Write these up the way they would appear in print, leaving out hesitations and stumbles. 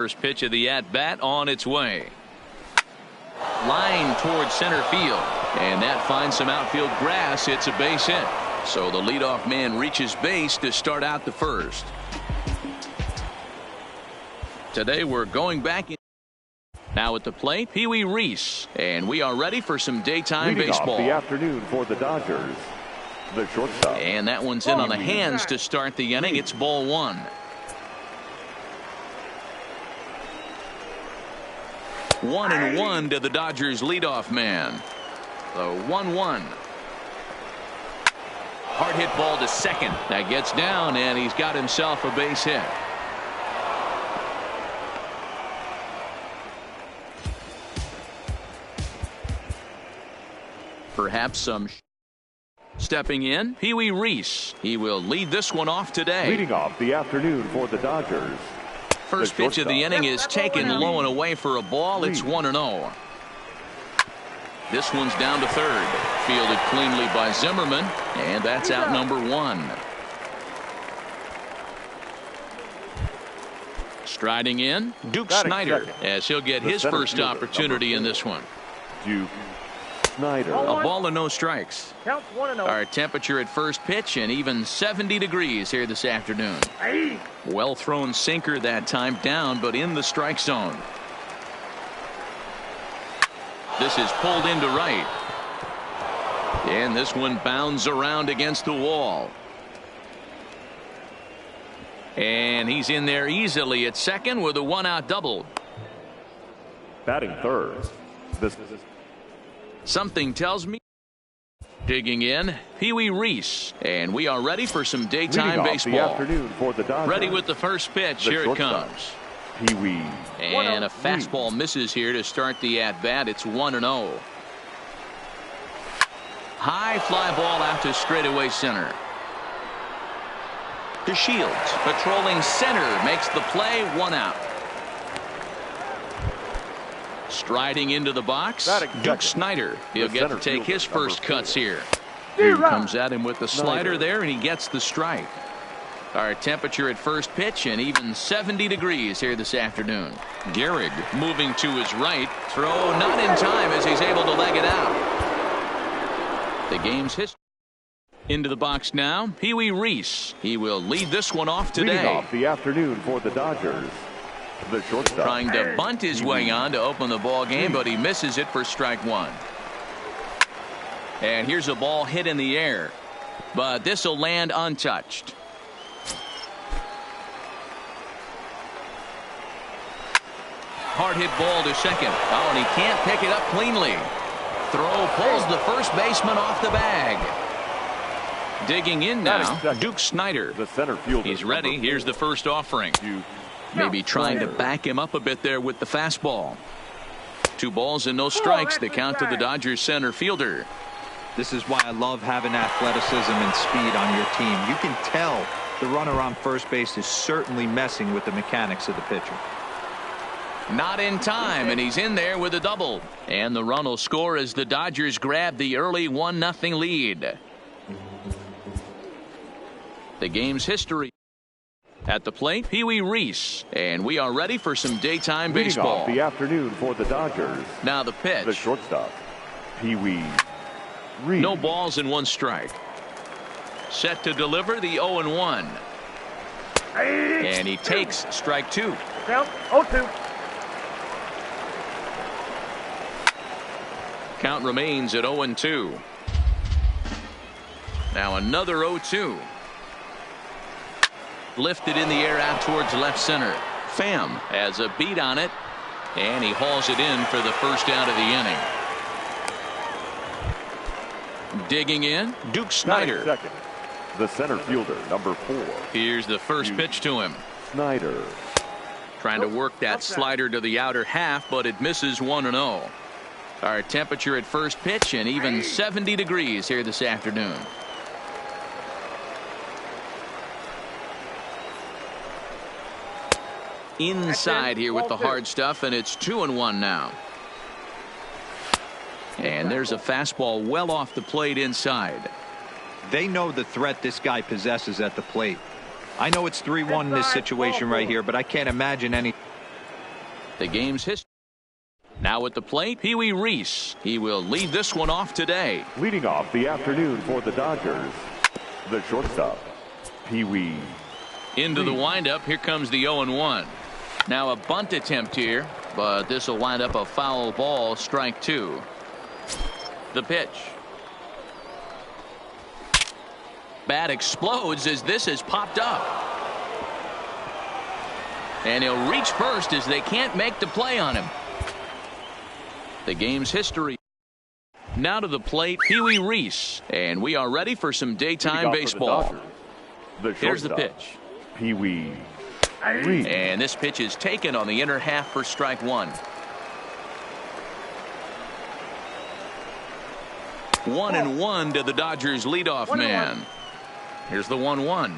First pitch of the at-bat on its way. Line towards center field. And that finds some outfield grass. It's a base hit. So the leadoff man reaches base to start out the first. Today we're going back in. Now at the plate, Pee Wee Reese. And we are ready for some daytime baseball. Off the afternoon for the Dodgers, the shortstop. And that one's in on the hands to start the inning. It's ball one. 1-1 to the Dodgers leadoff man. The 1-1. Hard hit ball to second. That gets down, and he's got himself a base hit. Perhaps some stepping in. Pee Wee Reese. He will lead this one off today. Leading off the afternoon for the Dodgers. First pitch of the inning is taken low and away for a ball. It's 1-0. This one's down to third. Fielded cleanly by Zimmerman, and that's out number one. Striding in, Duke Snyder, as he'll get his first opportunity in this one. Duke Snyder. A ball and no strikes. Counts 1-0. Our temperature at first pitch and even 70 degrees here this afternoon. Well thrown sinker that time, down but in the strike zone. This is pulled into right. And this one bounds around against the wall. And he's in there easily at second with a one-out double. Batting third. Something tells me. Digging in, Pee Wee Reese, and we are ready for some daytime baseball. The afternoon for the Dodgers. Ready with the first pitch. Here it comes. Pee Wee. And a fastball misses here to start the at-bat. It's 1-0. High fly ball out to straightaway center. To Shields, patrolling center, makes the play, one out. Striding into the box, Duke Snyder. He'll get to take his first cuts here. Duke comes at him with the slider there, and he gets the strike. Our temperature at first pitch and even 70 degrees here this afternoon. Gehrig moving to his right. Throw not in time as he's able to leg it out. The game's history. Into the box now, Pee Wee Reese. He will lead this one off today. Leading off the afternoon for the Dodgers. The shortstop. Trying to bunt his way on to open the ball game, but he misses it for strike one. And here's a ball hit in the air, but this will land untouched. Hard hit ball to second. Oh, and he can't pick it up cleanly. Throw pulls the first baseman off the bag. Digging in now, Duke Snyder. The center fielder. He's ready. Here's the first offering. Maybe trying to back him up a bit there with the fastball. 2 balls and no strikes. The count to the Dodgers center fielder. This is why I love having athleticism and speed on your team. You can tell the runner on first base is certainly messing with the mechanics of the pitcher. Not in time, and he's in there with a double. And the run will score as the Dodgers grab the early 1-0 lead. The game's history. At the plate, Pee Wee Reese, and we are ready for some daytime baseball. Off the afternoon for the Dodgers. Now the pitch. The shortstop, Pee Wee Reese. No balls and 1 strike. Set to deliver the 0-1. And he takes strike 2. Count 0-2. Count remains at 0-2. Now another 0-2. Lifted in the air out towards left center. Pham has a beat on it, and he hauls it in for the first out of the inning. Digging in, Duke Snyder. Second. The center fielder, number 4. Here's the first pitch to him. Snyder. Trying to work that slider to the outer half, but it misses 1-0. Our temperature at first pitch and even 70 degrees here this afternoon. Inside here with the hard stuff, and it's 2-1 now. And there's a fastball well off the plate inside. They know the threat this guy possesses at the plate. I know it's 3-1 in this situation right here, but I can't imagine any. The game's history. Now at the plate, Pee Wee Reese. He will lead this one off today. Leading off the afternoon for the Dodgers, the shortstop, Pee Wee. Into the windup. Here comes the 0-1. Now a bunt attempt here, but this will wind up a foul ball, strike 2. The pitch. Bat explodes as this has popped up. And he'll reach first as they can't make the play on him. The game's history. Now to the plate, Pee Wee Reese. And we are ready for some daytime baseball. Here's the pitch. Pee Wee. And this pitch is taken on the inner half for strike 1. 1-1 to the Dodgers leadoff man. Here's the 1-1.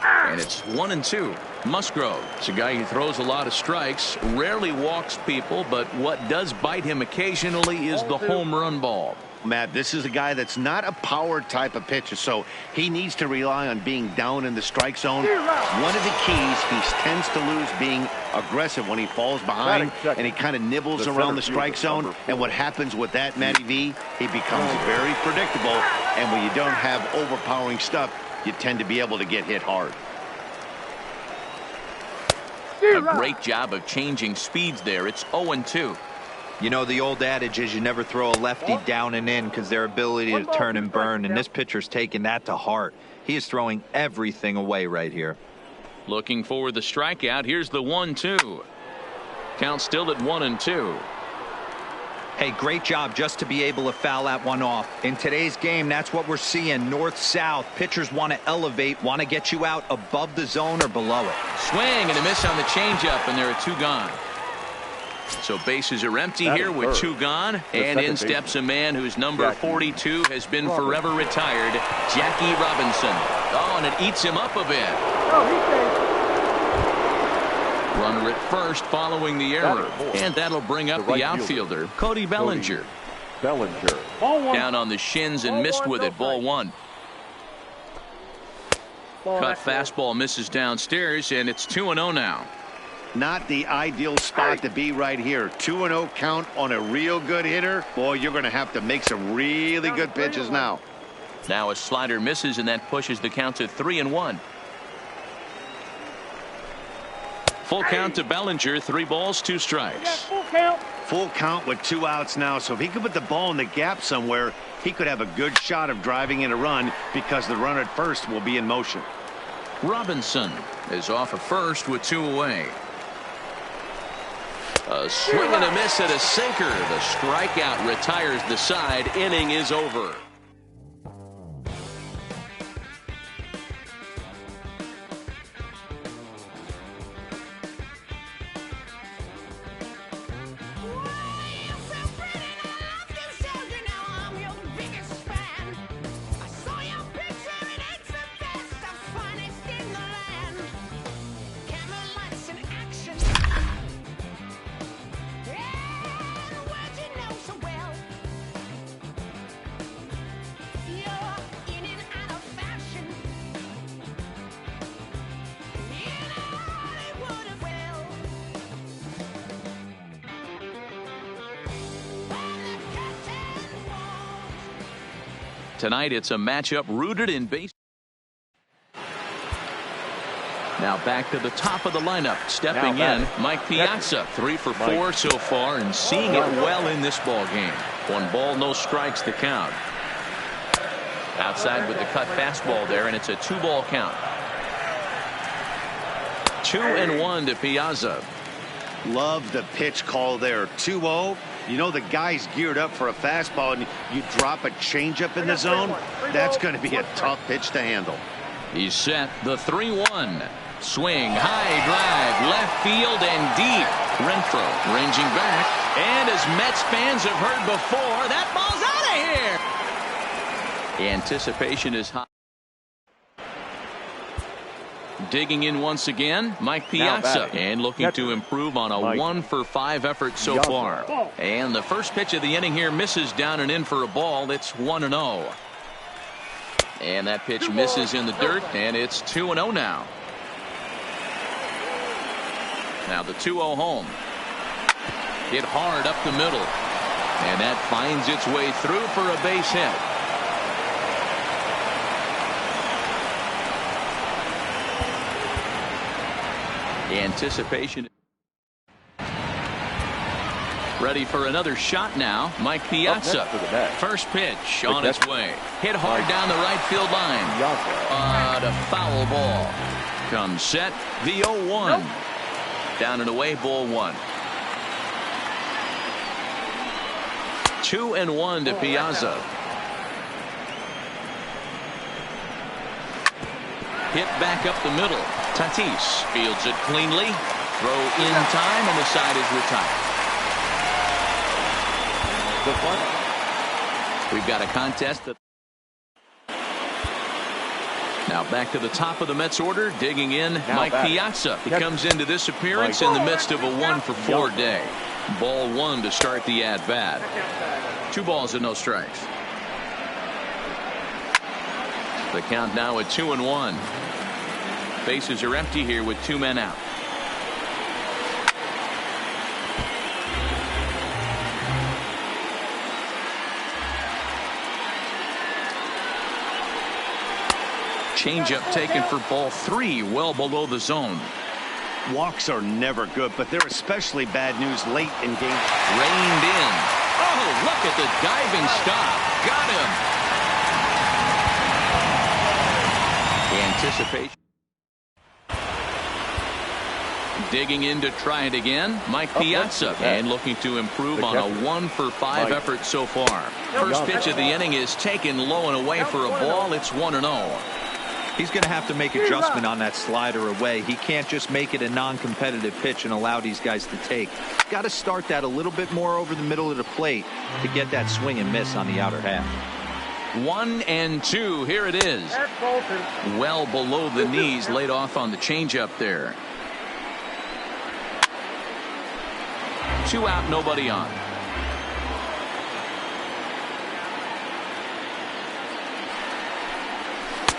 And it's 1-2. Musgrove. It's a guy who throws a lot of strikes, rarely walks people, but what does bite him occasionally is the home run ball. Matt, this is a guy that's not a power type of pitcher, so he needs to rely on being down in the strike zone. One of the keys, he tends to lose being aggressive when he falls behind, and he kind of nibbles around the strike zone. And what happens with that, Matty V, he becomes very predictable, and when you don't have overpowering stuff, you tend to be able to get hit hard. A great job of changing speeds there. It's 0-2. You know, the old adage is you never throw a lefty down and in because their ability to turn and burn, and this pitcher's taking that to heart. He is throwing everything away right here. Looking for the strikeout. Here's the 1-2. Count still at 1-2. Hey, great job just to be able to foul that one off. In today's game, that's what we're seeing. North-south. Pitchers want to elevate, want to get you out above the zone or below it. Swing and a miss on the changeup, and there are 2 gone. So bases are empty here with 2 gone, and in steps a man whose number 42 has been forever retired, Jackie Robinson. Oh, and it eats him up a bit. Runner at first following the error, and that'll bring up the outfielder, Cody Bellinger. Down on the shins and missed with it. Ball 1. Cut fastball misses downstairs, and it's 2-0 now. Not the ideal spot to be right here. 2-0 count on a real good hitter. Boy, you're going to have to make some really good pitches now. Now a slider misses, and that pushes the count to 3-1. Full count to Bellinger. 3 balls, 2 strikes. Full count with 2 outs now. So if he could put the ball in the gap somewhere, he could have a good shot of driving in a run because the runner at first will be in motion. Robinson is off at first with 2 away. A swing and a miss at a sinker. The strikeout retires the side. Inning is over. Tonight it's a matchup rooted in base. Now back to the top of the lineup. Stepping in, Mike Piazza. 3 for 4 so far and seeing it well in this ball game. 1 ball, no strikes to count. Outside with the cut fastball there, and it's a 2-ball count. 2-1 to Piazza. Love the pitch call there. 2-0. You know the guy's geared up for a fastball, and you drop a changeup in the zone. That's going to be a tough pitch to handle. He's set. The 3-1. Swing, high drive, left field and deep. Renfroe ranging back. And as Mets fans have heard before, that ball's out of here. Anticipation is high. Digging in once again, Mike Piazza, and looking to improve on a 1 for 5 effort so far. And the first pitch of the inning here misses down and in for a ball. It's 1-0. And that pitch misses in the dirt, and it's 2-0 now. Now the 2-0 home. Hit hard up the middle. And that finds its way through for a base hit. Anticipation. Ready for another shot now. Mike Piazza. First pitch on its way. Hit hard down the right field line. But a foul ball. Comes set. The 0-1. Down and away, ball 1. 2-1 to Piazza. Hit back up the middle. Tatis fields it cleanly. Throw in time, and the side is retired. We've got a contest that. Now back to the top of the Mets order. Digging in, Mike Piazza. He comes into this appearance in the midst of a 1-for-4 day. Ball 1 to start the at-bat. 2 balls and no strikes. The count now at 2-1. Bases are empty here with 2 men out. Changeup taken for ball 3, well below the zone. Walks are never good, but they're especially bad news late in game. Reined in. Oh, look at the diving stop. Got him. Anticipation. Digging in to try it again. Mike Piazza, and looking to improve on a 1-for-5 effort so far. First pitch of the inning is taken low and away for a ball. It's 1-0. He's going to have to make adjustment on that slider away. He can't just make it a non-competitive pitch and allow these guys to take. Got to start that a little bit more over the middle of the plate to get that swing and miss on the outer half. 1-2. Here it is. Well below the knees, laid off on the changeup there. 2 out, nobody on.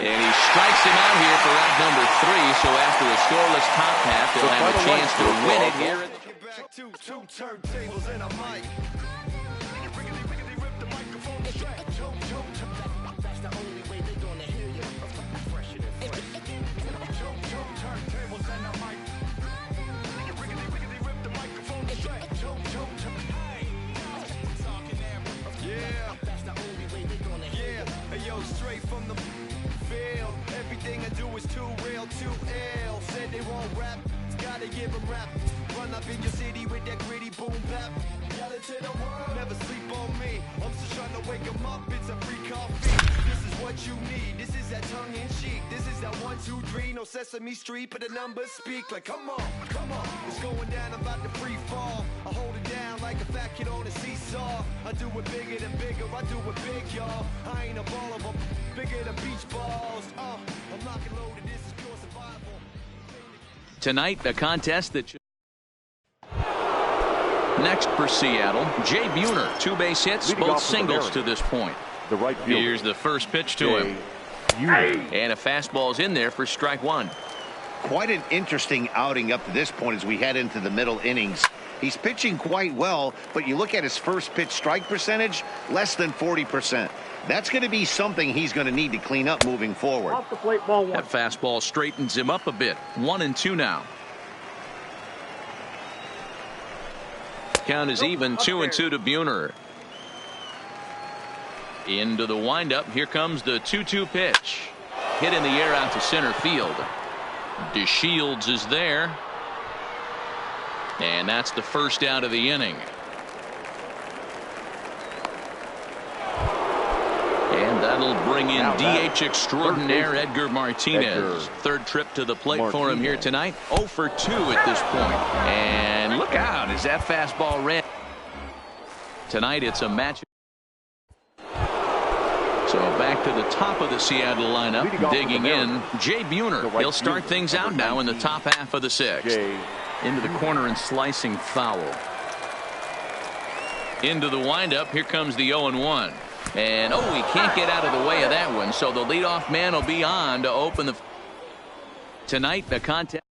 And he strikes him out here for out number 3. So after a scoreless top half, they'll have a chance to win it here. Straight from the field. Everything I do is too real, too ill. Said they won't rap, gotta give them rap. Run up in your city with that gritty boom bap. Yell it to the world, never sleep on me. I'm just trying to wake them up, it's a free coffee. This is what you need, this is that tongue in cheek. This is that 1, 2, 3, no Sesame Street, but the numbers speak. Like come on, it's going down about the free fall. I hold it down like a fat kid on a seesaw. I do it bigger than bigger, I do it big, y'all. I ain't a ball of them, bigger than beach balls. I'm knocking loaded, this is pure survival. Tonight, a contest that. Next for Seattle, Jay Buhner. 2 base hits, both singles to this point. Here's the first pitch to him. And a fastball's in there for strike 1. Quite an interesting outing up to this point as we head into the middle innings. He's pitching quite well, but you look at his first pitch strike percentage, less than 40%. That's going to be something he's going to need to clean up moving forward. Off the plate, ball 1. That fastball straightens him up a bit. 1-2 now. Count is even. 2-2 to Buhner. Into the windup. Here comes the 2-2 pitch. Hit in the air out to center field. DeShields is there. And that's the first out of the inning. And that'll bring in DH extraordinaire Edgar Martinez. Third trip to the plate for him here tonight. 0 for 2 at this point. And look out as that fastball ran. Tonight it's a match. So back to the top of the Seattle lineup. Digging in, Jay Buhner. He'll start things out now in the top half of the 6th. Into the corner and slicing foul. Into the windup. Here comes the 0-1. And he can't get out of the way of that one. So the leadoff man will be on to open the. Tonight the contest.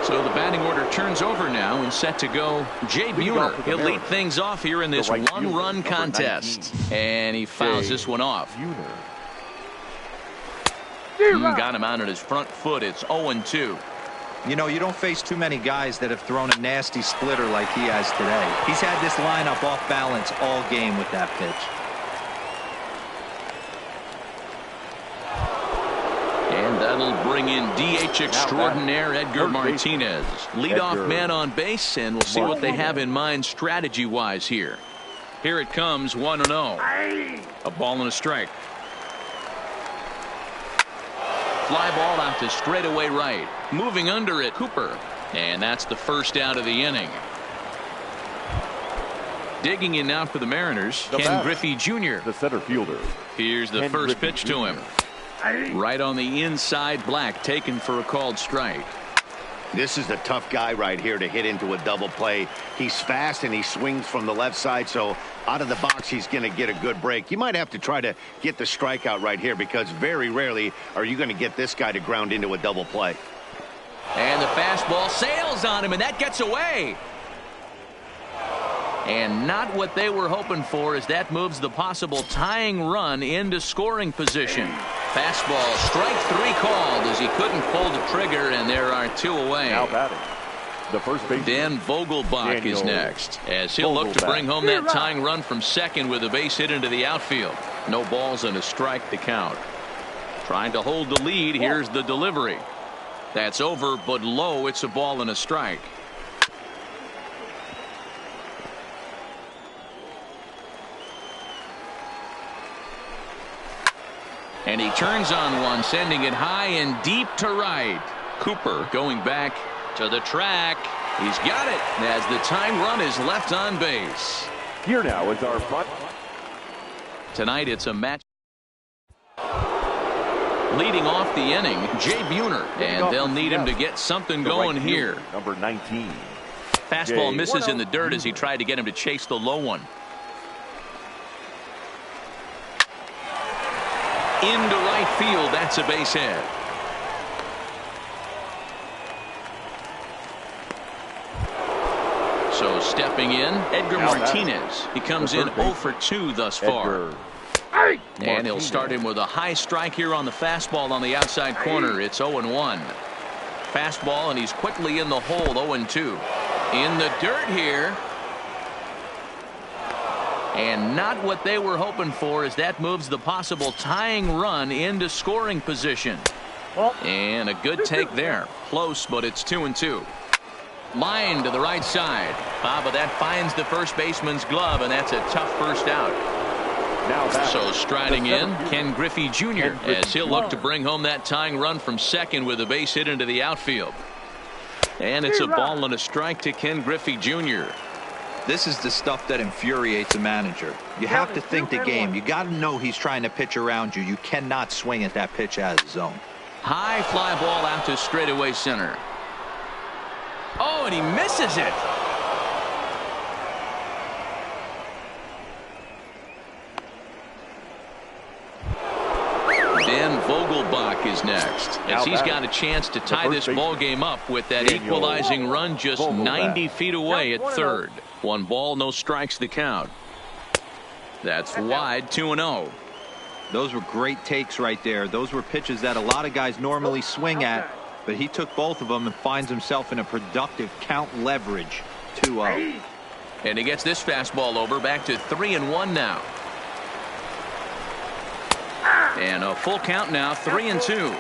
So the batting order turns over now and set to go Jay Buhner. He'll lead things off here in this one-run contest. And he fouls this one off. Got him out on his front foot. It's 0-2. You know, you don't face too many guys that have thrown a nasty splitter like he has today. He's had this lineup off balance all game with that pitch. And that'll bring in DH extraordinaire Edgar Martinez. Leadoff man on base, and we'll see what they have in mind strategy-wise here. Here it comes, 1-0. A ball and a strike. Fly ball out to straightaway right. Moving under it, Cooper. And that's the first out of the inning. Digging in now for the Mariners, Ken Griffey Jr. The center fielder. Here's the first pitch to him. Right on the inside, Black, taken for a called strike. This is the tough guy right here to hit into a double play. He's fast and he swings from the left side, so out of the box he's going to get a good break. You might have to try to get the strikeout right here because very rarely are you going to get this guy to ground into a double play. And the fastball sails on him, and that gets away. And not what they were hoping for, as that moves the possible tying run into scoring position. Fastball, strike 3 called as he couldn't pull the trigger, and there are 2 away. Now batting, the first baseman, Dan Vogelbach is next, as he'll look to bring home that tying run from second with a base hit into the outfield. No balls and a strike to count. Trying to hold the lead. Here's the delivery. That's over, but low. It's a ball and a strike. And he turns on one, sending it high and deep to right. Cooper going back to the track. He's got it as the tying run is left on base. Here now is our front. Tonight it's a match. Leading off the inning, Jay Buhner, and they'll need him to get something going here. Number 19. Fastball misses in the dirt as he tried to get him to chase the low one. Into right field, that's a base hit. So stepping in, Edgar Martinez. He comes in 0 for 2 thus far. And he'll start him with a high strike here on the fastball on the outside corner. It's 0-1. Fastball, and he's quickly in the hole, 0-2. In the dirt here. And not what they were hoping for, as that moves the possible tying run into scoring position. And a good take there. Close, but it's 2-2. Line to the right side. But that finds the first baseman's glove, and that's a tough first out. So striding in, Ken Griffey Jr. as he'll look to bring home that tying run from second with a base hit into the outfield. And it's a ball and a strike to Ken Griffey Jr. This is the stuff that infuriates a manager. You have to think the game. You got to know he's trying to pitch around you. You cannot swing at that pitch out of the zone. High fly ball out to straightaway center. Oh, and he misses it. Dan Vogelbach is next, as he's got a chance to tie this ball game up with that equalizing run just 90 feet away at third. 1 ball, no strikes the count. That's wide, 2-0. Those were great takes right there. Those were pitches that a lot of guys normally swing at, but he took both of them and finds himself in a productive count leverage. 2-0. And he gets this fastball over, back to 3-1 now. And a full count now, 3-2.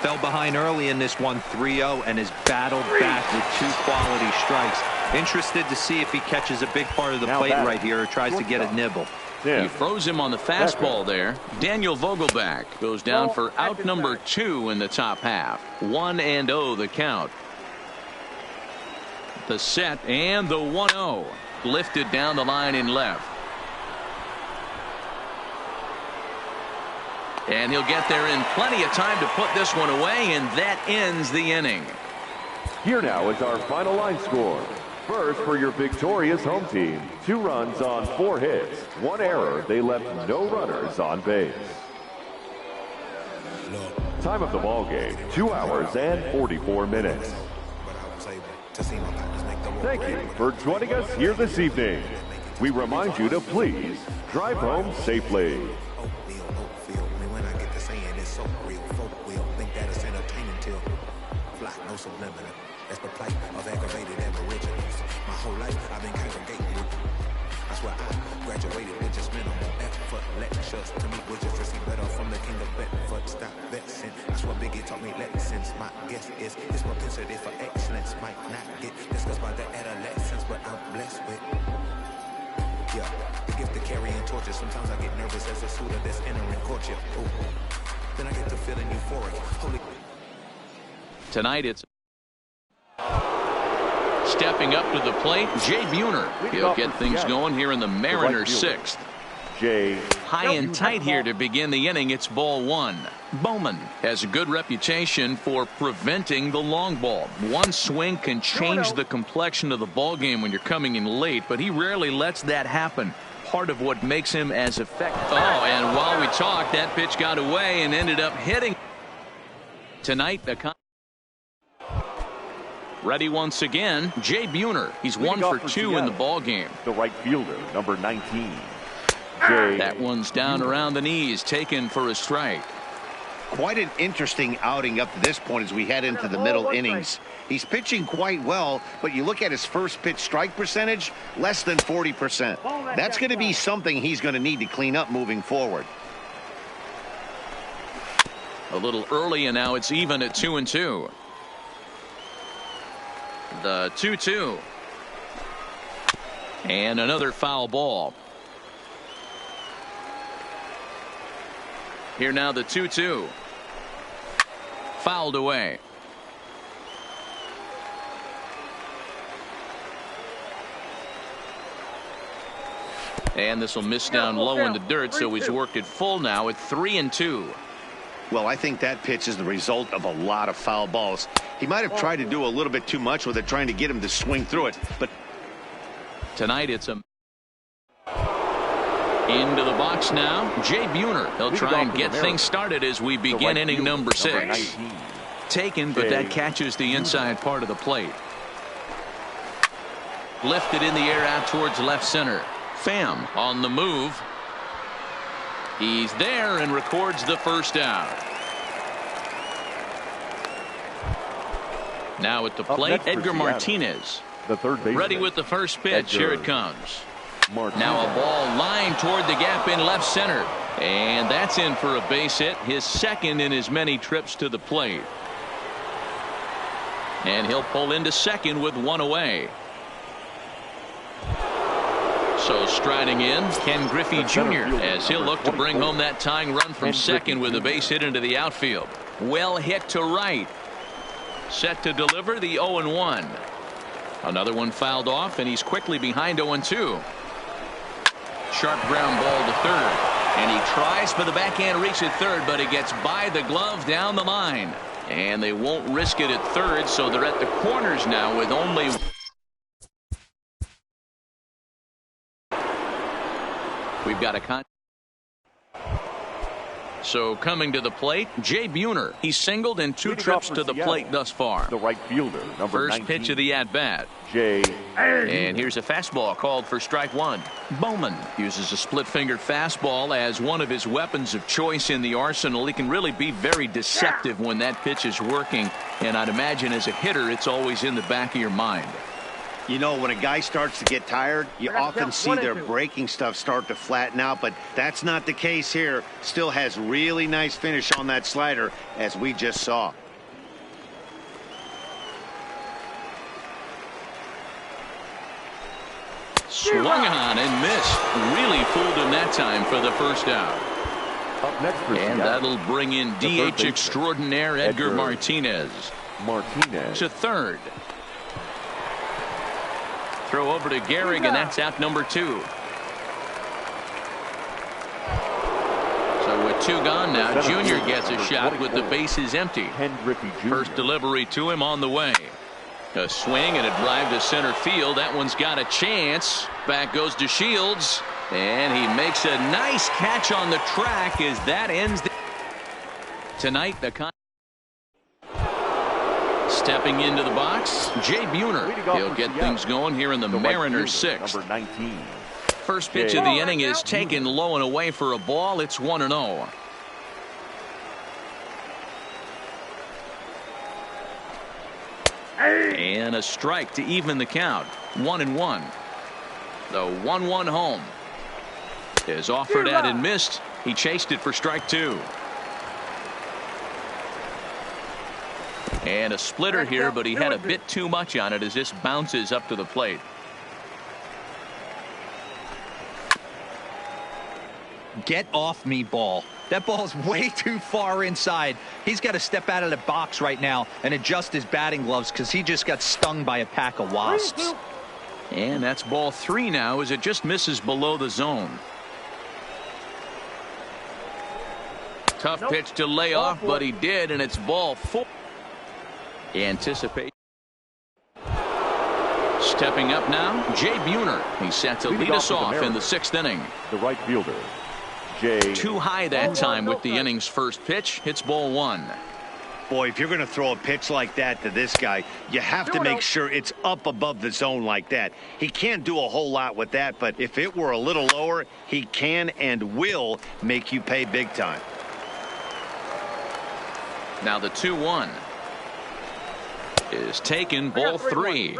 Fell behind early in this one, 3-0, and has battled back with 2 quality strikes. Interested to see if he catches a big part of the plate right here or tries to get a nibble. He froze him on the fastball there. Daniel Vogelbach goes down for out number 2 in the top half. 1-0 the count. The set and the 1-0. Lifted down the line in left. And he'll get there in plenty of time to put this one away, and that ends the inning. Here now is our final line score. First, for your victorious home team, 2 runs on 4 hits, 1 error. They left no runners on base. Time of the ball game, 2 hours and 44 minutes. Thank you for joining us here this evening. We remind you to please drive home safely. No subliminal. That's the plight of aggravated aboriginals. My whole life I've been congregating with. That's why I graduated with just minimal effort. Lectures to me was just receive better from the king of Bedford. Stop vexing. That's what Biggie taught me lessons. My guess is this propensity for excellence might not get discussed by the adolescents, but I'm blessed with. Yeah, the gift of carrying torches. Sometimes I get nervous as a suitor that's entering courtship. Ooh. Then I get to feeling euphoric. Holy. Tonight it's stepping up to the plate, Jay Buhner. He'll get things going here in the Mariners' sixth. High and tight here to begin the inning. It's ball one. Bowman has a good reputation for preventing the long ball. One swing can change the complexion of the ball game when you're coming in late, but he rarely lets that happen. Part of what makes him as effective. Oh, and while we talked, that pitch got away and ended up hitting. Tonight, ready once again, Jay Buhner. He's 1 for 2 in the ball game. The right fielder, number 19. That one's down around the knees, taken for a strike. Quite an interesting outing up to this point as we head into the middle innings. He's pitching quite well, but you look at his first pitch strike percentage, less than 40%. That's going to be something he's going to need to clean up moving forward. A little early, and now it's even at 2-2. The 2-2. And another foul ball. Here now the 2-2. Fouled away. And this will miss down low in the dirt, so he's worked it full now at 3-2. Well, I think that pitch is the result of a lot of foul balls. He might have tried to do a little bit too much with it, trying to get him to swing through it. But tonight it's a into the box now. Jay Buhner. He'll try and get things started as we begin inning number 6. Taken, but that catches the inside part of the plate. Lifted in the air out towards left center. Pham on the move. He's there and records the first out. Now at the plate, Edgar Martinez. The third baseman. Ready with the first pitch. Here it comes. Martinez. Now a ball lined toward the gap in left center. And that's in for a base hit. His second in as many trips to the plate. And he'll pull into second with one away. So striding in, Ken Griffey Jr. as he'll look to bring home that tying run from second with a base hit into the outfield. Well hit to right. Set to deliver the 0-1. Another one fouled off, and he's quickly behind 0-2. Sharp ground ball to third. And he tries for the backhand reach at third, but it gets by the glove down the line. And they won't risk it at third, so they're at the corners now with only... We've got a So coming to the plate, Jay Buhner. He's singled in 2 trips to the plate thus far. The right fielder, number First 19. pitch of the at-bat. Jay. And here's a fastball called for strike one. Bowman uses a split-fingered fastball as one of his weapons of choice in the arsenal. He can really be very deceptive when that pitch is working. And I'd imagine as a hitter, it's always in the back of your mind. You know, when a guy starts to get tired, you often see their breaking stuff start to flatten out, but that's not the case here. Still has really nice finish on that slider, as we just saw. Swung on and missed. Really fooled him that time for the first out. Up next for and that'll bring in DH extraordinaire Edgar Martinez. To third. Throw over to Gehrig, and that's out number 2. So with 2 gone now, Junior gets a shot with the bases empty. First delivery to him on the way. A swing and a drive to center field. That one's got a chance. Back goes to Shields, and he makes a nice catch on the track as that ends the... Tonight the Stepping into the box, Jay Buhner. He'll get things going here in the Mariners' sixth. Number 19. First pitch of the inning is taken low and away for a ball. It's 1-0. And a strike to even the count. 1-1. The 1-1 home is offered at and missed. He chased it for strike two. And a splitter here, but he had a bit too much on it as this bounces up to the plate. Get off me, ball. That ball's way too far inside. He's got to step out of the box right now and adjust his batting gloves because he just got stung by a pack of wasps. And that's ball three now as it just misses below the zone. Tough pitch to lay off, but he did, and it's ball four. Anticipate. Stepping up now, Jay Buhner. He's set to lead us off in the sixth inning. The right fielder, Too high that time with the inning's first pitch. Hits ball one. Boy, if you're going to throw a pitch like that to this guy, you have to make sure it's up above the zone like that. He can't do a whole lot with that, but if it were a little lower, he can and will make you pay big time. Now the 2-1 is taken, ball three.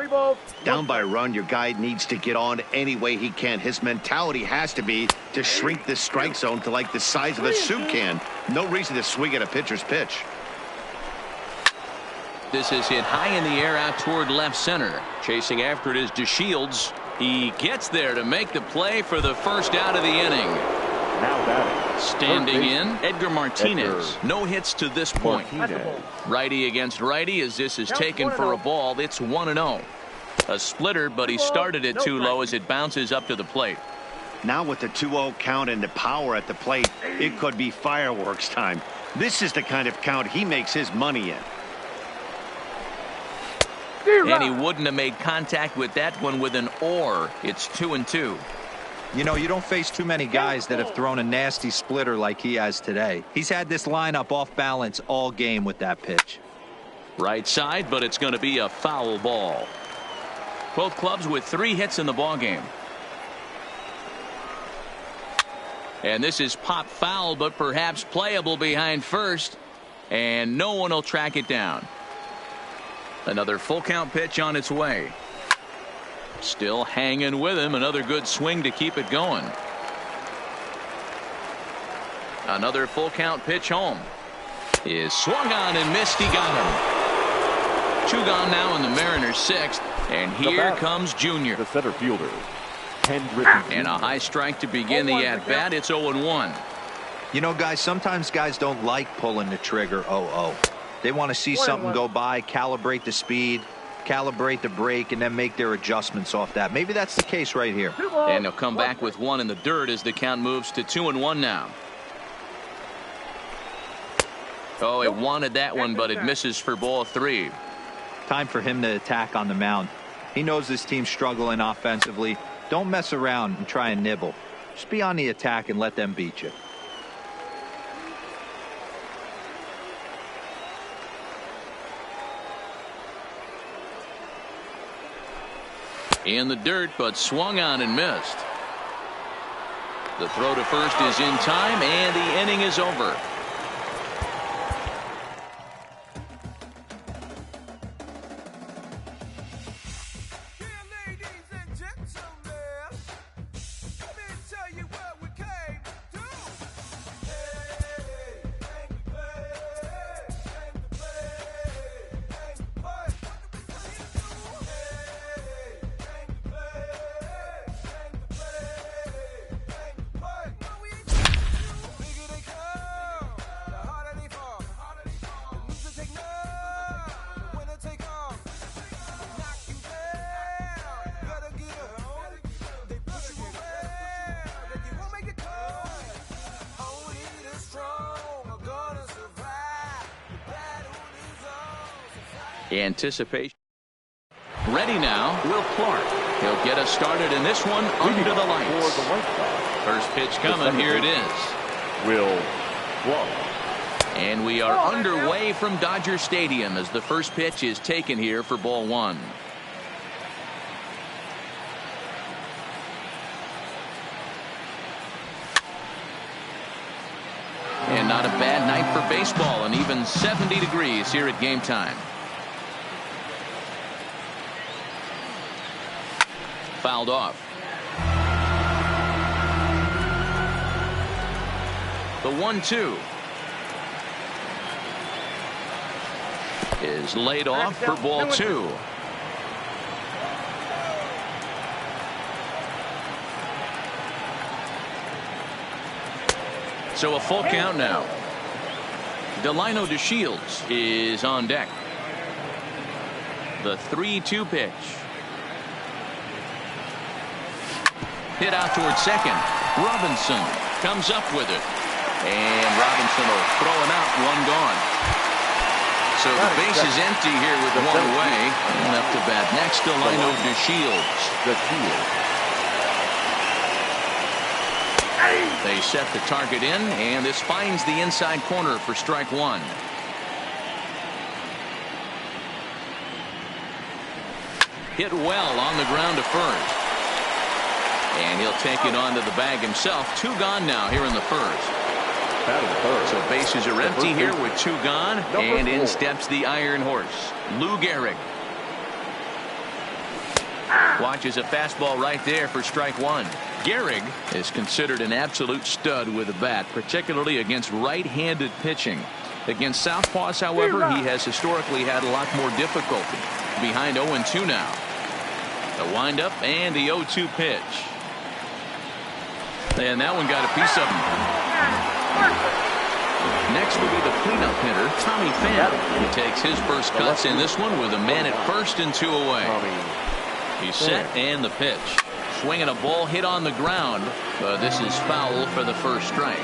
Down by a run, your guy needs to get on any way he can. His mentality has to be to shrink this strike zone to like the size of a soup can. No reason to swing at a pitcher's pitch. This is hit high in the air out toward left center. Chasing after it is DeShields. He gets there to make the play for the first out of the inning. now batting. Standing in, Edgar Martinez. No hits to this point. Righty against righty as this is taken for a ball. It's 1-0. A splitter, but he started it too low as it bounces up to the plate. Now with the 2-0 count and the power at the plate, it could be fireworks time. This is the kind of count he makes his money in. And he wouldn't have made contact with that one with an or. It's 2-2. You know, you don't face too many guys that have thrown a nasty splitter like he has today. He's had this lineup off balance all game with that pitch. Right side, but it's going to be a foul ball. Both clubs with 3 hits in the ballgame. And this is pop foul, but perhaps playable behind first. And no one will track it down. Another full count pitch on its way. Still hanging with him. Another good swing to keep it going. Another full count pitch home. Is swung on and missed. He got him. 2 gone now in the Mariners' 6th. And here comes Junior. The center fielder. And a high strike to begin the at-bat. It's 0-1. You know, guys, sometimes guys don't like pulling the trigger 0-0. They want to see something go by, calibrate the speed, calibrate the brake, and then make their adjustments off that. Maybe that's the case right here. And they'll come back with 1 in the dirt as the count moves to 2-1 now. Oh, it wanted that one, but it misses for ball 3. Time for him to attack on the mound. He knows this team's struggling offensively. Don't mess around and try and nibble. Just be on the attack and let them beat you. In the dirt, but swung on and missed. The throw to first is in time, and the inning is over. Anticipation. Ready now, Will Clark. He'll get us started in this one under the lights. First pitch coming. Here it is. Will Clark. And we are underway from Dodger Stadium as the first pitch is taken here for ball one. And not a bad night for baseball, and even 70 degrees here at game time. Fouled off. The 1-2 is laid off for ball two. So a full count now. Delino DeShields is on deck. The 3-2 pitch. Hit out towards second. Robinson comes up with it. And Robinson will throw him out, one gone. So the base is empty here with one away. And up to bat next, Delino DeShields. They set the target in, and this finds the inside corner for strike one. Hit well on the ground to first. And he'll take it onto the bag himself. Two gone now here in the first. So bases are empty here with two gone, and in steps the Iron Horse, Lou Gehrig. Watches a fastball right there for strike one. Gehrig is considered an absolute stud with a bat, particularly against right-handed pitching. Against southpaws, however, he has historically had a lot more difficulty. Behind 0-2 now. The windup and the 0-2 pitch. And that one got a piece of him. Next will be the cleanup hitter, Tommy Pham, who takes his first cuts in this one with a man at first and two away. He's set and the pitch. Swinging a ball hit on the ground, but this is foul for the first strike.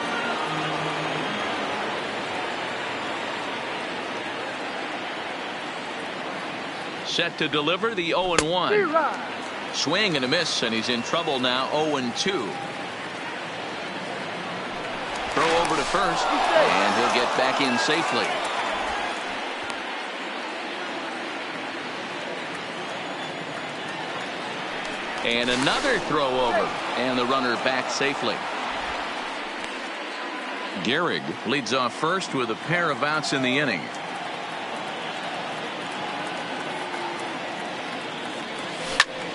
Set to deliver the 0-1. Swing and a miss, and he's in trouble now. 0-2. Throw over to first, and he'll get back in safely. And another throw over, and the runner back safely. Gehrig leads off first with a pair of outs in the inning.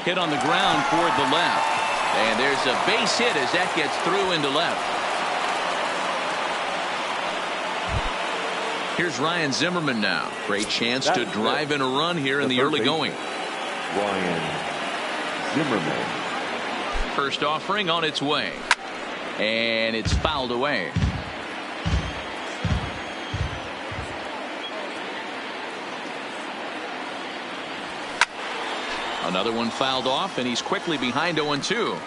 Hit on the ground toward the left, and there's a base hit as that gets through into left. Here's Ryan Zimmerman now. Great chance to drive in a run here in the early going. Ryan Zimmerman. First offering on its way, and it's fouled away. Another one fouled off, and he's quickly behind 0-2.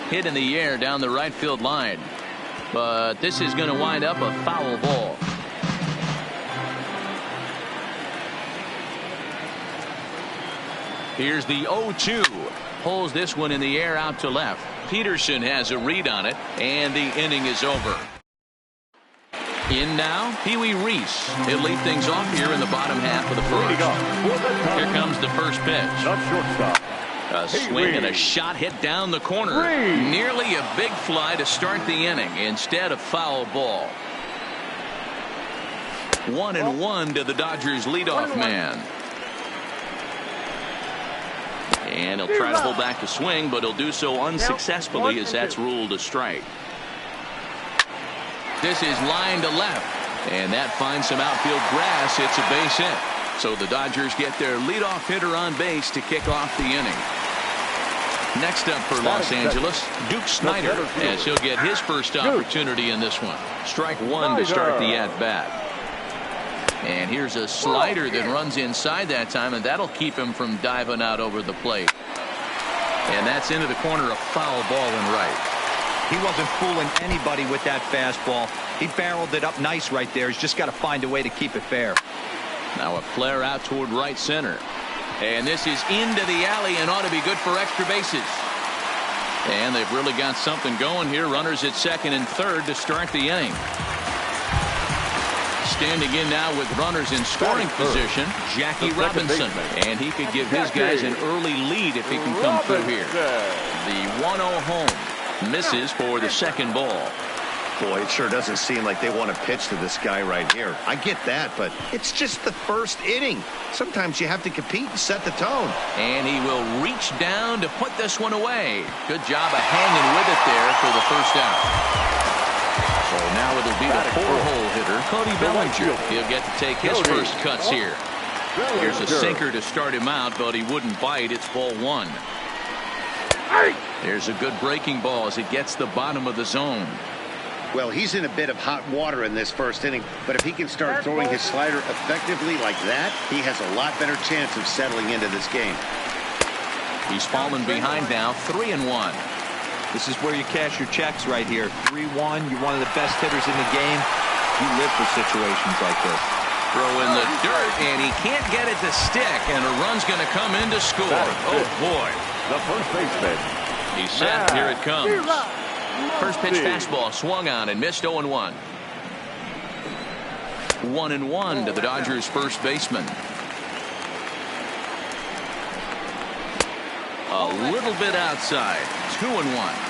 Hit in the air down the right field line. But this is going to wind up a foul ball. Here's the 0-2. Pulls this one in the air out to left. Peterson has a read on it, and the inning is over. In now, Pee Wee Reese. He'll lead things off here in the bottom half of the first. Here comes the first pitch. A swing and a shot hit down the corner. Nearly a big fly to start the inning. Instead, a foul ball. 1-1 to the Dodgers leadoff man. And he'll try to hold back the swing, but he'll do so unsuccessfully as that's ruled a strike. This is line to left, and that finds some outfield grass. It's a base hit. So the Dodgers get their leadoff hitter on base to kick off the inning. Next up for Los Angeles, Duke Snider, as he'll get his first opportunity in this one. Strike one to start the at-bat. And here's a slider that runs inside that time, and that'll keep him from diving out over the plate. And that's into the corner, a foul ball and right. He wasn't fooling anybody with that fastball. He barreled it up nice right there. He's just got to find a way to keep it fair. Now a flare out toward right center. And this is into the alley and ought to be good for extra bases. And they've really got something going here. Runners at second and third to start the inning. Standing in now with runners in scoring position, Jackie Robinson. And he could give his guys an early lead if he can come through here. The 1-0 home misses for the second ball. Boy, it sure doesn't seem like they want to pitch to this guy right here. I get that, but it's just the first inning. Sometimes you have to compete and set the tone. And he will reach down to put this one away. Good job of hanging with it there for the first out. So now it'll be the 4-hole hitter, Cody Bellinger. He'll get to take his first cuts here. Here's a sinker to start him out, but he wouldn't bite. It's ball one. There's a good breaking ball as it gets the bottom of the zone. Well, he's in a bit of hot water in this first inning, but if he can start throwing his slider effectively like that, he has a lot better chance of settling into this game. He's fallen behind now, 3-1. This is where you cash your checks right here. 3-1. You're one of the best hitters in the game. You live for situations like this. Throw in the dirt, and he can't get it to stick, and a run's going to come in to score. Oh, boy. The first baseman. He's set. Here it comes. First pitch fastball swung on and missed. 0-1. 1-1 to the Dodgers first baseman. A little bit outside. 2-1.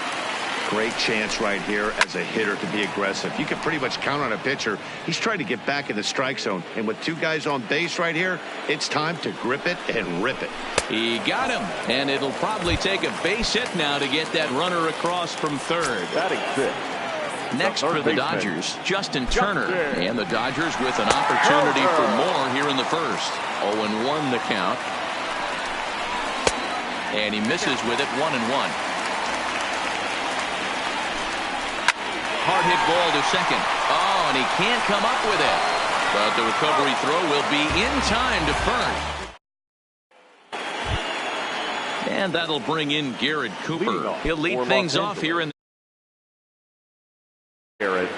Great chance right here as a hitter to be aggressive. You can pretty much count on a pitcher. He's trying to get back in the strike zone. And with two guys on base right here, it's time to grip it and rip it. He got him. And it'll probably take a base hit now to get that runner across from third. Batting fifth. Next for the Dodgers, Justin Turner. And the Dodgers with an opportunity for more here in the first. 0-1 the count. And he misses with it. 1-1. Hard hit ball to second. Oh, and he can't come up with it. But the recovery throw will be in time to first. And that'll bring in Garrett Cooper. He'll lead things off here in the Garrett.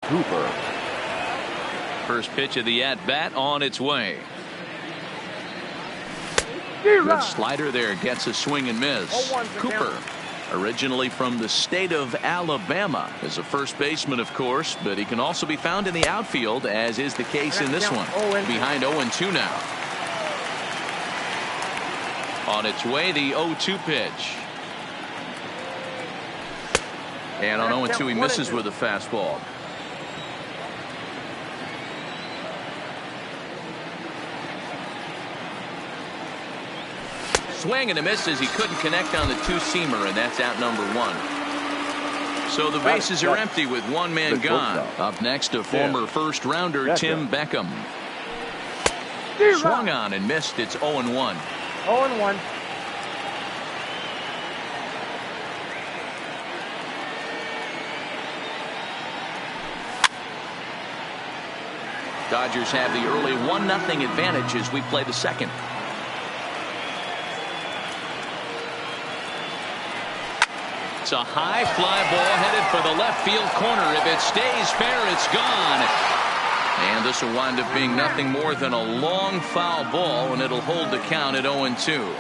Cooper. First pitch of the at-bat on its way. Good slider there, gets a swing and miss. Cooper, originally from the state of Alabama, is a first baseman, of course, but he can also be found in the outfield, as is the case in this one. Behind 0-2 now. On its way, the 0-2 pitch. And on 0-2, he misses with a fastball. Swing and a miss as he couldn't connect on the two-seamer, and that's out number one. So the bases are empty with one man gone. Up next, a former first-rounder, Tim Beckham. Swung on and missed. It's 0-1. 0-1. Dodgers have the early 1-0 advantage as we play the second. It's a high fly ball headed for the left field corner. If it stays fair, it's gone. And this will wind up being nothing more than a long foul ball, and it'll hold the count at 0-2.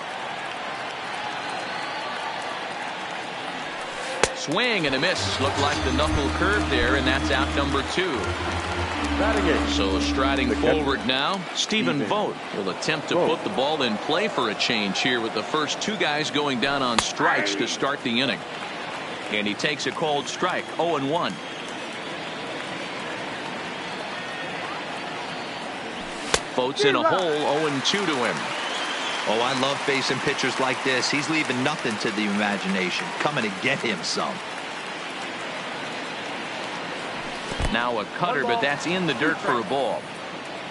Swing and a miss. Looked like the knuckle curve there, and that's out number 2. So striding forward now, Stephen Vogt will attempt to put the ball in play for a change here, with the first two guys going down on strikes to start the inning. And he takes a cold strike. 0-1. Vogt's in a hole. 0-2 to him. Oh, I love facing pitchers like this. He's leaving nothing to the imagination. Coming to get him some. Now a cutter, but that's in the dirt for a ball.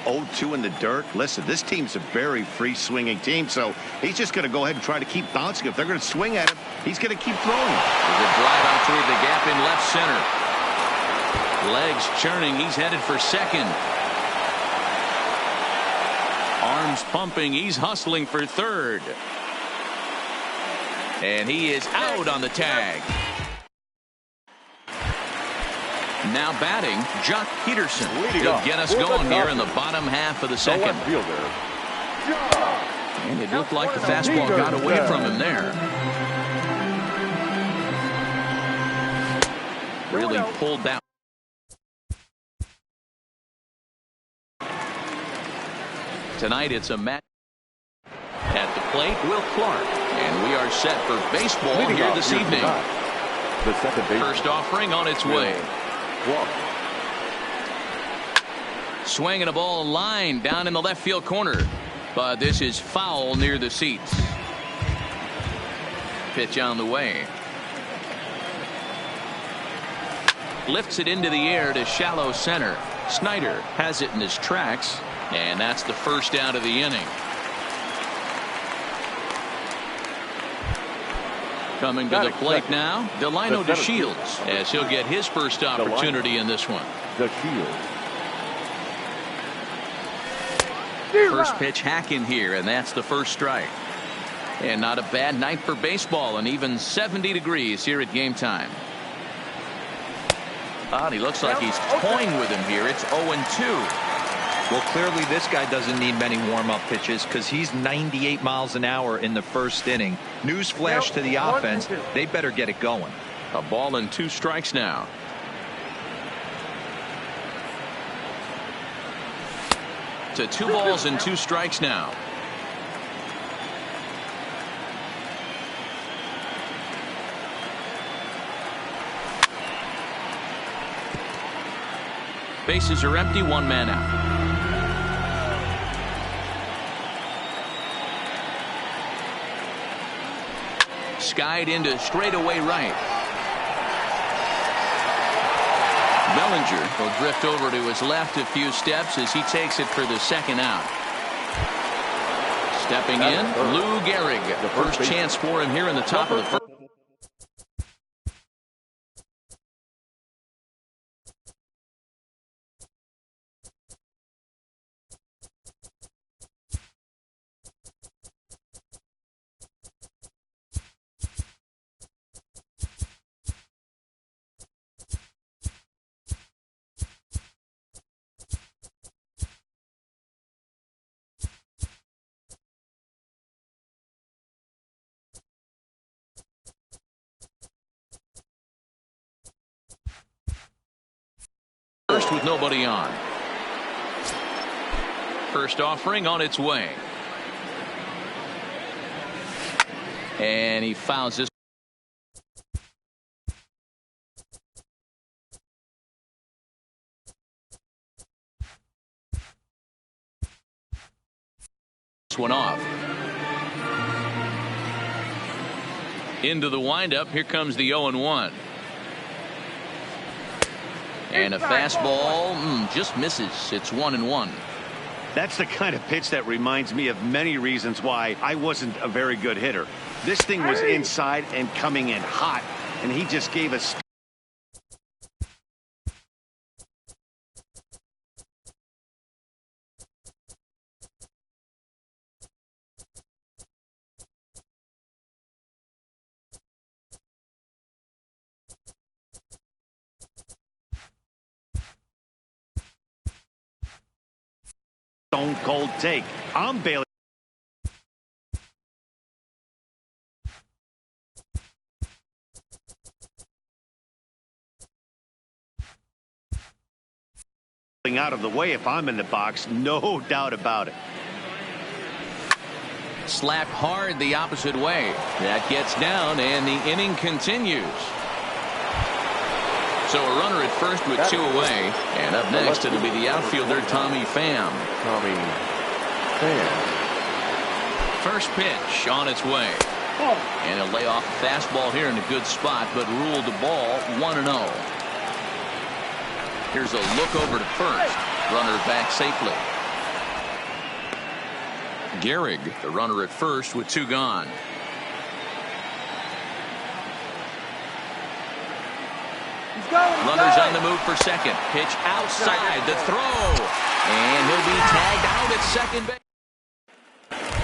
0-2 in the dirt. Listen, this team's a very free-swinging team, so he's just going to go ahead and try to keep bouncing. If they're going to swing at him, he's going to keep throwing. There's a drive out toward the gap in left center. Legs churning. He's headed for second. Arms pumping. He's hustling for third. And he is out on the tag. Now batting, Jock Peterson. He'll get us going here in the bottom half of the second. And it looked like the fastball got away from him there. Really pulled that. Tonight it's a match. At the plate, Will Clark. And we are set for baseball here this evening. First offering on its way. Swinging a ball line down in the left field corner, but this is foul near the seats. Pitch on the way. Lifts it into the air to shallow center. Snyder has it in his tracks, and that's the first out of the inning. Coming to the plate now, Delino DeShields, as he'll get his first opportunity in this one. First pitch hacking here, and that's the first strike. And not a bad night for baseball, and even 70 degrees here at game time. He looks like he's toying with him here. It's 0-2. Well, clearly this guy doesn't need many warm-up pitches because he's 98 miles an hour in the first inning. Newsflash to the offense. They better get it going. A ball and 2 strikes now. To 2 balls and 2 strikes now. Bases are empty, 1 man out. Skied into straightaway right. Bellinger will drift over to his left a few steps as he takes it for the second out. Stepping in, Lou Gehrig. First chance for him here in the top of the first. nobody on. First offering on its way. And he fouls this. One off. Into the windup. Here comes the 0-1. And a fastball just misses. It's 1-1. That's the kind of pitch that reminds me of many reasons why I wasn't a very good hitter. This thing was inside and coming in hot, and he just gave us. Stone cold take. I'm bailing. Out of the way if I'm in the box, no doubt about it. Slapped hard the opposite way. That gets down, and the inning continues. So a runner at first with 2 away, and up next it'll be the outfielder Tommy Pham. First pitch on its way, and a layoff fastball here in a good spot, but ruled the ball 1-0. Here's a look over to first. Runner back safely. Gehrig, the runner at first with 2 gone. Runners on the move for second. Pitch outside. The throw. And he'll be tagged out at second base.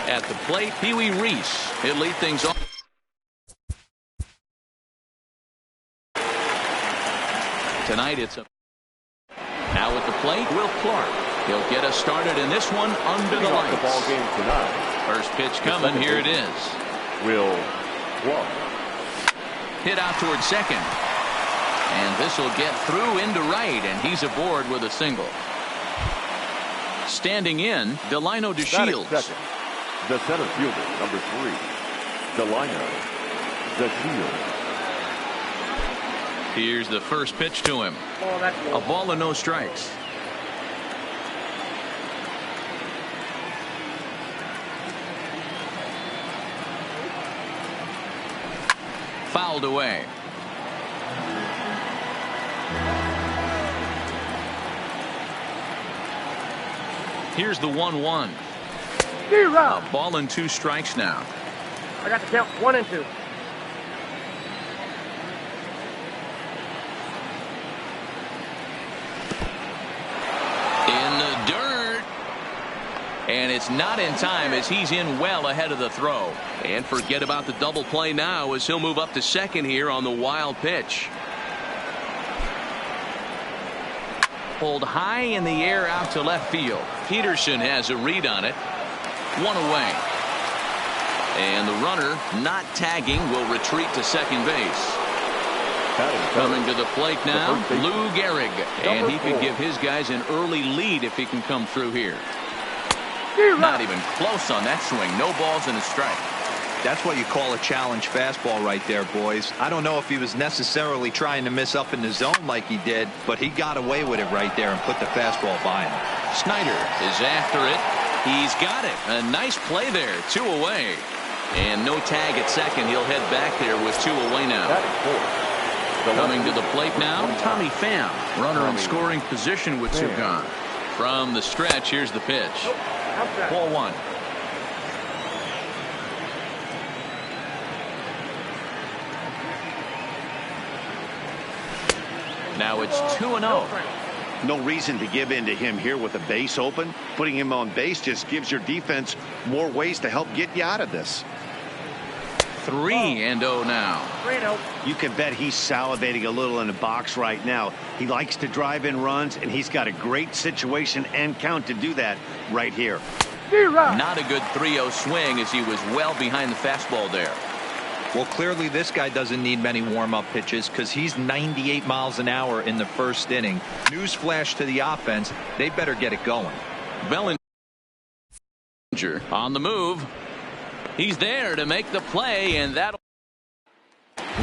At the plate, Pee Wee Reese. He'll lead things off. Tonight it's a. Now at the plate, Will Clark. He'll get us started in this one under the lights. The ball game tonight. First pitch coming. Here it is. Will Clark. Hit out towards second. And this will get through into right, and he's aboard with a single. Standing in, Delino DeShields. The center fielder, number 3, Delino DeShields. Here's the first pitch to him. A ball and no strikes. Fouled away. Here's the 1-1. A ball and 2 strikes now. I got the count 1 and 2. In the dirt. And it's not in time as he's in well ahead of the throw. And forget about the double play now as he'll move up to second here on the wild pitch. Pulled high in the air out to left field. Peterson has a read on it. 1 away. And the runner not tagging will retreat to second base. Coming to the plate now, Lou Gehrig. And he could give his guys an early lead if he can come through here. Not even close on that swing. No balls and a strike. That's what you call a challenge fastball right there, boys. I don't know if he was necessarily trying to miss up in the zone like he did, but he got away with it right there and put the fastball by him. Snyder is after it. He's got it. A nice play there. 2 away. And no tag at second. He'll head back there with 2 away now. Coming to the plate now, Tommy Pham. Runner in scoring position with 2 gone. From the stretch, here's the pitch. Ball 1. Now it's 2-0. No reason to give in to him here with the base open. Putting him on base just gives your defense more ways to help get you out of this. 3-0 now. You can bet he's salivating a little in the box right now. He likes to drive in runs, and he's got a great situation and count to do that right here. Not a good 3-0 swing as he was well behind the fastball there. Well, clearly this guy doesn't need many warm-up pitches because he's 98 miles an hour in the first inning. Newsflash to the offense, they better get it going. Bellinger on the move. He's there to make the play, and that'll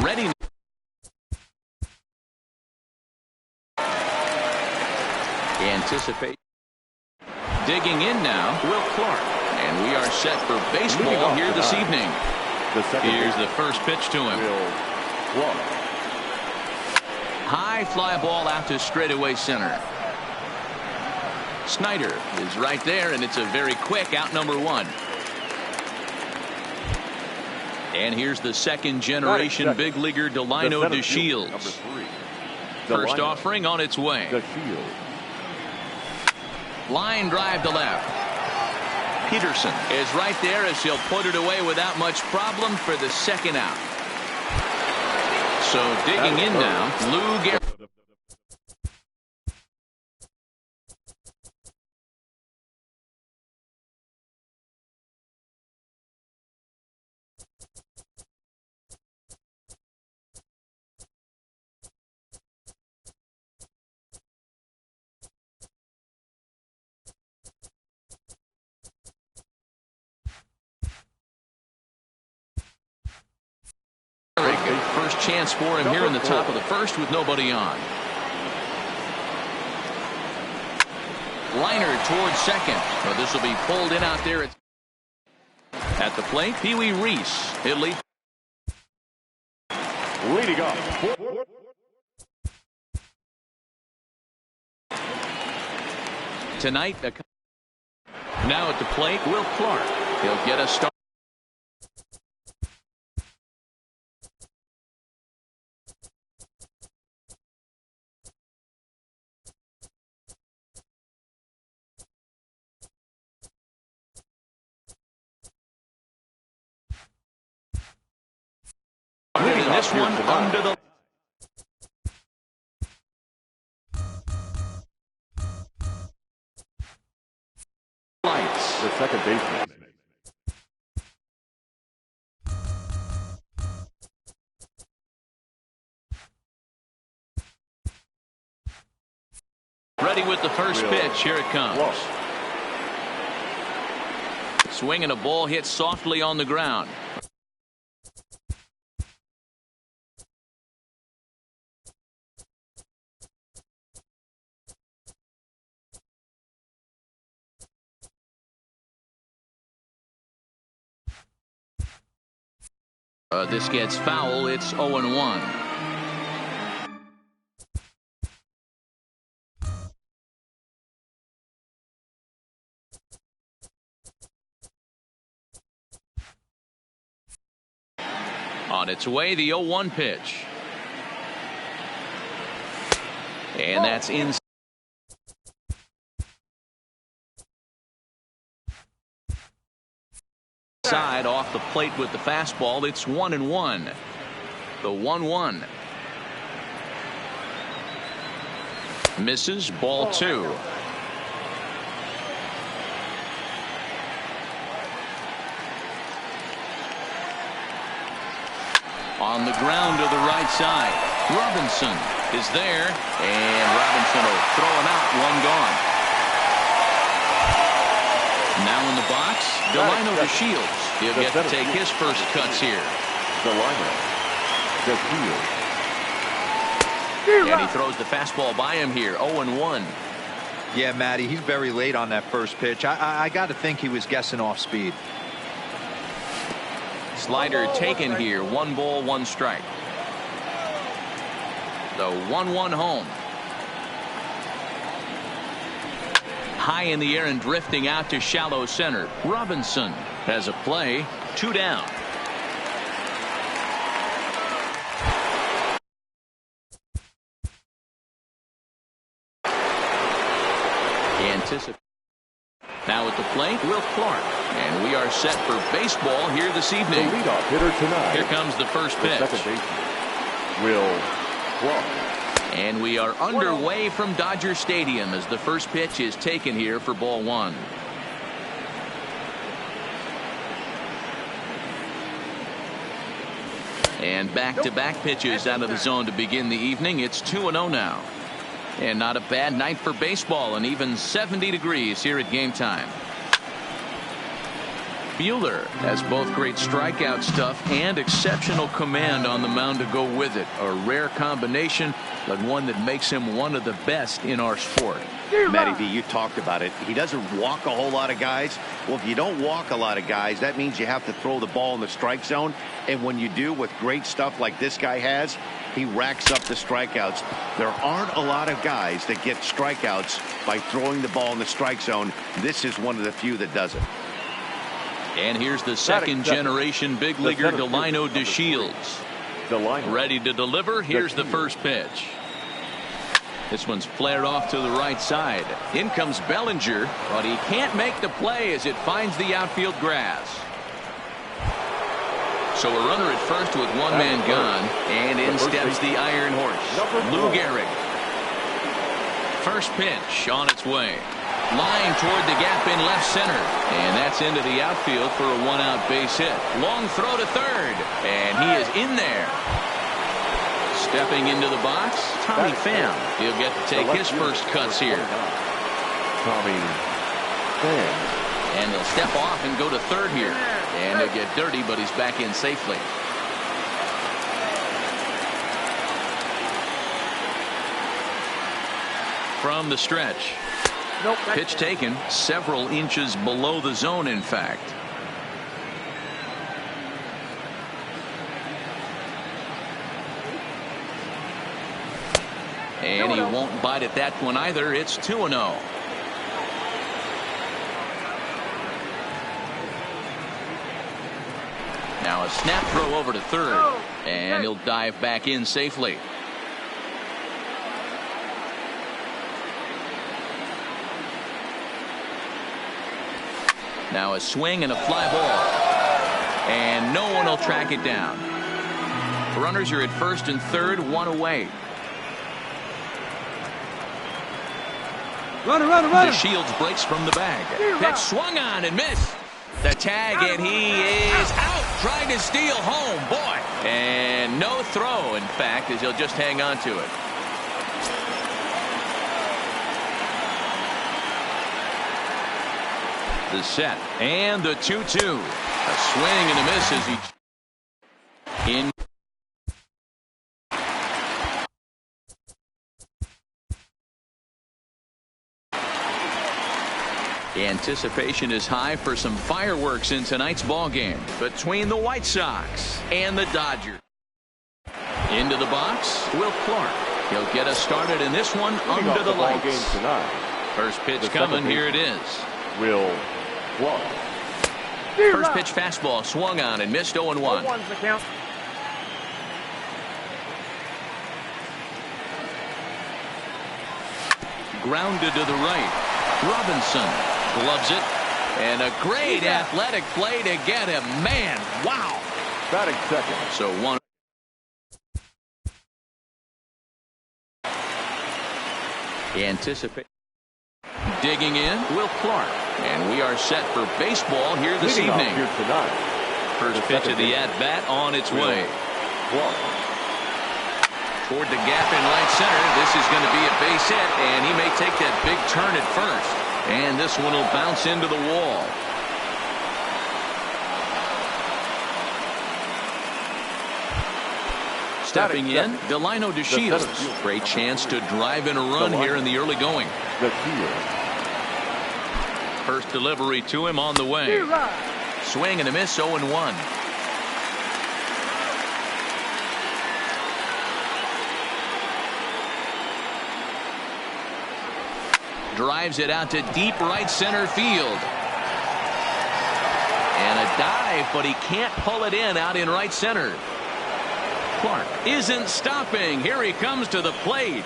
ready. Anticipate. Digging in now, Will Clark. And we are set for baseball here this evening. Here's the first pitch to him. High fly ball out to straightaway center. Snyder is right there, and it's a very quick out, number one. And here's the second generation big leaguer Delino DeShields. First offering on its way. Line drive to left. Peterson is right there as he'll put it away without much problem for the second out. So digging in now, Lou Gehrig. First chance for him here in the top of the first with nobody on. Liner towards second. But this will be pulled in out there at the plate. Pee Wee Reese. He'll lead. Leading off. Tonight, now at the plate, Will Clark. He'll get a start. And this one under the lights. The second baseman. Ready with the first pitch. Here it comes. Swinging a ball hit softly on the ground. This gets foul. It's 0-1. On its way, the 0-1 pitch. And that's inside. Side off the plate with the fastball. It's 1-1. The 1-1 misses. Ball 2. On the ground to the right side. Robinson is there, and Robinson will throw him out. One gone. Now in the box, Delino DeShields. He'll get to take his first cuts here. Delino DeShields. And he throws the fastball by him here. 0-1. Yeah, Matty, he's very late on that first pitch. I got to think he was guessing off speed. Slider taken here. 1 ball, 1 strike. The 1-1 home. High in the air and drifting out to shallow center. Robinson has a play. 2 down. Anticipate. Now at the plate, Will Clark. And we are set for baseball here this evening. The leadoff hitter tonight. Here comes the first pitch. The second baseman, Will Clark. And we are underway from Dodger Stadium as the first pitch is taken here for ball 1. And back-to-back pitches out of the zone to begin the evening. It's 2-0 now. And not a bad night for baseball, and even 70 degrees here at game time. Buehler has both great strikeout stuff and exceptional command on the mound to go with it. A rare combination, but one that makes him one of the best in our sport. Matty V, you talked about it. He doesn't walk a whole lot of guys. Well, if you don't walk a lot of guys, that means you have to throw the ball in the strike zone. And when you do, with great stuff like this guy has, he racks up the strikeouts. There aren't a lot of guys that get strikeouts by throwing the ball in the strike zone. This is one of the few that does it. And here's the second generation big leaguer, Delino DeShields. Ready to deliver. Here's the first pitch. This one's flared off to the right side. In comes Bellinger, but he can't make the play as it finds the outfield grass. So a runner at first with one man gone, and in steps the Iron Horse, Lou Gehrig. First pitch on its way. Line toward the gap in left center, and that's into the outfield for a one-out base hit. Long throw to third, and he is in there. Stepping into the box, Tommy Pham. He'll get to take his first cuts here. Tommy Pham. And he'll step off and go to third here. And he'll get dirty, but he's back in safely. From the stretch. Pitch taken several inches below the zone, in fact. And he won't bite at that one either. It's 2-0. Now a snap throw over to third, and he'll dive back in safely. Now a swing and a fly ball, and no one will track it down. Runners are at first and third, one away. Runner. DeShields breaks from the bag. Pitch swung on and missed. The tag, and he is out trying to steal home. Boy. And no throw, in fact, as he'll just hang on to it. The set and the 2-2. A swing and a miss as he in. Anticipation is high for some fireworks in tonight's ball game between the White Sox and the Dodgers. Into the box, Will Clark. He'll get us started in this one under the lights. First pitch coming. Here it is. Will Clark. First pitch fastball swung on and missed. 0-1. Grounded to the right. Robinson gloves it, and a great athletic play to get him. Man, wow. Batting second. So one. Anticipate. Digging in, Will Clark. And we are set for baseball here this evening. Here tonight. First pitch of the at-bat on its way. Clark. Toward the gap in right center. This is going to be a base hit, and he may take that big turn at first. And this one will bounce into the wall. Stepping in, Delino DeShields. Great chance to drive in a run here in the early going. First delivery to him on the way. Swing and a miss, 0-1. Drives it out to deep right center field. And a dive, but he can't pull it in out in right center. Clark isn't stopping. Here he comes to the plate.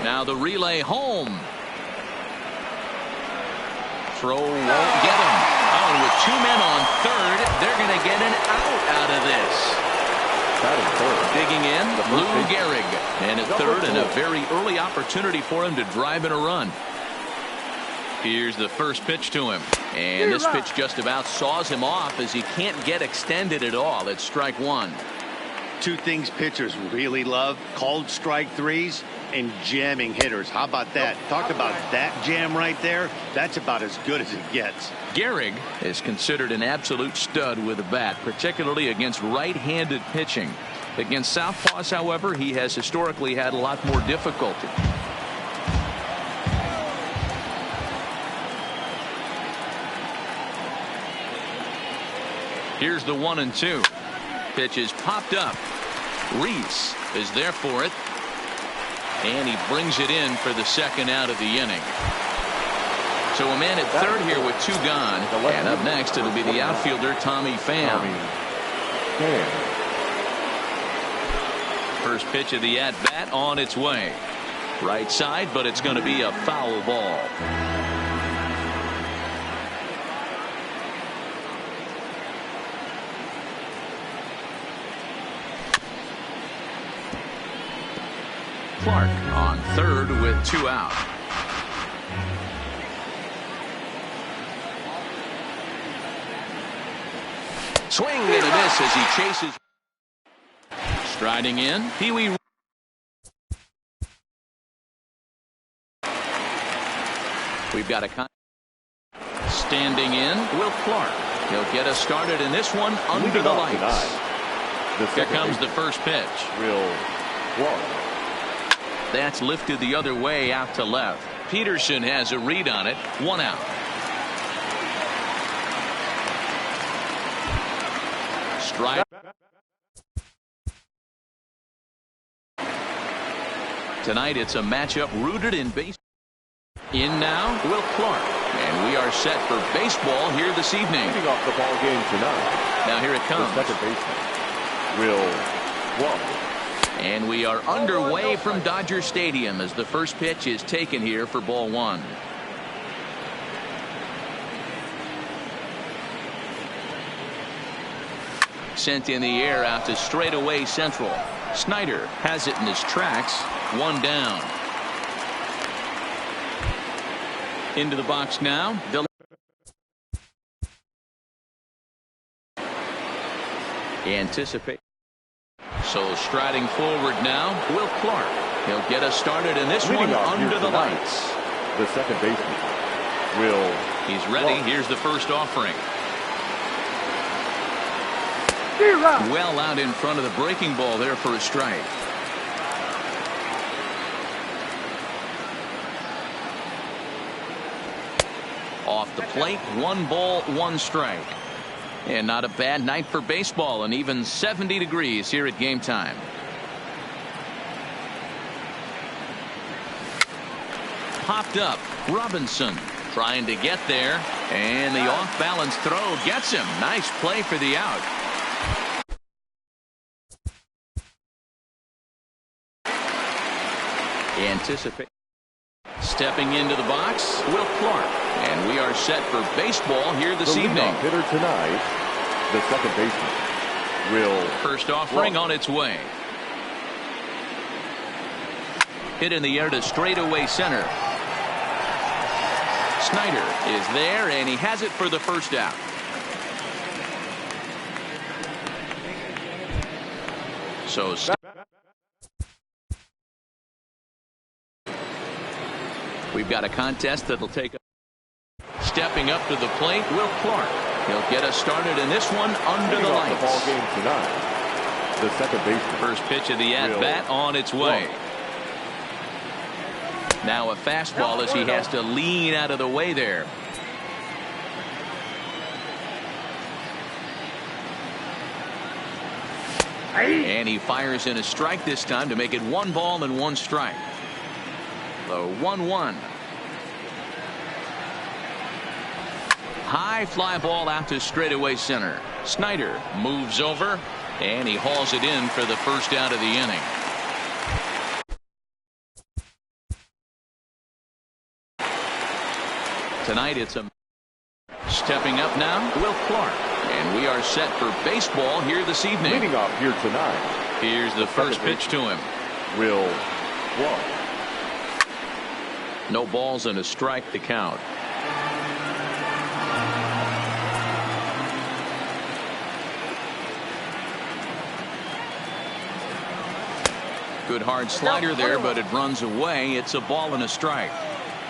Now the relay home. Throw won't get him. Oh, and with two men on third, they're going to get an out of this. Digging in, Lou Gehrig. And at third, and a very early opportunity for him to drive in a run. Here's the first pitch to him. And this pitch just about saws him off as he can't get extended at all. It's strike one. two things pitchers really love: called strike threes and jamming hitters. How about that? Talk about that jam right there. That's about as good as it gets. Gehrig is considered an absolute stud with a bat, particularly against right-handed pitching. Against southpaws, however, he has historically had a lot more difficulty. Here's the 1-2. Pitch is popped up. Reese is there for it. And he brings it in for the second out of the inning. So a man at third here with two gone. And up next, it'll be the outfielder, Tommy Pham. First pitch of the at-bat on its way. Right side, but it's going to be a foul ball. Clark on third with two out. Swing and a miss as he chases. Striding in, Pee-wee. We've got a standing in, Will Clark. He'll get us started in this one under the lights. Here comes the first pitch. Will Clark. That's lifted the other way out to left. Peterson has a read on it. One out. Strike. Tonight it's a matchup rooted in base. In now, Will Clark. And we are set for baseball here this evening. Leading off the ball game tonight. Now here it comes. The second baseman, Will Clark. And we are underway from Dodger Stadium as the first pitch is taken here for ball one. Sent in the air out to straightaway central. Snyder has it in his tracks. One down. Into the box now. Anticipate. So striding forward now, Will Clark. He'll get us started in this one under the lights. The second baseman, Will. He's ready. Here's the first offering. Well out in front of the breaking ball there for a strike. Off the plate, 1 ball, 1 strike. And not a bad night for baseball, and even 70 degrees here at game time. Popped up. Robinson trying to get there, and the off-balance throw gets him. Nice play for the out. Anticipate. Stepping into the box, Will Clark. And we are set for baseball here this evening. Hitter tonight, the second baseman, Will. First offering on its way. Hit in the air to straightaway center. Snyder is there, and he has it for the first out. So we've got a contest that'll take. Stepping up to the plate, Will Clark. He'll get us started in this one under the lights. The ball game tonight, the second baseman. First pitch of the at-bat on its way. Now a fastball as he has to lean out of the way there. And he fires in a strike this time to make it 1 ball and 1 strike. The 1-1. High fly ball out to straightaway center. Snyder moves over, and he hauls it in for the first out of the inning. Tonight it's a stepping up now, Will Clark. And we are set for baseball here this evening. Leading off here tonight. Here's the first pitch to him. Will Clark. No balls and a strike to count. Good hard slider there, but it runs away. It's a ball and a strike.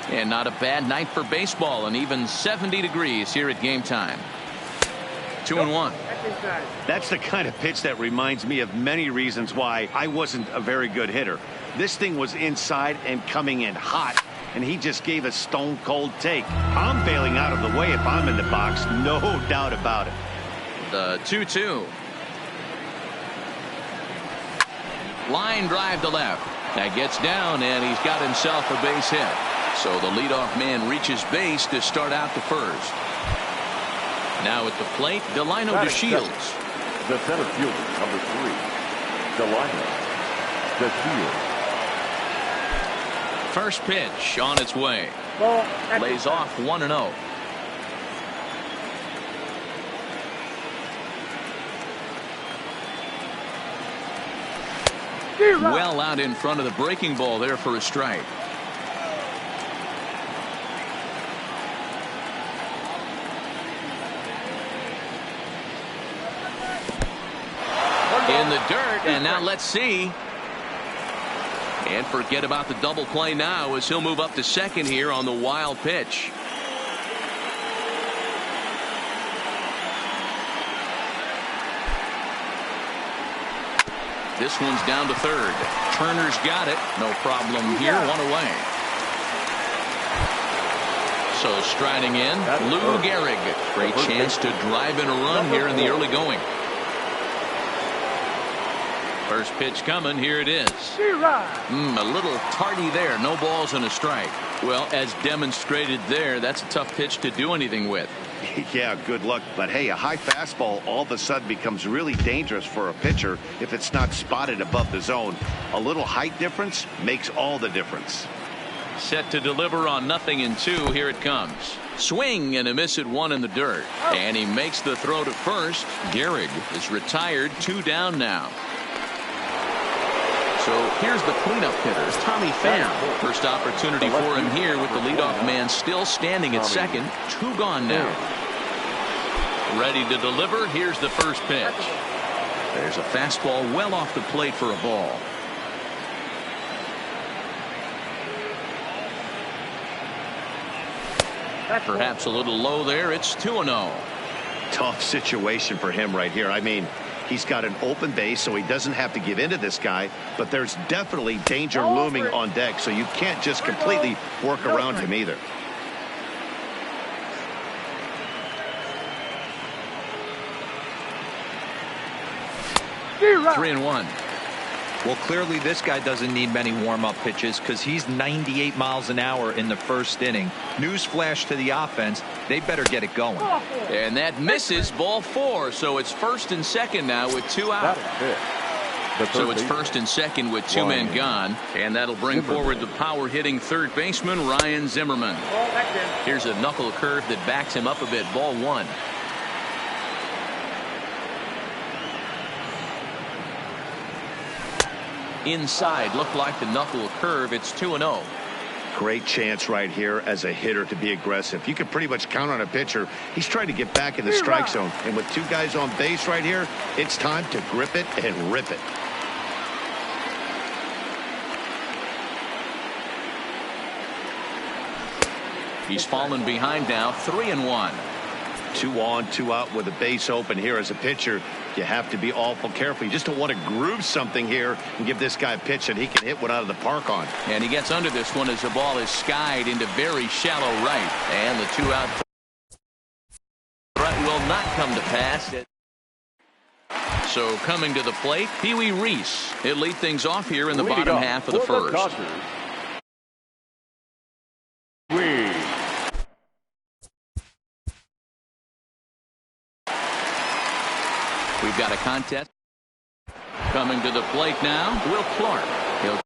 And not a bad night for baseball, and even 70 degrees here at game time. 2-1. That's the kind of pitch that reminds me of many reasons why I wasn't a very good hitter. This thing was inside and coming in hot, and he just gave a stone cold take. I'm bailing out of the way if I'm in the box, no doubt about it. The 2-2. Line drive to left. That gets down, and he's got himself a base hit. So the leadoff man reaches base to start out the first. Now at the plate, Delino DeShields. The center fielder, number 3, Delino DeShields. First pitch on its way. Lays off 1-0. Well out in front of the breaking ball there for a strike. In the dirt, and now let's see. And forget about the double play now as he'll move up to second here on the wild pitch. This one's down to third. Turner's got it. No problem here. One away. So striding in, Lou Gehrig. Great chance to drive in a run here in the early going. First pitch coming. Here it is. A little tardy there. No balls and a strike. Well, as demonstrated there, that's a tough pitch to do anything with. Yeah, good luck. But hey, a high fastball all of a sudden becomes really dangerous for a pitcher if it's not spotted above the zone. A little height difference makes all the difference. Set to deliver on 0-2. Here it comes. Swing and a miss at 1 in the dirt. And he makes the throw to first. Gehrig is retired. 2 down now. So here's the cleanup hitter, Tommy Pham. First opportunity for him here with the leadoff man still standing at second. 2 gone now. Ready to deliver. Here's the first pitch. There's a fastball well off the plate for a ball. Perhaps a little low there. It's 2-0. Tough situation for him right here. I mean, he's got an open base, so he doesn't have to give in to this guy, but there's definitely danger looming on deck, so you can't just completely work around him either. You're 3-1. Well, clearly this guy doesn't need many warm-up pitches because he's 98 miles an hour in the first inning. Newsflash to the offense, they better get it going. And that misses. Ball 4, so it's first and second now with 2 out. So it's first and second with 2 men gone, and that'll bring forward the power-hitting third baseman Ryan Zimmerman. Here's a knuckle curve that backs him up a bit. Ball 1. Inside, looked like the knuckle curve. It's 2-0. Great chance right here as a hitter to be aggressive. You can pretty much count on a pitcher. He's trying to get back in the strike zone, and with 2 guys on base right here, it's time to grip it and rip it. He's fallen behind now. 3-1. 2 on, 2 out with a base open here as a pitcher. You have to be awful careful. You just don't want to groove something here and give this guy a pitch that he can hit one out of the park on. And he gets under this one as the ball is skied into very shallow right. And the 2-out threat will not come to pass. So coming to the plate, Pee Wee Reese. He'll lead things off here in the bottom half of the first. We've got a contest. Coming to the plate now, Will Clark. He'll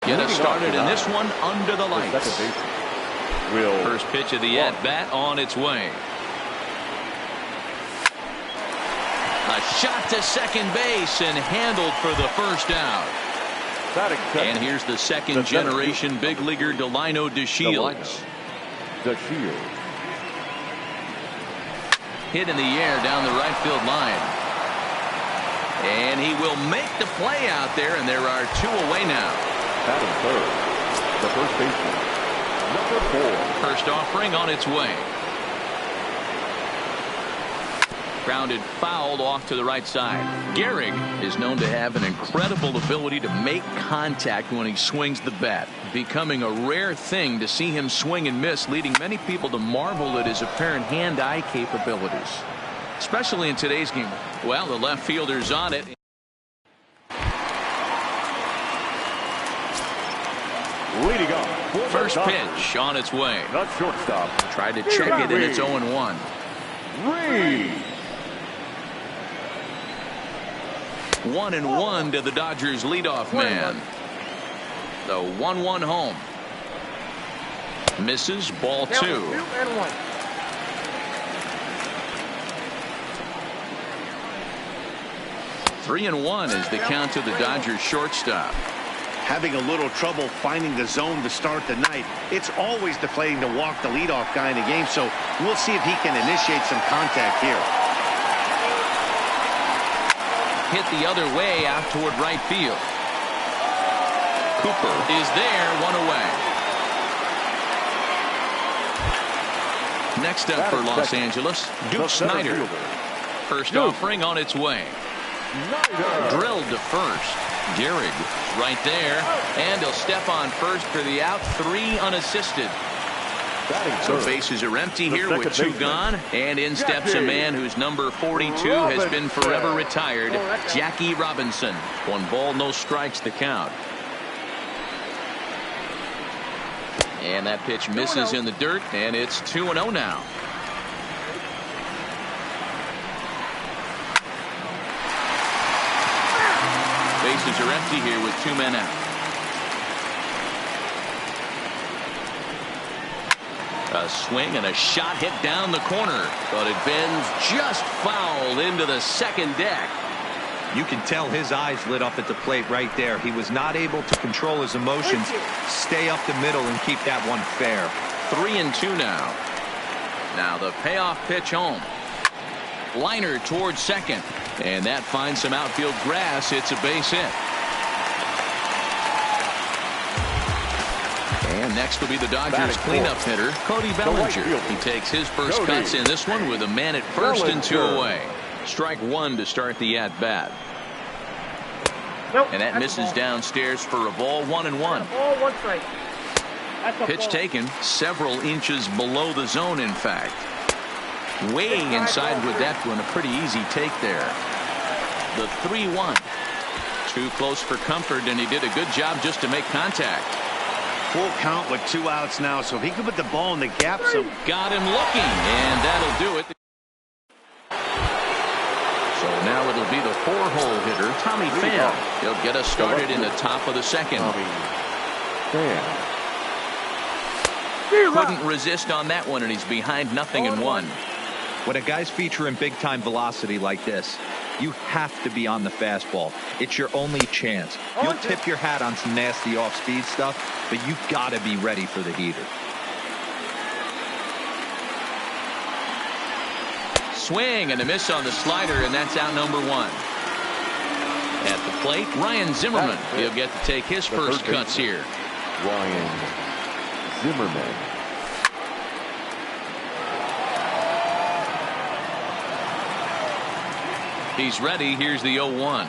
get us started in this one under the lights. First pitch of the at-bat on its way. A shot to second base and handled for the first out. And here's the second generation big leaguer Delino DeShields. Hit in the air down the right field line. And he will make the play out there, and there are two away now. Batting third, the first baseman, number 4. First offering on its way. Grounded fouled off to the right side. Gehrig is known to have an incredible ability to make contact when he swings the bat, becoming a rare thing to see him swing and miss, leading many people to marvel at his apparent hand-eye capabilities, especially in today's game. Well, the left fielder's on it. Leading up. First pitch on its way. Not shortstop. Tried to check it, and it's 0-1. Reed. 1-1 to the Dodgers leadoff man. The 1-1 home. Misses, ball 2. 2-1. Three and 1 is the count to the Dodgers shortstop. Having a little trouble finding the zone to start the night. It's always deflating to walk the leadoff guy in the game, so we'll see if he can initiate some contact here. Hit the other way out toward right field. Cooper is there, 1 away. Next up for Los Angeles, Duke Snider. First offering on its way. Drilled to first. Gehrig right there, and he'll step on first for the out. 3 unassisted. So bases are empty here with 2 gone, and in steps a man whose number 42 has been forever retired, Jackie Robinson. 1 ball, no strikes, the count. And that pitch misses in the dirt, and it's 2-0 now. Bases are empty here with 2 men out. A swing and a shot hit down the corner, but it bends just foul into the second deck. You can tell his eyes lit up at the plate right there. He was not able to control his emotions, stay up the middle, and keep that one fair. 3-2 now. Now the payoff pitch home. Liner towards second, and that finds some outfield grass. It's a base hit. And next will be the Dodgers cleanup hitter, Cody Bellinger. He takes his first cuts in this one with a man at first and 2 away. Strike 1 to start the at-bat. And that misses downstairs for a ball. 1-1. Ball, 1 strike. Pitch taken several inches below the zone, in fact. Way inside with that one. A pretty easy take there. The 3-1. Too close for comfort, and he did a good job just to make contact. Full count with 2 outs now, so if he could put the ball in the gap. So got him looking, and that'll do it. So now it'll be the 4-hole hitter, Tommy Pham. He'll get us started in the top of the second. Couldn't resist on that one, and he's behind 0-1. When a guy's featuring big-time velocity like this, you have to be on the fastball. It's your only chance. You'll tip your hat on some nasty off-speed stuff, but you've got to be ready for the heater. Swing and a miss on the slider, and that's out number 1. At the plate, Ryan Zimmerman. He'll get to take his first cuts here. Ryan Zimmerman. He's ready. Here's the 0-1.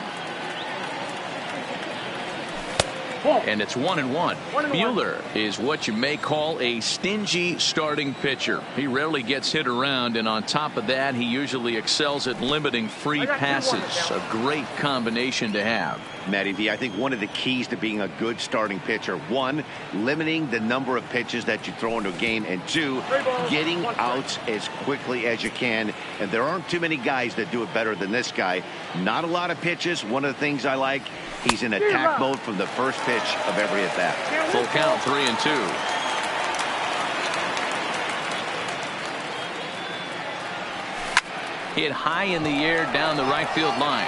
And it's 1-1. Buehler is what you may call a stingy starting pitcher. He rarely gets hit around, and on top of that, he usually excels at limiting free passes. A great combination to have. Matty V, I think one of the keys to being a good starting pitcher, 1, limiting the number of pitches that you throw into a game, and 2, getting outs as quickly as you can. And there aren't too many guys that do it better than this guy. Not a lot of pitches. One of the things I like, He's in attack mode from the first pitch of every at-bat. Full count, 3-2. Hit high in the air down the right field line.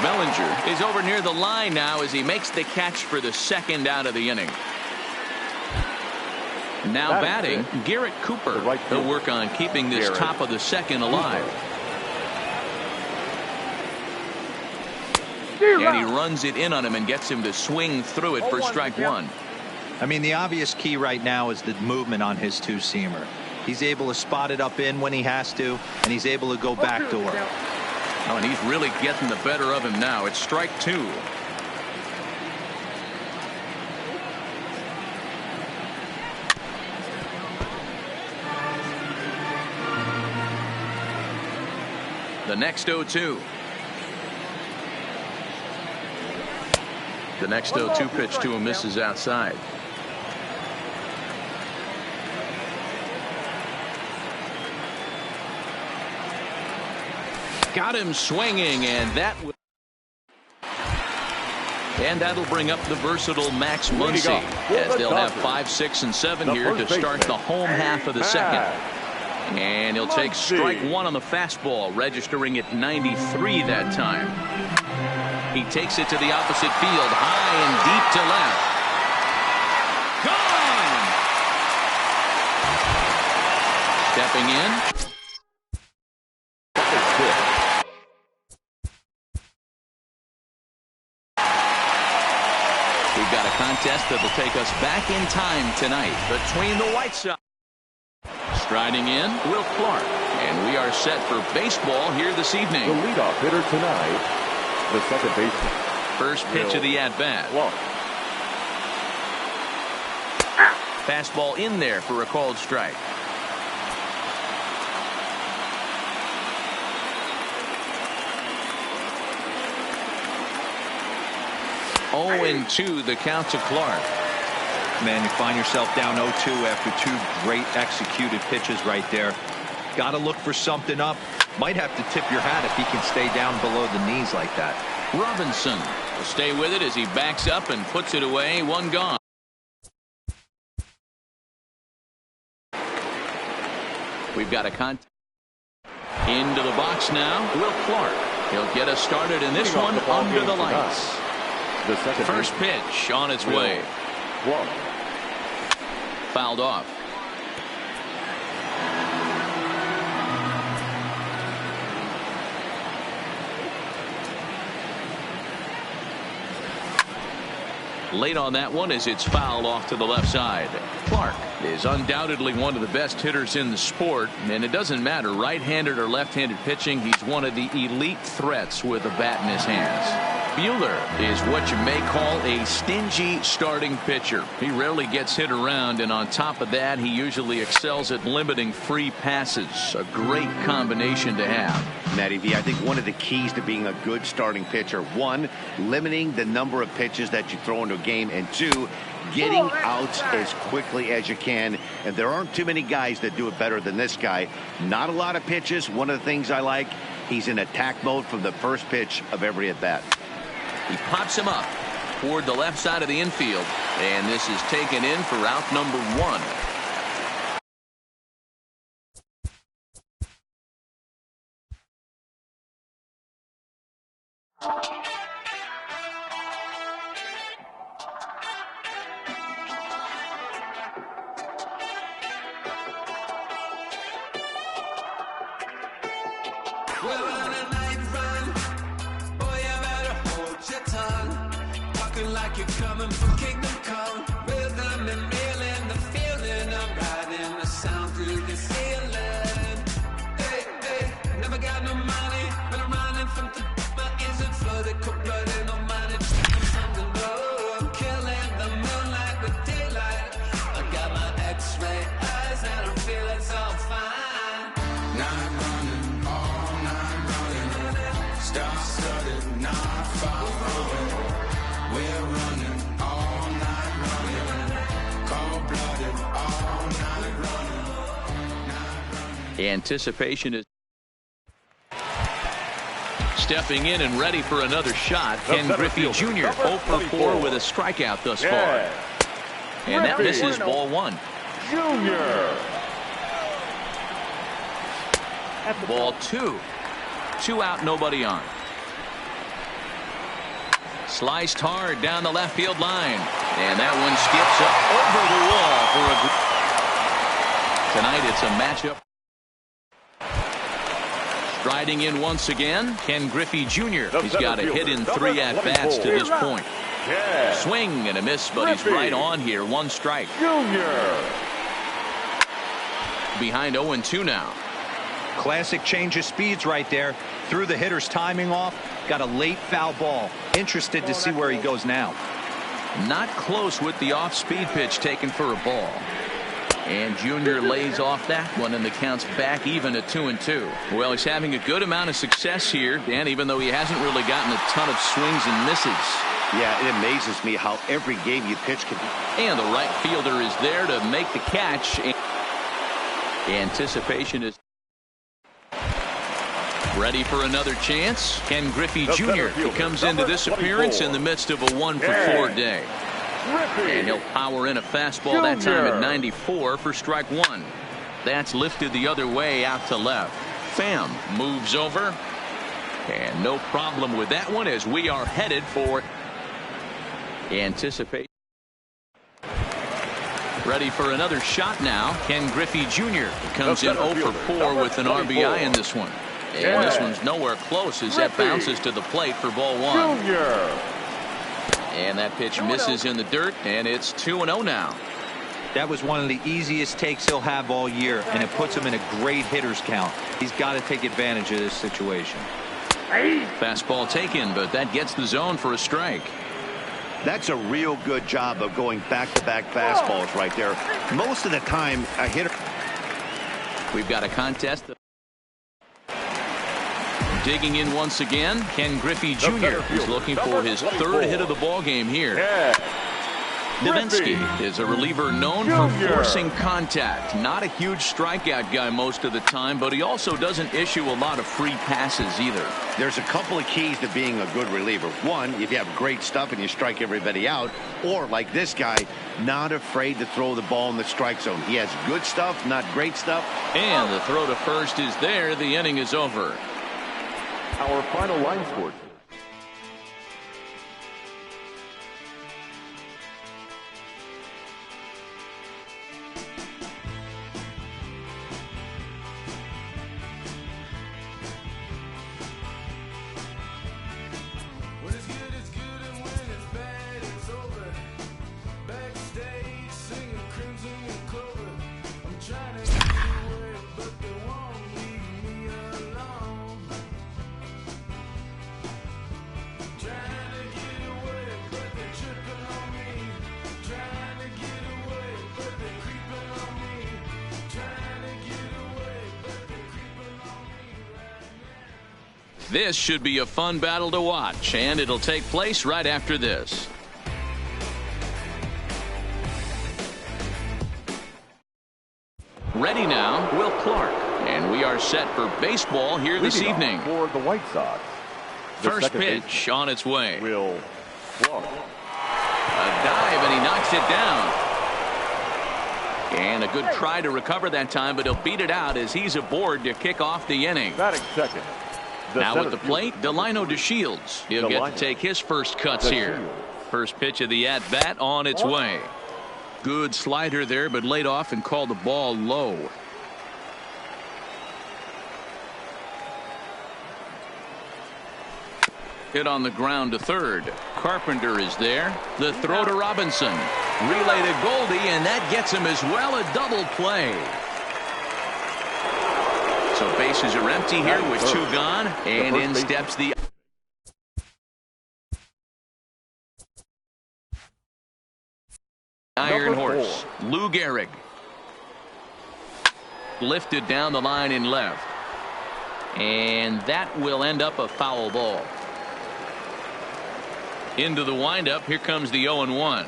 Bellinger is over near the line now as he makes the catch for the second out of the inning. Now batting, Garrett Cooper. He'll work on keeping this top of the second alive. And he runs it in on him and gets him to swing through it for strike one. I mean, the obvious key right now is the movement on his two-seamer. He's able to spot it up in when he has to, and he's able to go backdoor. Oh, and he's really getting the better of him now. It's strike two. The next 0-2. The next 0-2 pitch to him misses outside. Got him swinging, and that'll bring up the versatile Max Muncy, as they'll have 5, 6, and 7 here to start the home half of the second. And he'll take strike one on the fastball, registering at 93 that time. He takes it to the opposite field, high and deep to left. Gone! Stepping in. We've got a contest that'll take us back in time tonight between the White Sox. Striding in, Will Clark. And we are set for baseball here this evening. The leadoff hitter tonight, the second baseman. First pitch of the at-bat. Fastball in there for a called strike. 0-2 the count to Clark. Man, you find yourself down 0-2 after two great executed pitches right there. Got to look for something up. Might have to tip your hat if he can stay down below the knees like that. Robinson will stay with it as he backs up and puts it away. One gone. We've got a contest. Into the box now, Will Clark. He'll get us started in this one under the lights. The second first pitch on its way. Fouled off. Late on that one as it's fouled off to the left side. Clark is undoubtedly one of the best hitters in the sport, and it doesn't matter right-handed or left-handed pitching. He's one of the elite threats with a bat in his hands. Buehler is what you may call a stingy starting pitcher. He rarely gets hit around, and on top of that, he usually excels at limiting free passes. A great combination to have. Matty V, I think one of the keys to being a good starting pitcher, one, limiting the number of pitches that you throw into a game, and two, getting outs as quickly as you can. And there aren't too many guys that do it better than this guy. Not a lot of pitches. One of the things I like, he's in attack mode from the first pitch of every at-bat. He pops him up toward the left side of the infield, and this is taken in for out number one. Like you're coming from Kingdom Come, rhythm and feeling the feeling of riding the sound through the ceiling. Hey, hey, never got no money, but I'm running from the my isn't flooded, cold blooded, no money, from the low. I'm killing the moonlight with daylight. I got my X-ray eyes and I'm feeling so fine. Night running, all night running, star-studded, not far away. We're running all night running, cold-blooded all night running. Anticipation is stepping in and ready for another shot. Ken Griffey Jr. 0 for 4 with a strikeout thus far. And that misses ball 1. Junior. Ball 2. 2 out, nobody on. Sliced hard down the left field line. And that one skips up over the wall for a. Tonight it's a matchup. Striding in once again, Ken Griffey Jr. He's got a hit in 3 at-bats to this point. Swing and a miss, but he's right on here. 1 strike. Junior. Behind 0-2 now. Classic change of speeds right there. Threw the hitter's timing off. Got a late foul ball. Interested to see where he goes now. Not close with the off-speed pitch taken for a ball. And Junior lays off that one, and the count's back even at 2-2. Well, he's having a good amount of success here, Dan, even though he hasn't really gotten a ton of swings and misses. Yeah, it amazes me how every game you pitch can be. And the right fielder is there to make the catch. Anticipation is ready for another chance. Ken Griffey Jr. He comes into this appearance in the midst of a 1 for 4 day. And he'll power in a fastball that time at 94 for strike 1. That's lifted the other way out to left. Pham moves over. And no problem with that one as we are headed for anticipation. Ready for another shot now. Ken Griffey Jr. comes in 0 for 4 with an RBI in this one. And this one's nowhere close as that bounces to the plate for ball 1. Junior. And that pitch misses in the dirt, and it's 2-0 now. That was one of the easiest takes he'll have all year, and it puts him in a great hitter's count. He's got to take advantage of this situation. Fastball taken, but that gets the zone for a strike. That's a real good job of going back-to-back fastballs right there. Most of the time, a hitter. We've got a contest. Digging in once again, Ken Griffey Jr. is looking for his 3rd hit of the ball game here. Davinsky is a reliever known for forcing contact. Not a huge strikeout guy most of the time, but he also doesn't issue a lot of free passes either. There's a couple of keys to being a good reliever. One, if you have great stuff and you strike everybody out, or like this guy, not afraid to throw the ball in the strike zone. He has good stuff, not great stuff. And the throw to first is there. The inning is over. Our final line score. When it's good, it's good, and when it's bad, it's over. Backstage, singing Crimson and Clover. I'm trying to get away, but they won't leave me alone. Trying to get away, but they're tripping on me. Trying to get away, but they're creeping on me. Trying to get away, but they're creeping on me right now. This should be a fun battle to watch, and it'll take place right after this. Ready now, Will Clark, and we are set for baseball here this evening. For the White Sox. The First pitch on its way. Will Clark. A dive, and he knocks it down. And a good try to recover that time, but he'll beat it out as he's aboard to kick off the inning. Batting second. Now at the plate, Delino DeShields. He'll get to take his first cuts here. First pitch of the at-bat on its way. Good slider there, but laid off and called the ball low. Hit on the ground to third. Carpenter is there. The throw to Robinson. Relay to Goldie, and that gets him as well. A double play. So bases are empty here with 2 gone, and in steps the Iron Horse, Lou Gehrig. Lifted down the line in left. And that will end up a foul ball. Into the windup, here comes the 0-1.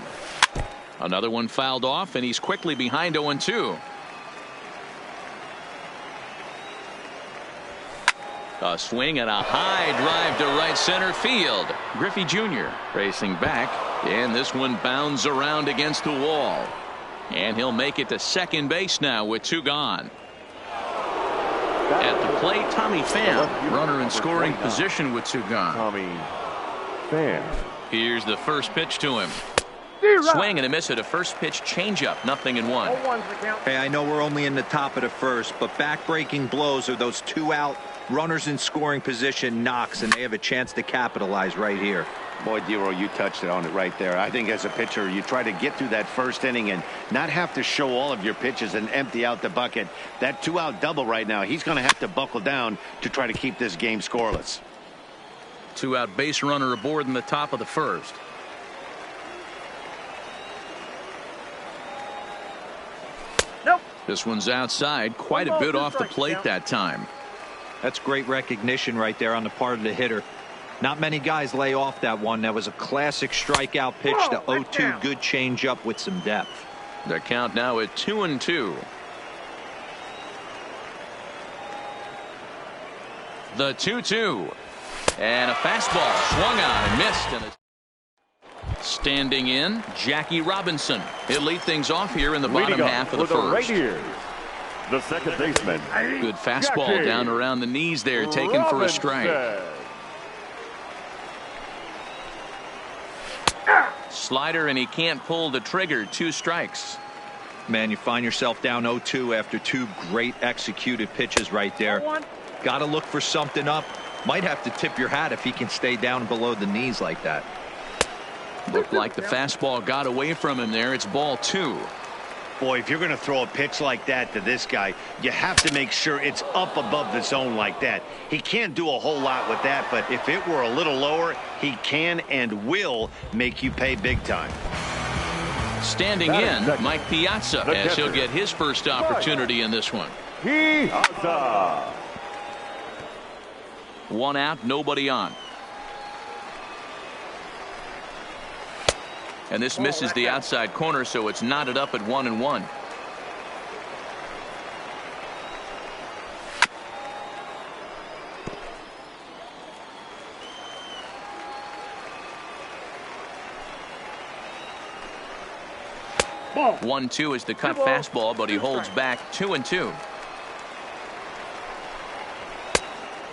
Another one fouled off, and he's quickly behind 0-2. A swing and a high drive to right center field. Griffey Jr. racing back, and this one bounds around against the wall. And he'll make it to second base now with 2 gone. At the plate, Tommy Pham, runner in scoring position with 2 gone. Tommy Pham. Here's the first pitch to him. Swing and a miss at a first pitch changeup. 0-1. Hey, I know we're only in the top of the first, but back-breaking blows are those 2 out runners in scoring position knocks, and they have a chance to capitalize right here. Boy, Dero, you touched it on it right there. I think as a pitcher, you try to get through that first inning and not have to show all of your pitches and empty out the bucket. That 2-out double right now, he's going to have to buckle down to try to keep this game scoreless. 2-out base runner aboard in the top of the first. Nope. This one's outside, quite a bit off the plate that time. That's great recognition right there on the part of the hitter. Not many guys lay off that one. That was a classic strikeout pitch to 0-2. Good changeup with some depth. The count now at 2-2. The 2-2. And a fastball swung on and missed. And standing in, Jackie Robinson. He'll lead things off here in the bottom half of the first. The second baseman. Good fastball Jackie down around the knees there, taken for a strike. Slider, and he can't pull the trigger. 2 strikes. Man, you find yourself down 0-2 after 2 great executed pitches right there. Got to look for something up. Might have to tip your hat if he can stay down below the knees like that. Looked like the fastball got away from him there. It's ball 2. Boy, if you're going to throw a pitch like that to this guy, you have to make sure it's up above the zone like that. He can't do a whole lot with that, but if it were a little lower, he can and will make you pay big time. Standing in, Mike Piazza, as he'll get his first opportunity in this one. Piazza. 1 out, nobody on. And this misses the outside corner, so it's knotted up at 1-1. Ball. 1-2 is the cut fastball, but he holds back. 2-2.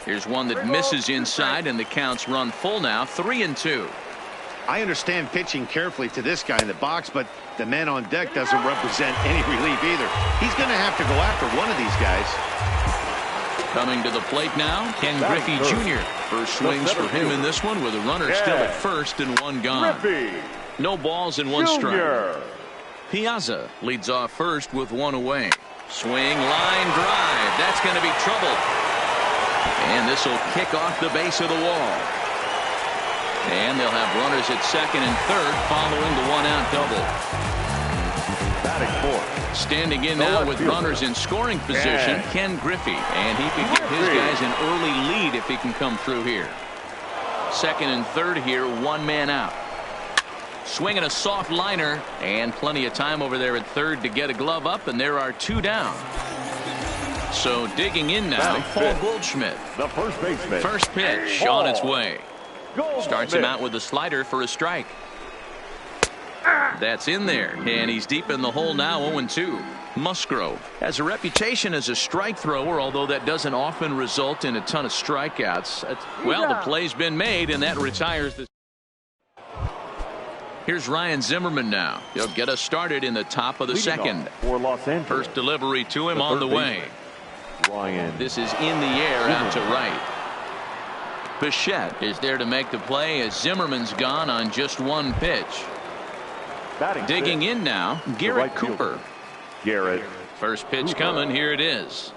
Here's one that misses inside, and the count's run full now. 3-2. I understand pitching carefully to this guy in the box, but the man on deck doesn't represent any relief either. He's going to have to go after one of these guys. Coming to the plate now, Ken Griffey Jr. First swings for him in this one with a runner still at first and 1 gone. No balls and 1 strike. Piazza leads off first with 1 away. Swing, line drive. That's going to be trouble. And this will kick off the base of the wall. And they'll have runners at second and third following the 1-out double. Batting 4th. Standing in now with runners in scoring position, Ken Griffey. And he could give his guys an early lead if he can come through here. Second and third here, 1 man out. Swinging a soft liner, and plenty of time over there at third to get a glove up, and there are 2 down. So digging in now, Paul Goldschmidt. The first baseman. First pitch on its way. Starts him out with a slider for a strike. That's in there, and he's deep in the hole now. 0-2. Musgrove has a reputation as a strike thrower, although that doesn't often result in a ton of strikeouts. Well, the play's been made, and that retires the. Here's Ryan Zimmerman now. He'll get us started in the top of the second. For Los Angeles. First delivery to him on the way. Ryan. This is in the air out to right. Bichette is there to make the play as Zimmerman's gone on just 1 pitch. Digging in now, Garrett Cooper. Garrett. First pitch coming. Here it is.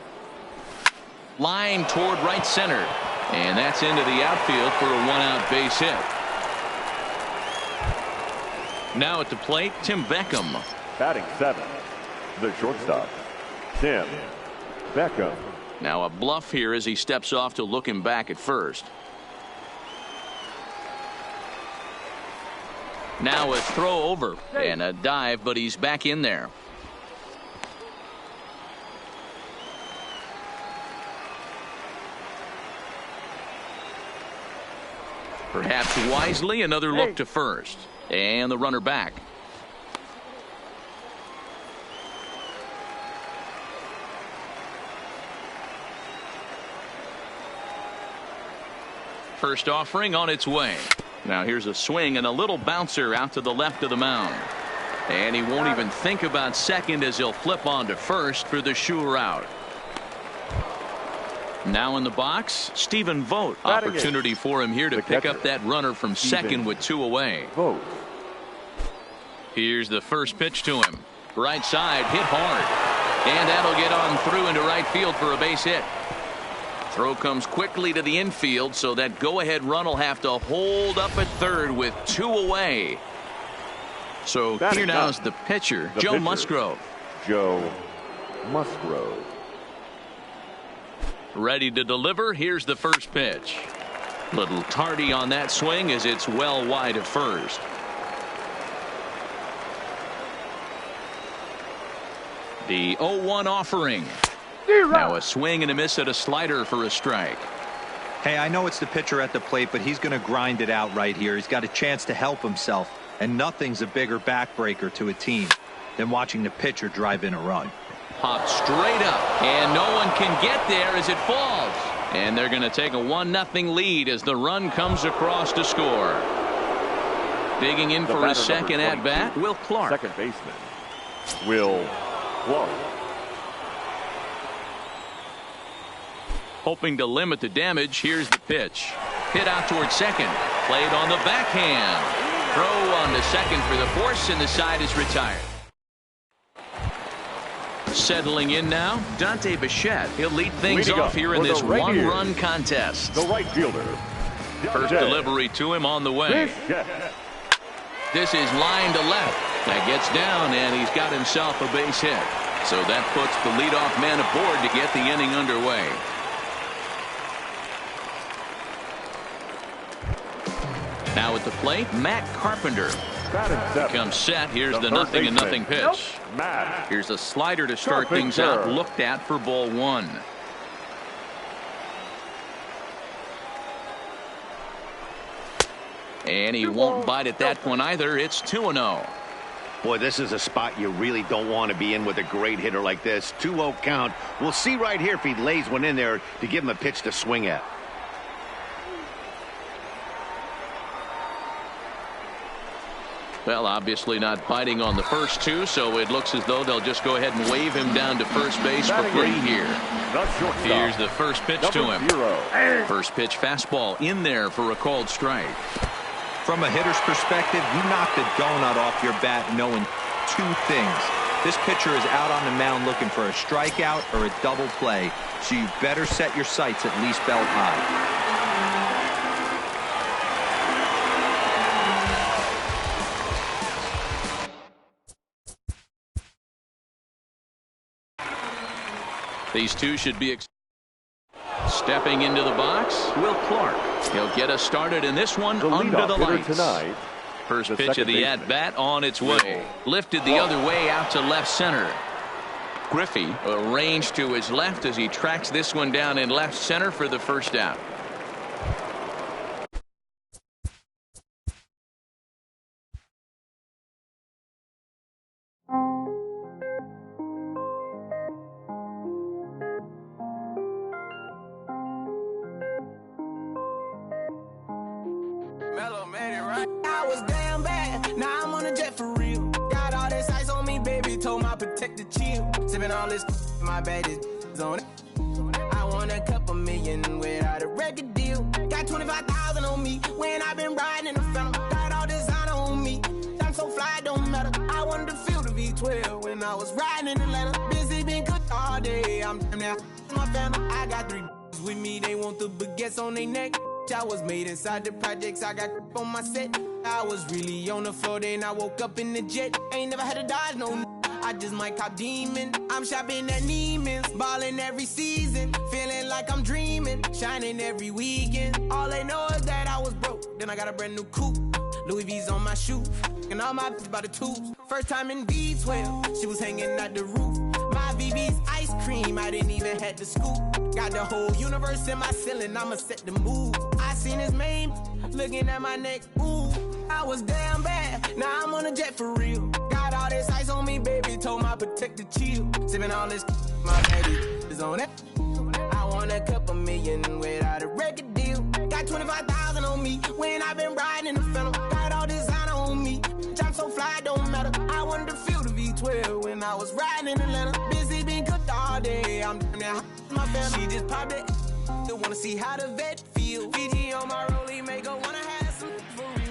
Line toward right center. And that's into the outfield for a 1-out base hit. Now at the plate, Tim Beckham. Batting 7th. The shortstop, Tim Beckham. Now a bluff here as he steps off to look him back at first. Now a throw over and a dive, but he's back in there. Perhaps wisely, another look to first. And the runner back. First offering on its way. Now here's a swing and a little bouncer out to the left of the mound. And he won't even think about second as he'll flip on to first for the sure out. Now in the box, Stephen Vogt. Opportunity for him here to pick up that runner from second with 2 away. Here's the first pitch to him. Right side, hit hard. And that'll get on through into right field for a base hit. Throw comes quickly to the infield, so that go-ahead run will have to hold up at third with 2 away. So here now is the pitcher, Joe Musgrove. Joe Musgrove. Ready to deliver. Here's the first pitch. Little tardy on that swing as it's well wide of first. The 0-1 offering. Now a swing and a miss at a slider for a strike. Hey, I know it's the pitcher at the plate, but he's going to grind it out right here. He's got a chance to help himself, and nothing's a bigger backbreaker to a team than watching the pitcher drive in a run. Popped straight up, and no one can get there as it falls. And they're going to take a 1-0 lead as the run comes across to score. Digging in for his second at-bat, Will Clark. Second baseman, Will Clark. Hoping to limit the damage, here's the pitch. Hit out towards second. Played on the backhand. Throw on to second for the force, and the side is retired. Settling in now, Dante Bichette. He'll lead things off here in this one-run contest. The right fielder. First delivery to him on the way. This is line to left. That gets down, and he's got himself a base hit. So that puts the leadoff man aboard to get the inning underway. Now at the plate, Matt Carpenter. Comes set. Here's the 0-0 pitch. Here's a slider to start things out. Looked at for ball 1. And he won't bite at that one either. It's 2-0. Boy, this is a spot you really don't want to be in with a great hitter like this. 2-0 count. We'll see right here if he lays one in there to give him a pitch to swing at. Well, obviously not biting on the first 2, so it looks as though they'll just go ahead and wave him down to first base for free here. Here's the first pitch to him. First pitch fastball in there for a called strike. From a hitter's perspective, you knock the donut off your bat knowing 2 things. This pitcher is out on the mound looking for a strikeout or a double play, so you better set your sights at least belt high. These two should be stepping into the box. Will Clark. He'll get us started in this one under the lights. Tonight, First pitch of the at-bat on its way. Lifted the other way out to left center. Griffey arranged to his left as he tracks this one down in left center for the first out. I was damn bad, now I'm on a jet for real. Got all this ice on me, baby, told my protector chill. Sipping all this, my bad is on it. I want a couple million without a record deal. Got 25,000 on me when I've been riding in the phantom. Got all designer on me, I'm so fly, don't matter. I wanted to feel the V12 when I was riding in Atlanta. Busy been cooked all day, I'm now my family. I got 3 with me, they want the baguettes on their neck. I was made inside the projects, I got on my set. I was really on the floor, then I woke up in the jet. Ain't never had to dodge no I just might cop demon. I'm shopping at Neiman's, ballin' every season. Feeling like I'm dreaming, shining every weekend. All they know is that I was broke, then I got a brand new coupe. Louis V's on my shoe, and all my by the tubes. First time in V12, she was hanging at the roof. My VV's ice cream, I didn't even have to scoop. Got the whole universe in my ceiling, I'ma set the mood. I see seen his meme, looking at my neck, ooh, I was damn bad. Now I'm on a jet for real. Got all this ice on me, baby, told my protector chill. Sipping all this, my baby is on it. I want a couple million without a record deal. Got 25,000 on me when I've been riding in the Phantom. Got all designer on me, I'm so fly, don't matter. I wanted to feel the V12 when I was riding in Atlanta. Busy been cooked all day, I'm damn near my family. She just popped it, wanna see how the vet feel. Fiji on my rollie, make her wanna have some for real.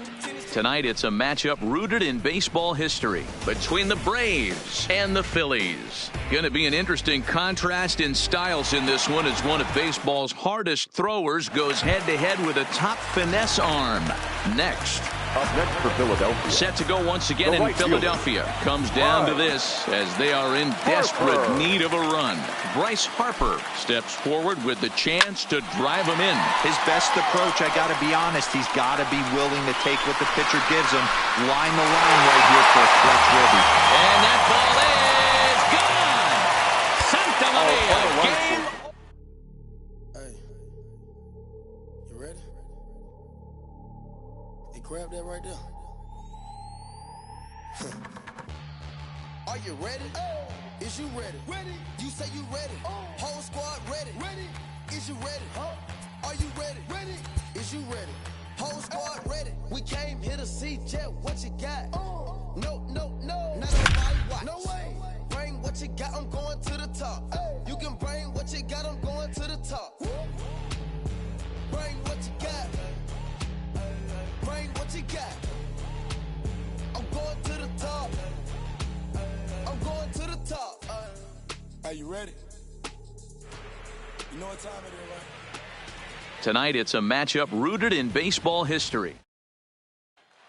Tonight, it's a matchup rooted in baseball history between the Braves and the Phillies. Going to be an interesting contrast in styles in this one as one of baseball's hardest throwers goes head-to-head with a top finesse arm. Next. Up next for Philadelphia. Set to go once again in Philadelphia. Comes down to this as they are in desperate need of a run. Bryce Harper steps forward with the chance to drive him in. His best approach, I got to be honest, he's got to be willing to take what the pitcher gives him. Line the line right here for a clutch ribby. And that ball is gone. Santa Maria. Game. Hey, you ready? Hey, grab that right there. Are you ready? Is you ready? Ready. You say you ready. Whole squad ready. Ready. Is you ready? Are you ready? Ready. Is you ready? Whole squad ready. We came here to see Jet. What you got? No, no, no. Not on my watch. No way. Bring what you got. I'm going to the top. You can bring what you got. I'm going to the top. Bring what you got. Bring what you got. I'm going to the top. I'm going to the top. Are you ready? You know what time it is, right? Tonight, it's a matchup rooted in baseball history.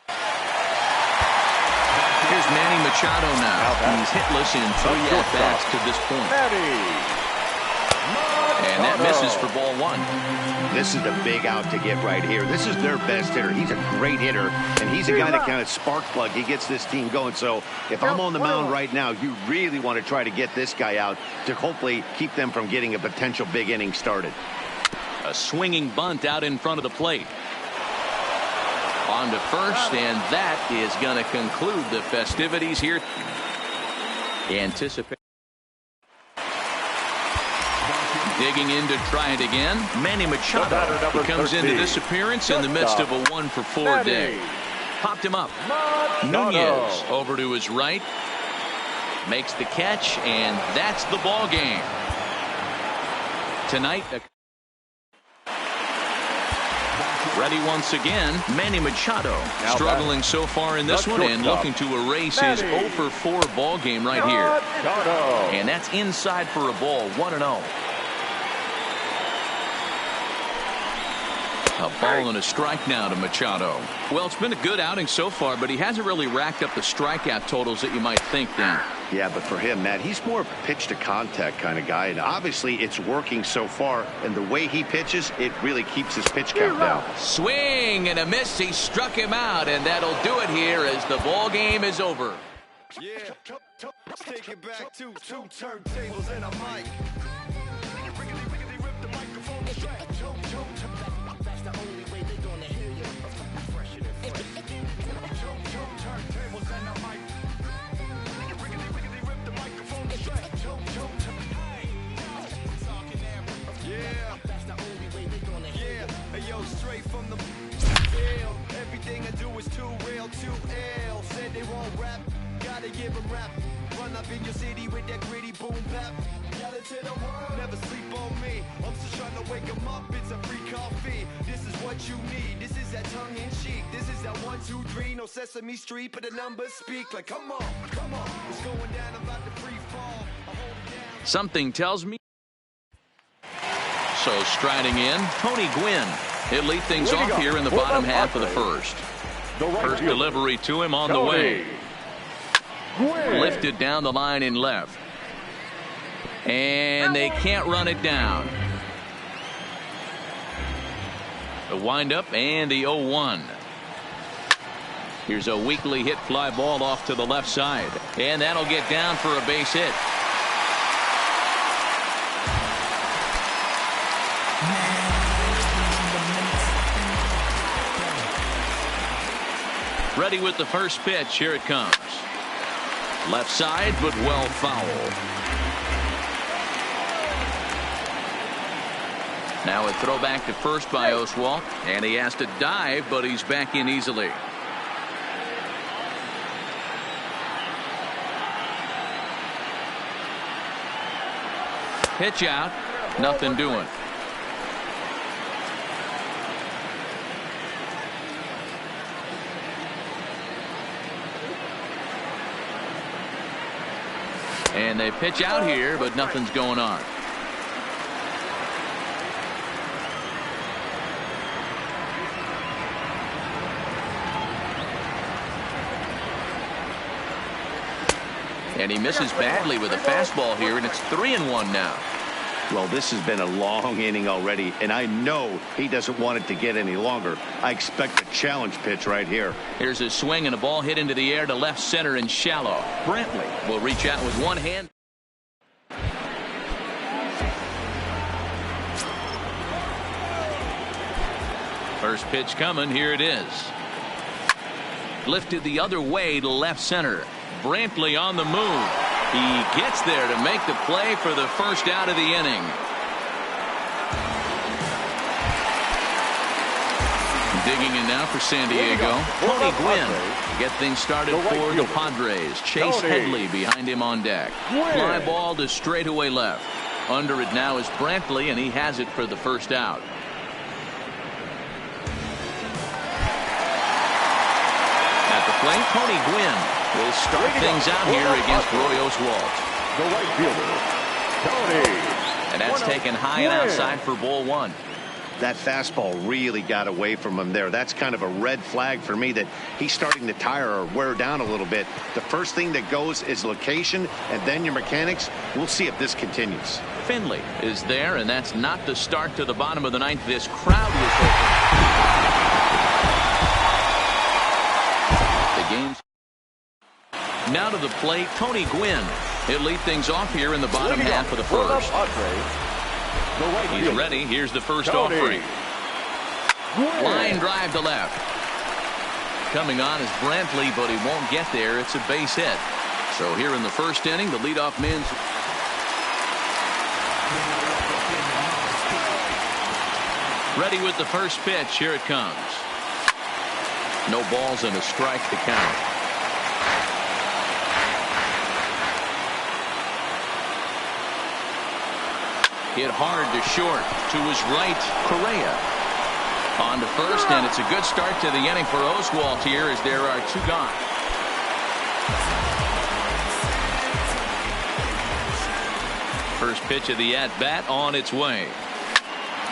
Here's Manny Machado now. He's hitless in 3 at-bats to this point. And that misses for ball 1. This is the big out to get right here. This is their best hitter. He's a great hitter, and he's a guy that kind of spark plug. He gets this team going. So if I'm on the mound right now, you really want to try to get this guy out to hopefully keep them from getting a potential big inning started. A swinging bunt out in front of the plate. On to first, and that is going to conclude the festivities here. Anticipate. Digging in to try it again. Manny Machado comes into this appearance in the midst of a 1-for-4 day. Popped him up. Nunez over to his right. Makes the catch, and that's the ball game. Tonight, ready once again, Manny Machado struggling so far in this one and looking to erase his 0-for-4 ball game right here. And that's inside for a ball, 1-0. A ball and a strike now to Machado. Well, it's been a good outing so far, but he hasn't really racked up the strikeout totals that you might think, Dan. Yeah, but for him, Matt, he's more of a pitch-to-contact kind of guy, and obviously it's working so far, and the way he pitches, it really keeps his pitch count down. Swing and a miss. He struck him out, and that'll do it here as the ball game is over. Yeah, let's take it back to 2 turntables and a mic. Rip the microphone to track. That's the only way they're gonna hear you. Fresher than fresh. Turntables and a mic. Rip the microphone to track. Yeah, that's the only way they're gonna hear you. Hey yo, straight from the field. Everything I do is too real, too ill. Said they won't rap, gotta give them rap. Run up in your city with that gritty boom bap. Yell it to the world, never sleep on me. I'm still trying to wake them up, it's a free coffee. This is what you need, this is that tongue in cheek. This is that 1, 2, 3, no Sesame Street, but the numbers speak. Like come on, it's going down about the free fall. Something tells me. So striding in, Tony Gwynn. He'll lead things off here in the bottom half of the first. First delivery to him on the way. Lifted down the line in left. And they can't run it down. The windup and the 0-1. Here's a weakly hit fly ball off to the left side. And that'll get down for a base hit. Ready with the first pitch. Here it comes. Left side, but well foul. Now a throw back to first by Oswalt, and he has to dive, but he's back in easily. Pitch out, nothing doing. And they pitch out here, but nothing's going on. And he misses badly with a fastball here, and it's 3-1 now. Well, this has been a long inning already, and I know he doesn't want it to get any longer. I expect a challenge pitch right here. Here's a swing and a ball hit into the air to left center and shallow. Brantley will reach out with one hand. First pitch coming. Here it is. Lifted the other way to left center. Brantley on the move. He gets there to make the play for the first out of the inning. Digging in now for San Diego. Tony Gwynn to get things started for the Padres. Chase Headley behind him on deck. Fly ball to straightaway left. Under it now is Brantley, and he has it for the first out. At the plate, Tony Gwynn will start things out here against Roy Oswalt. The right fielder, Tony. And that's taken high and outside for ball one. That fastball really got away from him there. That's kind of a red flag for me that he's starting to tire or wear down a little bit. The first thing that goes is location, and then your mechanics. We'll see if this continues. Finley is there, and that's not the start to the bottom of the ninth. This crowd was open. The game's now to the plate, Tony Gwynn. He'll lead things off here in the bottom half of the first. He's ready. Here's the first offering. Line drive to left. Coming on is Brantley, but he won't get there. It's a base hit. So here in the first inning, the leadoff man's ready with the first pitch. Here it comes. No balls and a strike to count. Hit hard to short. To his right, Correa. On to first, and it's a good start to the inning for Oswalt here as there are two gone. First pitch of the at-bat on its way.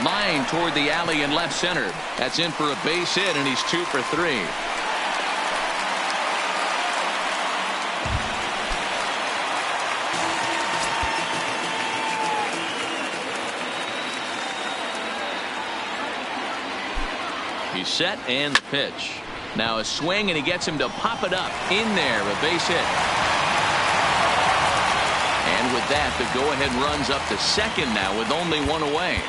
Line toward the alley in left center. That's in for a base hit, and he's 2 for 3. He's set, and the pitch. Now a swing, and he gets him to pop it up. In there, a base hit. And with that, the go-ahead runs up to second now with only one away.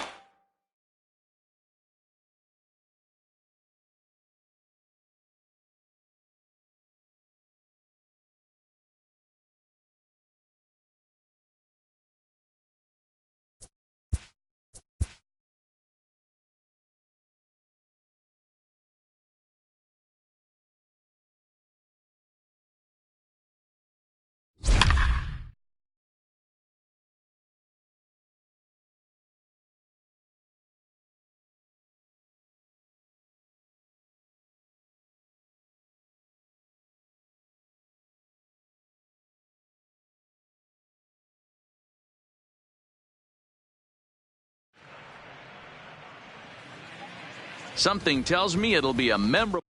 Something tells me it'll be a memorable.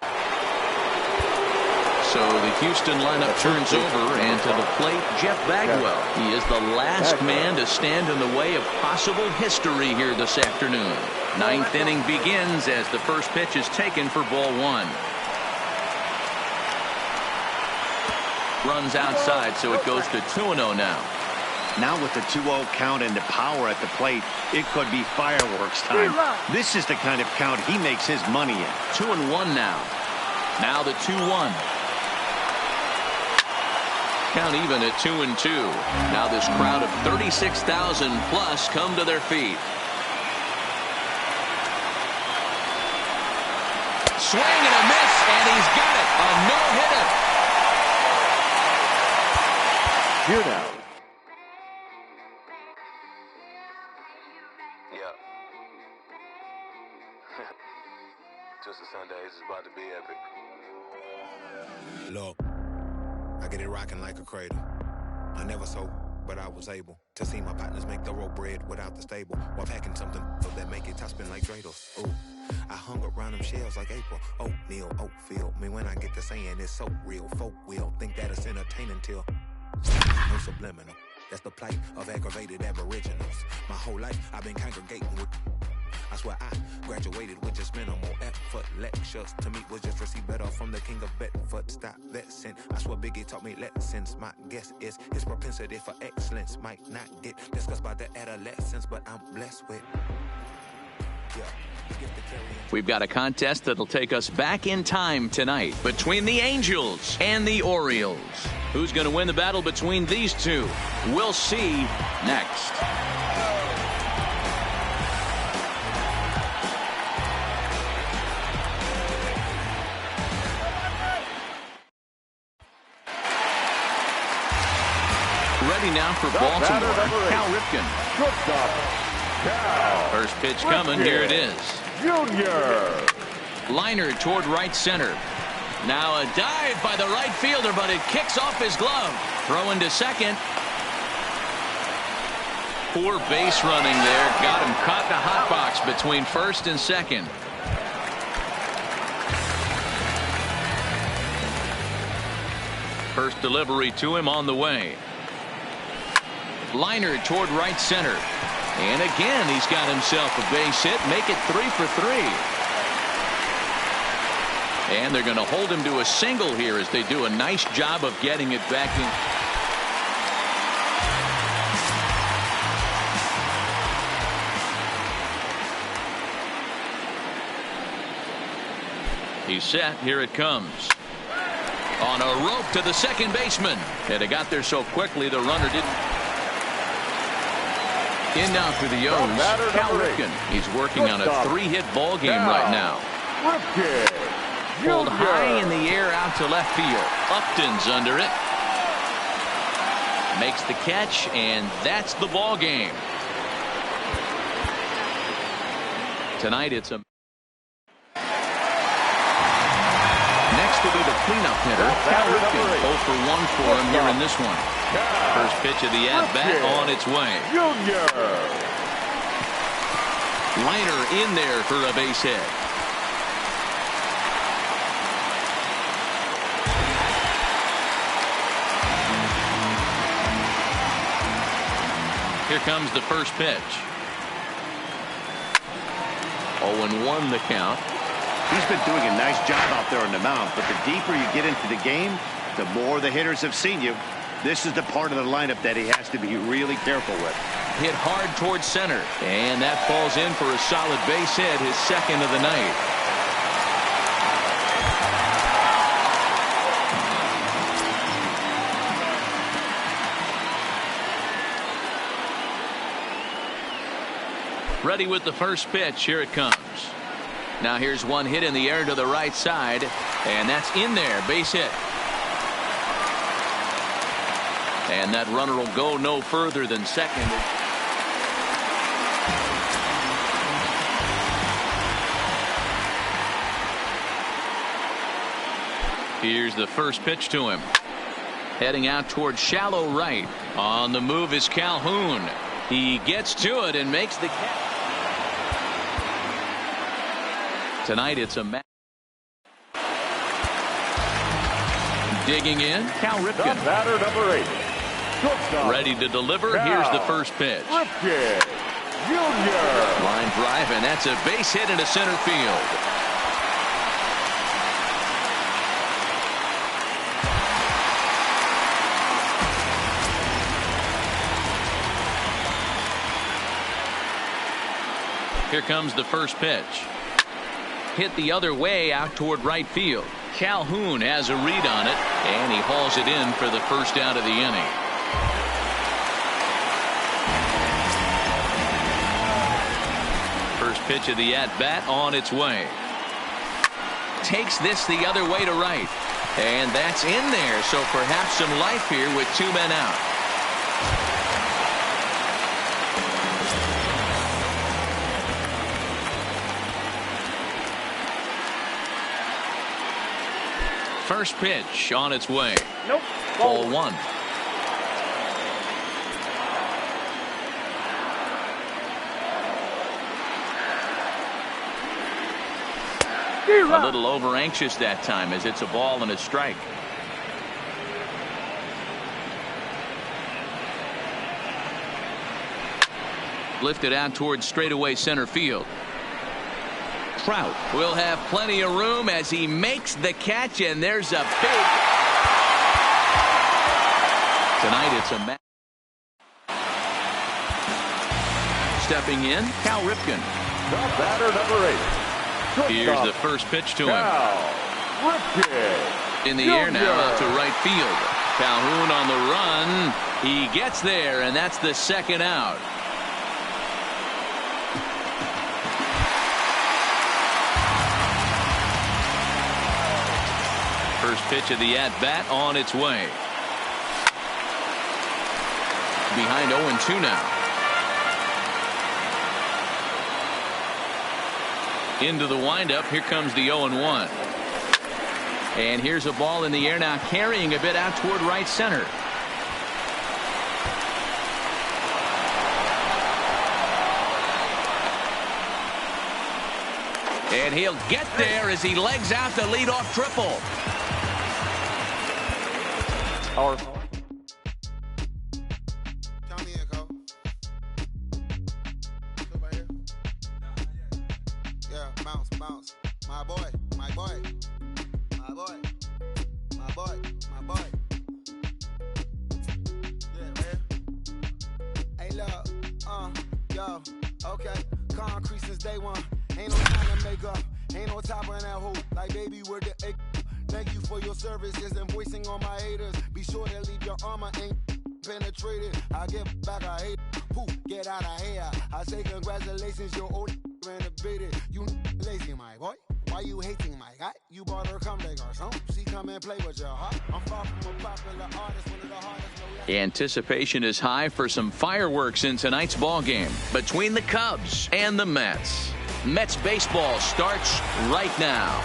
So the Houston lineup turns over, and to the plate, Jeff Bagwell. He is the last man to stand in the way of possible history here this afternoon. Ninth inning begins as the first pitch is taken for ball one. Runs outside, so it goes to 2-0 now. Now with the 2-0 count and the power at the plate, it could be fireworks time. This is the kind of count he makes his money in. 2-1 now. Now the 2-1. Count even at 2-2. Now this crowd of 36,000 plus come to their feet. Swing and a miss, and he's got it. A no-hitter. Here now. Yeah. Just a Sunday. This is about to be epic. Look, I get it rocking like a cradle. I never sold, but I was able to see my partners make thorough bread without the stable, while packing something that make it top spin like dreidels. Ooh, I hung around them shells like April. Oatmeal, Oatfield. Me when I get to saying it's so real. Folk will think that it's entertaining till no subliminal. That's the plight of aggravated aboriginals. My whole life I've been congregating with. I swear I graduated with just minimal effort. Lectures to me was just receive better from the king of Bedford. Stop vexing. I swear Biggie taught me lessons. My guess is his propensity for excellence might not get discussed by the adolescents, but I'm blessed with. Yeah. We've got a contest that'll take us back in time tonight between the Angels and the Orioles. Who's going to win the battle between these two? We'll see next. Ready now for Baltimore, Cal Ripken. First pitch coming, here it is. Junior. Liner toward right center. Now a dive by the right fielder, but it kicks off his glove. Throwing to second. Poor base running there. Got him caught in a hot box between first and second. First delivery to him on the way. Liner toward right center. And again, he's got himself a base hit. Make it 3 for 3. And they're going to hold him to a single here as they do a nice job of getting it back in. He's set. Here it comes. On a rope to the second baseman. And it got there so quickly the runner didn't. In now for the O's, Cal Ripken. He's working on a 3-hit ball game right now. Pulled high in the air out to left field. Upton's under it. Makes the catch, and that's the ball game. Tonight it's a. Next will be the cleanup hitter, Cal Ripken. 0 for 1 for him here in this one. First pitch of the at-bat on its way. Junior. Liner in there for a base hit. Here comes the first pitch. 0-1 the count. He's been doing a nice job out there on the mound, but the deeper you get into the game, the more the hitters have seen you. This is the part of the lineup that he has to be really careful with. Hit hard towards center, and that falls in for a solid base hit, his second of the night. Ready with the first pitch. Here it comes. Now here's one hit in the air to the right side, and that's in there. Base hit. And that runner will go no further than second. Here's the first pitch to him. Heading out towards shallow right. On the move is Calhoun. He gets to it and makes the catch. Tonight it's a match. Digging in, Cal Ripken. Batter number 8. Ready to deliver. Here's the first pitch. Ripken Jr. Line drive, and that's a base hit into center field. Here comes the first pitch. Hit the other way out toward right field. Calhoun has a read on it, and he hauls it in for the first out of the inning. First pitch of the at-bat on its way. Takes this the other way to right. And that's in there, so perhaps some life here with 2 men out. First pitch on its way. Nope. Ball 1. A little over anxious that time as it's a ball and a strike. Lifted out towards straightaway center field. Trout will have plenty of room as he makes the catch, and there's a big. Tonight it's a match. Stepping in, Cal Ripken. The batter, number 8. Here's the first pitch to him. In the air now out to right field. Calhoun on the run. He gets there, and that's the second out. First pitch of the at-bat on its way. Behind 0-2 now. Into the windup. Here comes the 0-1. And here's a ball in the air now, carrying a bit out toward right center. And he'll get there as he legs out the leadoff triple. Bounce. My boy. Yeah, man. Hey, look, yo, okay. Concrete since day one. Ain't no time to make up. Ain't no top on that hoe. Like, baby, we're the egg. Thank you for your services and voicing on my haters. Be sure to leave your armor ain't penetrated. I get back, I hate. Poof, get out of here. I say congratulations, your old renovated. You lazy, my boy. Why you hating, my guy? You bought her come back or something. She come and play with your heart. I'm far from a popular artist, one of the hardest. Anticipation is high for some fireworks in tonight's ball game between the Cubs and the Mets. Mets baseball starts right now.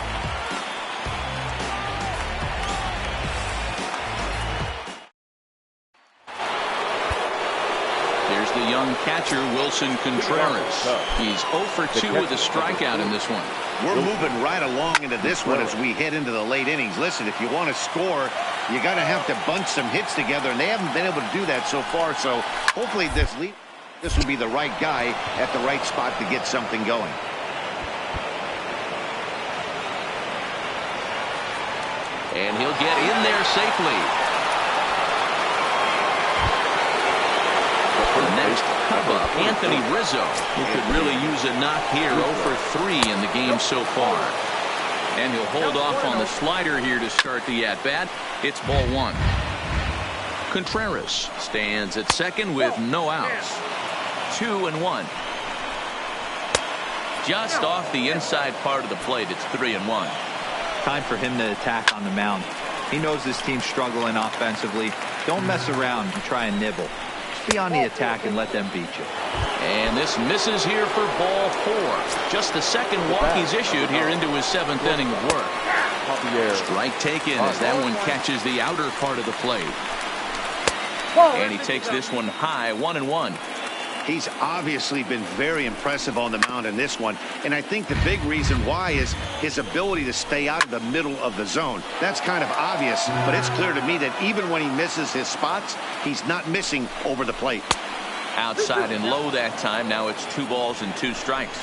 Here's the young catcher, Wilson Contreras. He's 0 for 2 with a strikeout in this one. We're moving right along into this one as we head into the late innings. Listen, if you want to score, you got to have to bunch some hits together, and they haven't been able to do that so far. So hopefully this will be the right guy at the right spot to get something going. And he'll get in there safely. Next, Cub up, Anthony Rizzo, who could really use a knock here. 0 for 3 in the game so far. And he'll hold off on the slider here to start the at-bat. It's ball 1. Contreras stands at second with no outs. 2-1. Just off the inside part of the plate. It's 3-1. Time for him to attack on the mound. He knows this team's struggling offensively. Don't mess around and try and nibble. Be on the attack and let them beat you. And this misses here for ball 4. Just the second walk he's issued here into his 7th inning of work. Strike taken as that one catches the outer part of the plate. And he takes this one high, 1-1. He's obviously been very impressive on the mound in this one, and I think the big reason why is his ability to stay out of the middle of the zone. That's kind of obvious, but it's clear to me that even when he misses his spots, he's not missing over the plate. Outside and low that time. Now it's 2 balls and 2 strikes.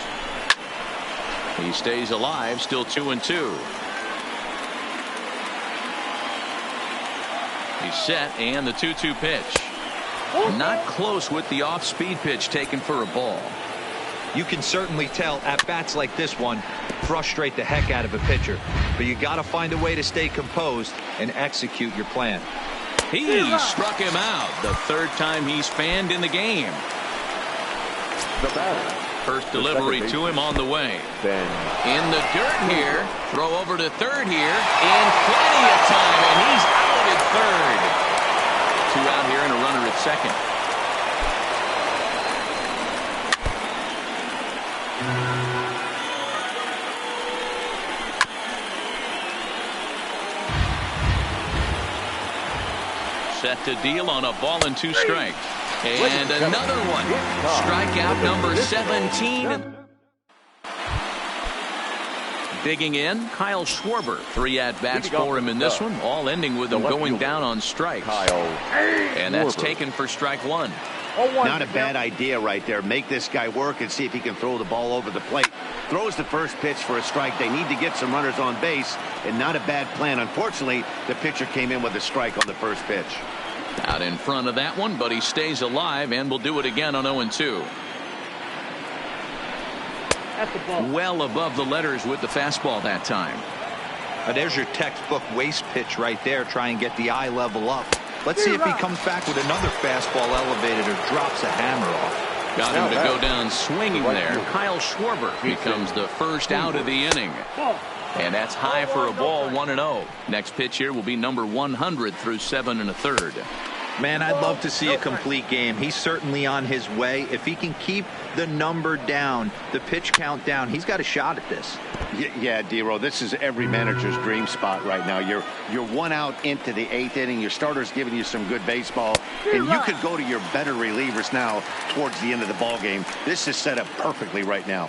He stays alive, still 2-2. He's set, and the 2-2 pitch. Not close with the off-speed pitch taken for a ball. You can certainly tell at bats like this one, frustrate the heck out of a pitcher. But you got to find a way to stay composed and execute your plan. He struck him out. The third time he's fanned in the game. The batter. First delivery to him on the way. In the dirt here. Throw over to third here. In plenty of time, and he's out at third. 2 out here and a runner at second. Set to deal on a ball and 2 strikes. And another one. Strikeout number 17. Digging in, Kyle Schwarber. 3 at-bats for him in this one, all ending with him going down on strikes. And that's taken for strike 1. Not a bad idea right there. Make this guy work and see if he can throw the ball over the plate. Throws the first pitch for a strike. They need to get some runners on base, and not a bad plan. Unfortunately, the pitcher came in with a strike on the first pitch. Out in front of that one, but he stays alive and will do it again on 0-2. Well above the letters with the fastball that time. There's your textbook waste pitch right there. Try and get the eye level up. Let's see if he comes back with another fastball elevated or drops a hammer off. Got him to go down swinging there. Kyle Schwarber becomes the first out of the inning. And that's high for a ball, 1-0. Next pitch here will be number 100 through 7 1/3. Man, I'd love to see a complete game. He's certainly on his way. If he can keep the number down, the pitch count down, he's got a shot at this. Yeah, D-Row, this is every manager's dream spot right now. You're 1 out into the 8th inning. Your starter's giving you some good baseball, and you could go to your better relievers now towards the end of the ball game. This is set up perfectly right now.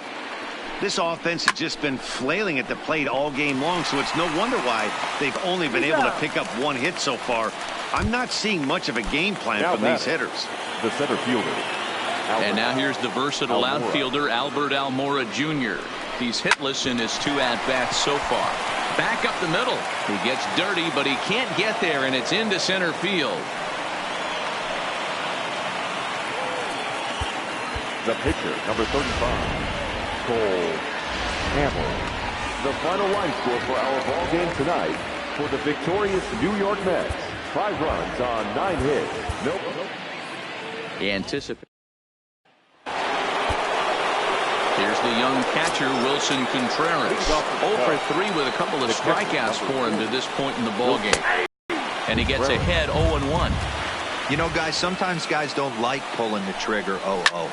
This offense has just been flailing at the plate all game long, so it's no wonder why they've only been able to pick up 1 hit so far. I'm not seeing much of a game plan from these hitters. The center fielder. And now here's the versatile outfielder, Albert Almora Jr. He's hitless in his 2 at-bats so far. Back up the middle. He gets dirty, but he can't get there, and it's into center field. The pitcher, number 35. Cole Hammer. The final line score for our ball game tonight for the victorious New York Mets. 5 runs on 9 hits. Nope. Anticipate. Here's the young catcher, Wilson Contreras. 0 for 3 with a couple of strikeouts for him to this point in the ball game. And he gets ahead 0-1. You know, guys, sometimes guys don't like pulling the trigger 0-0.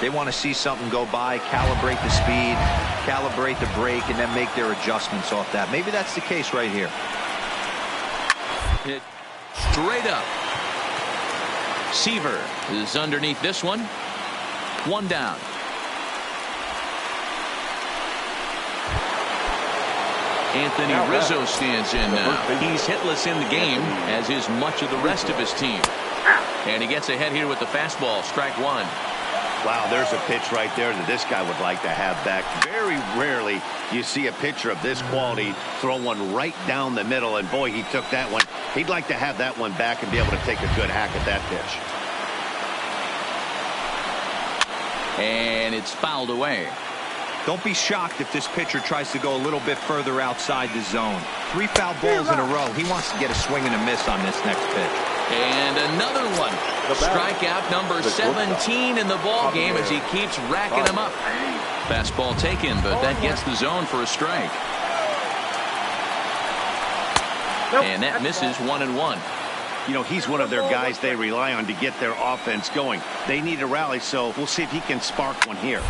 They want to see something go by, calibrate the speed, calibrate the break, and then make their adjustments off that. Maybe that's the case right here. Hit straight up. Seaver is underneath this one. 1 down. Anthony Rizzo stands in now. He's hitless in the game, as is much of the rest of his team. And he gets ahead here with the fastball, strike 1. Wow, there's a pitch right there that this guy would like to have back. Very rarely you see a pitcher of this quality throw one right down the middle, and boy, he took that one. He'd like to have that one back and be able to take a good hack at that pitch. And it's fouled away. Don't be shocked if this pitcher tries to go a little bit further outside the zone. 3 foul balls in a row. He wants to get a swing and a miss on this next pitch. And another one. Strikeout number 17 in the ball game as he keeps racking them up. Fastball taken, but that gets the zone for a strike. And that misses 1-1. You know, he's one of their guys they rely on to get their offense going. They need a rally, so we'll see if he can spark one here.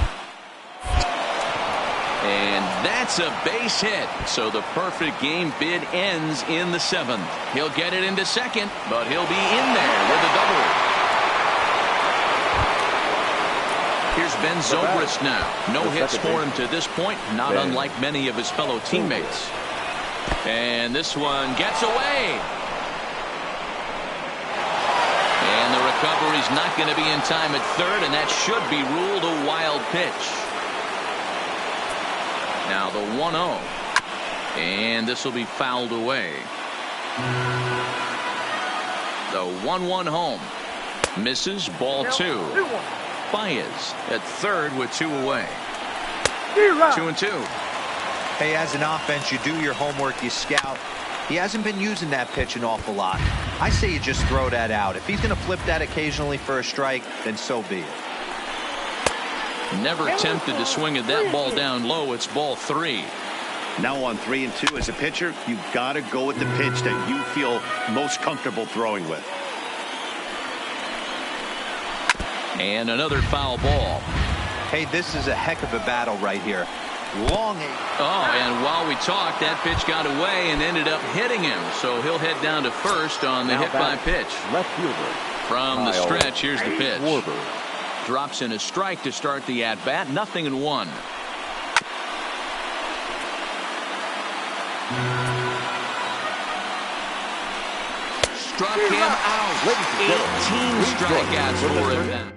And that's a base hit. So the perfect game bid ends in the 7th. He'll get it into second, but he'll be in there with a double. Here's Ben Zobrist now. No hits for him to this point, not unlike many of his fellow teammates. And this one gets away. And the recovery's not going to be in time at third, and that should be ruled a wild pitch. Now the 1-0. And this will be fouled away. The 1-1 home. Misses, ball 2. Baez at third with 2 away. 2-2. Hey, as an offense, you do your homework, you scout. He hasn't been using that pitch an awful lot. I say you just throw that out. If he's going to flip that occasionally for a strike, then so be it. Never tempted to swing at that ball down low. It's ball 3. Now on 3-2 as a pitcher, you've got to go with the pitch that you feel most comfortable throwing with. And another foul ball. Hey, this is a heck of a battle right here. Long. Oh, and while we talked, that pitch got away and ended up hitting him. So he'll head down to first on the hit by pitch. Left fielder. From the stretch, here's the pitch. Schwarber. Drops in a strike to start the at-bat. 0-1. Struck him out. 18 strikeouts for him then.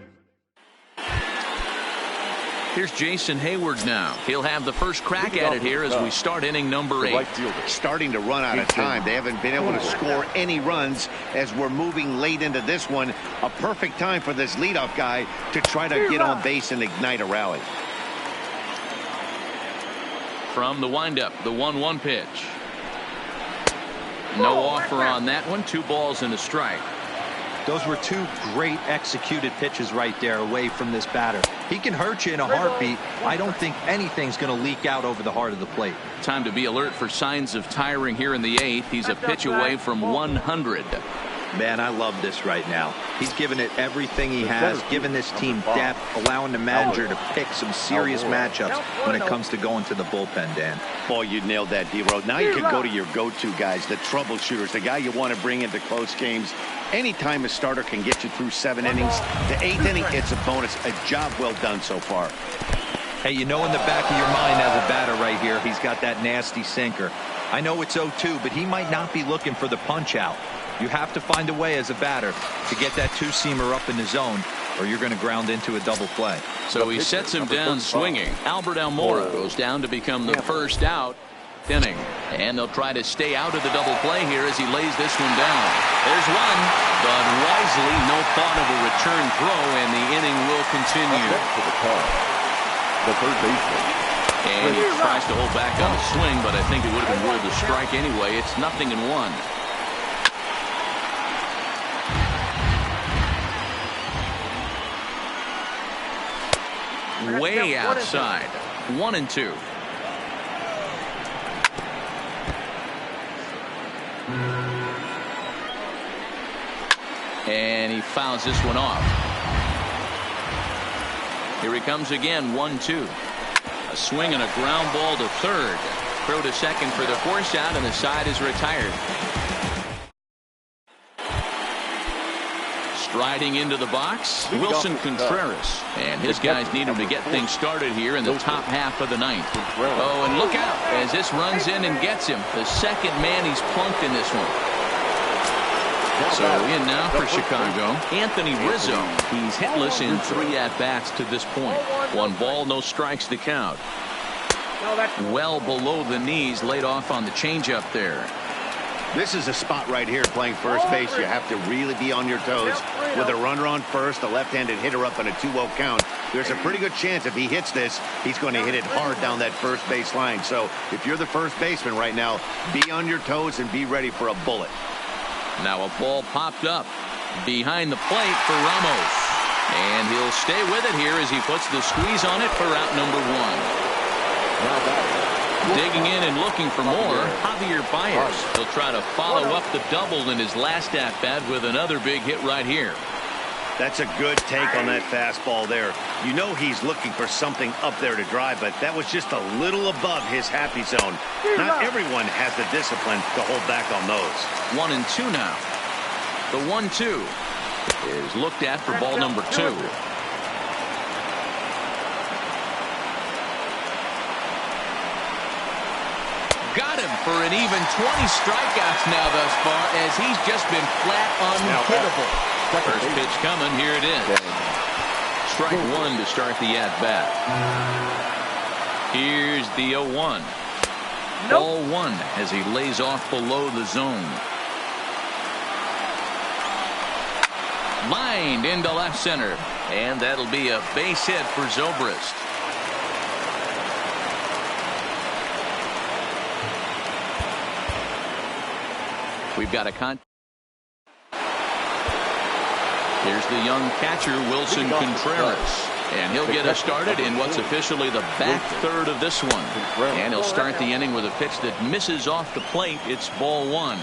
Here's Jason Hayward now. He'll have the first crack at it here as we start inning number 8. Starting to run out of time. They haven't been able to score any runs as we're moving late into this one. A perfect time for this leadoff guy to try to get on base and ignite a rally. From the windup, the 1-1 pitch. No offer on that one. 2 balls and a strike. Those were 2 great executed pitches right there away from this batter. He can hurt you in a heartbeat. I don't think anything's going to leak out over the heart of the plate. Time to be alert for signs of tiring here in the 8th. He's a pitch away from 100. Man, I love this right now. He's given it everything he has, given this team depth, allowing the manager to pick some serious matchups when it comes to going to the bullpen, Dan. Boy, you nailed that, D-Road. Now you can go to your go-to guys, the troubleshooters, the guy you want to bring into close games. Anytime a starter can get you through 7 innings, the 8th inning, it's a bonus. A job well done so far. Hey, you know in the back of your mind as a batter right here, he's got that nasty sinker. I know it's 0-2, but he might not be looking for the punch out. You have to find a way as a batter to get that 2-seamer up in the zone, or you're going to ground into a double play. So he sets him down swinging. Albert Almora goes down to become the first out inning. And they'll try to stay out of the double play here as he lays this one down. There's one, but wisely no thought of a return throw, and the inning will continue. The third baseman. And he tries to hold back on the swing, but I think it would have been worth a strike anyway. It's 0-1. Way outside. 1-2. And he fouls this one off. Here he comes again. 1-2. A swing and a ground ball to third. Throw to second for the force out, and the side is retired. Striding into the box, Wilson Contreras. And his guys need him to get things started here in the top half of the 9th. Oh, and look out as this runs in and gets him. The second man he's plunked in this one. So in now for Chicago, Anthony Rizzo. He's hitless in 3 at-bats to this point. 1 ball, no strikes to count. Well below the knees, laid off on the changeup there. This is a spot right here playing first base. You have to really be on your toes. With a runner on first, a left-handed hitter up on a 2-0 count. There's a pretty good chance if he hits this, he's going to hit it hard down that first base line. So if you're the first baseman right now, be on your toes and be ready for a bullet. Now a ball popped up behind the plate for Ramos. And he'll stay with it here as he puts the squeeze on it for out number 1. Digging in and looking for more, Javier Baez. He'll try to follow up the double in his last at-bat with another big hit right here. That's a good take on that fastball there. You know he's looking for something up there to drive, but that was just a little above his happy zone. Not everyone has the discipline to hold back on those. 1-2 now. The 1-2 is looked at for ball number 2. Got him for an even 20 strikeouts now thus far, as he's just been flat unhittable. First pitch coming, here it is. Strike 1 to start the at-bat. Here's the 0-1. Ball 1 as he lays off below the zone. Lined into left center, and that'll be a base hit for Zobrist. We've got a Here's the young catcher, Wilson Contreras. And he'll get us started in what's officially the back third of this one. And he'll start the inning with a pitch that misses off the plate. It's ball one.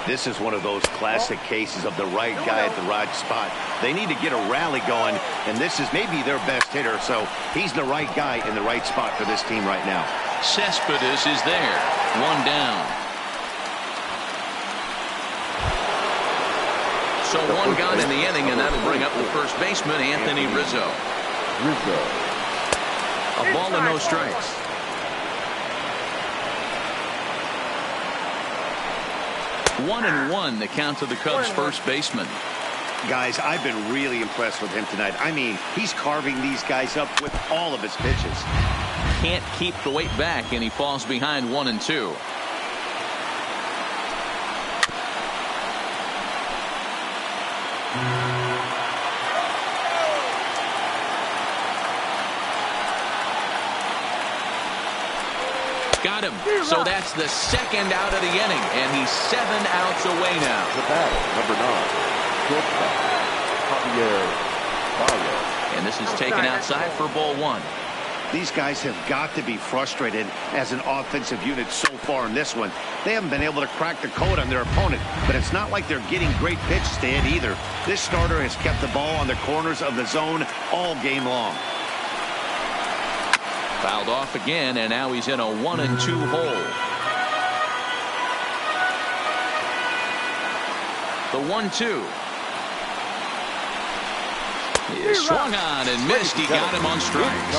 This is one of those classic cases of the right guy at the right spot. They need to get a rally going, and this is maybe their best hitter, so he's the right guy in the right spot for this team right now. Cespedes is there. One down. So one gone in the inning, and that'll bring up the first baseman, Anthony Rizzo. A ball and no strikes. One and one, the count to the Cubs' first baseman. Guys, I've been really impressed with him tonight. I mean, he's carving these guys up with all of his pitches. Can't keep the weight back, and he falls behind 1-2. Got him. So that's the second out of the inning, and he's 7 outs away now. The batter, number 9, and this is taken outside for ball one. These guys have got to be frustrated as an offensive unit so far in this one. They haven't been able to crack the code on their opponent, but it's not like they're getting great pitches to hit either. This starter has kept the ball on the corners of the zone all game long. Fouled off again, and now he's in a 1-2 hole. The 1-2. He swung on and missed. He got him on strikes.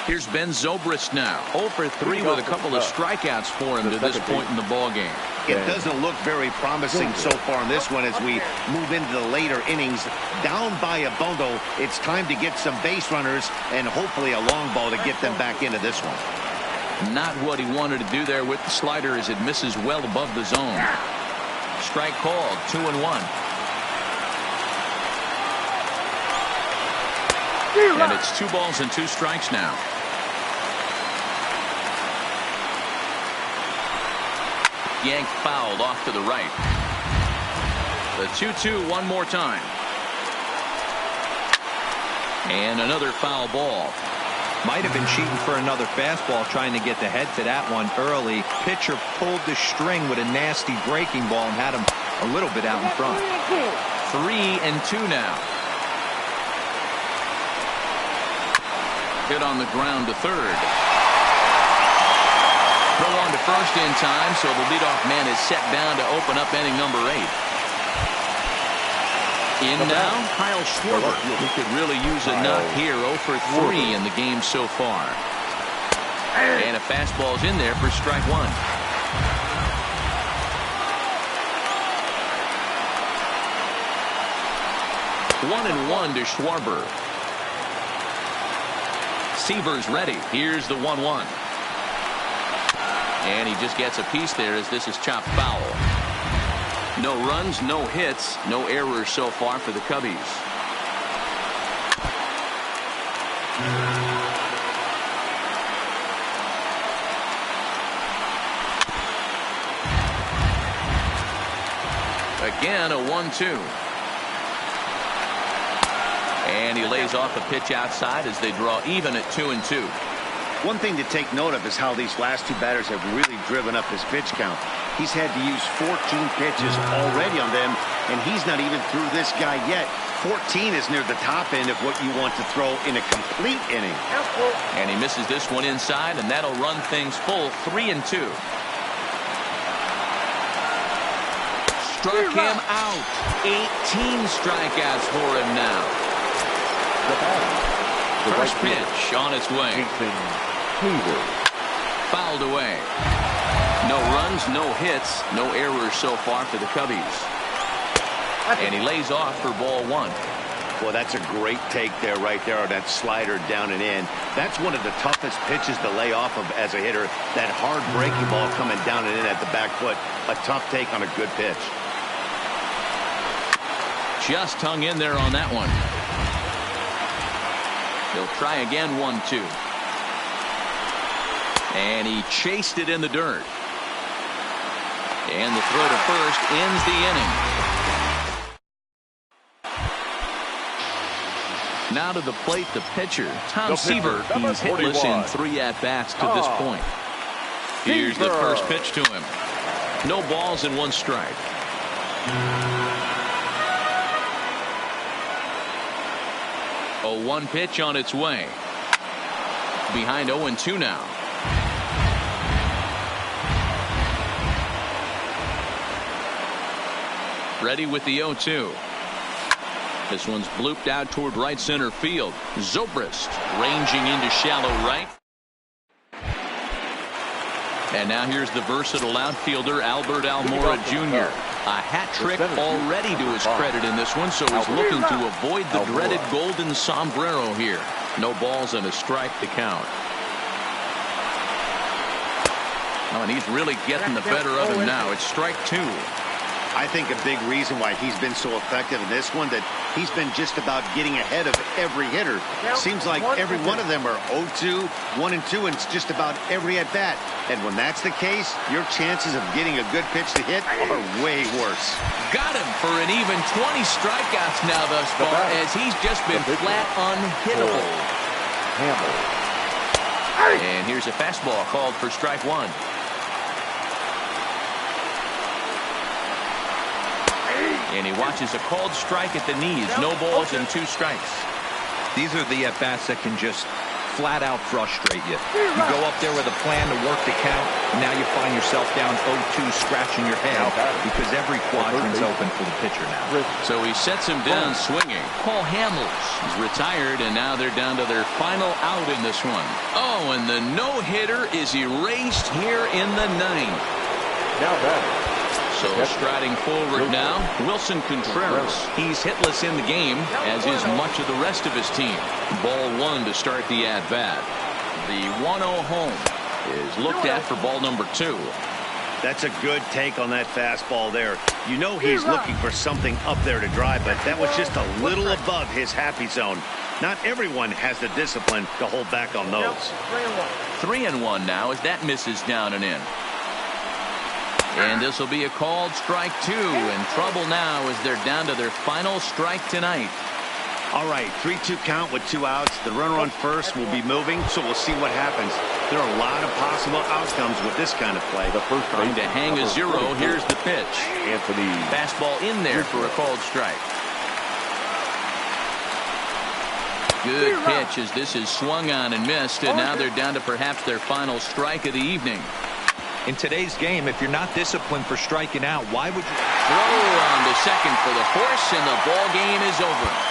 Here's Ben Zobrist now. 0 for 3 with a couple of strikeouts for him to this point in the ballgame. It doesn't look very promising so far in this one as we move into the later innings. Down by a bundle, it's time to get some base runners and hopefully a long ball to get them back into this one. Not what he wanted to do there with the slider as it misses well above the zone. Strike called, 2-1. And it's 2 balls and 2 strikes now. Yanked fouled off to the right. The 2-2 one more time. And another foul ball. Might have been cheating for another fastball, trying to get the head to that one early. Pitcher pulled the string with a nasty breaking ball and had him a little bit out in front. 3-2 now. Hit on the ground to third. Throw on to first in time, so the leadoff man is set down to open up inning number 8. In now, Kyle Schwarber. He could really use a knock here. 0 for 3 in the game so far. And a fastball's in there for strike 1. One and one to Schwarber. Seaver's ready. Here's the 1-1. And he just gets a piece there as this is chopped foul. No runs, no hits, no errors so far for the Cubbies. Again, a 1-2. And he lays off a pitch outside as they draw even at 2-2. One thing to take note of is how these last 2 batters have really driven up his pitch count. He's had to use 14 pitches already on them, and he's not even through this guy yet. 14 is near the top end of what you want to throw in a complete inning. And he misses this one inside, and that'll run things full. 3-2. Struck him out. 18 strikeouts for him now. First pitch on its way. Fouled away. No runs, no hits, no errors so far for the Cubbies. And he lays off for ball 1. Well, that's a great take there, right there, on that slider down and in. That's one of the toughest pitches to lay off of as a hitter. That hard breaking ball coming down and in at the back foot. A tough take on a good pitch. Just hung in there on that one. He'll try again, 1-2. And he chased it in the dirt. And the throw to first ends the inning. Now to the plate, the pitcher, Tom Seaver. He's hitless in 3 at-bats to this point. Here's the first pitch to him. No balls and 1 strike. A 1 pitch on its way. Behind 0-2 now. Ready with the 0-2. This one's blooped out toward right center field. Zobrist ranging into shallow right. And now here's the versatile outfielder Albert Almora Jr. A hat trick already to his credit in this one, so he's looking to avoid the dreaded golden sombrero here. No balls and a strike to count. Oh, and he's really getting the better of him now. It's strike 2. I think a big reason why he's been so effective in this one, that he's been just about getting ahead of every hitter. Seems like every one of them are 0-2, 1-2, and it's just about every at-bat. And when that's the case, your chances of getting a good pitch to hit are way worse. Got him for an even 20 strikeouts now thus far, as he's just been flat unhittable. And here's a fastball called for strike 1. And he watches a called strike at the knees. No balls and 2 strikes. These are the at-bats that can just flat out frustrate you. You go up there with a plan to work the count, and now you find yourself down 0-2 scratching your head because every quadrant's open for the pitcher now. So he sets him down swinging. Paul Hamels is retired, and now they're down to their final out in this one. Oh, and the no-hitter is erased here in the 9th. Now batting. So striding forward now, Wilson Contreras. He's hitless in the game, as is much of the rest of his team. Ball 1 to start the at-bat. The 1-0 home is looked at for ball number 2. That's a good take on that fastball there. You know he's looking for something up there to drive, but that was just a little above his happy zone. Not everyone has the discipline to hold back on those. 3-1 now as that misses down and in. And this will be a called strike 2, and trouble now as they're down to their final strike tonight. All right, 3-2 count with 2 outs. The runner on first will be moving, so we'll see what happens. There are a lot of possible outcomes with this kind of play. The first trying to hang a 0. Here's the pitch. Anthony. Fastball in there for a called strike. Good pitch as this is swung on and missed, and now they're down to perhaps their final strike of the evening. In today's game, if you're not disciplined for striking out, why would you throw on to second for the force, and the ball game is over.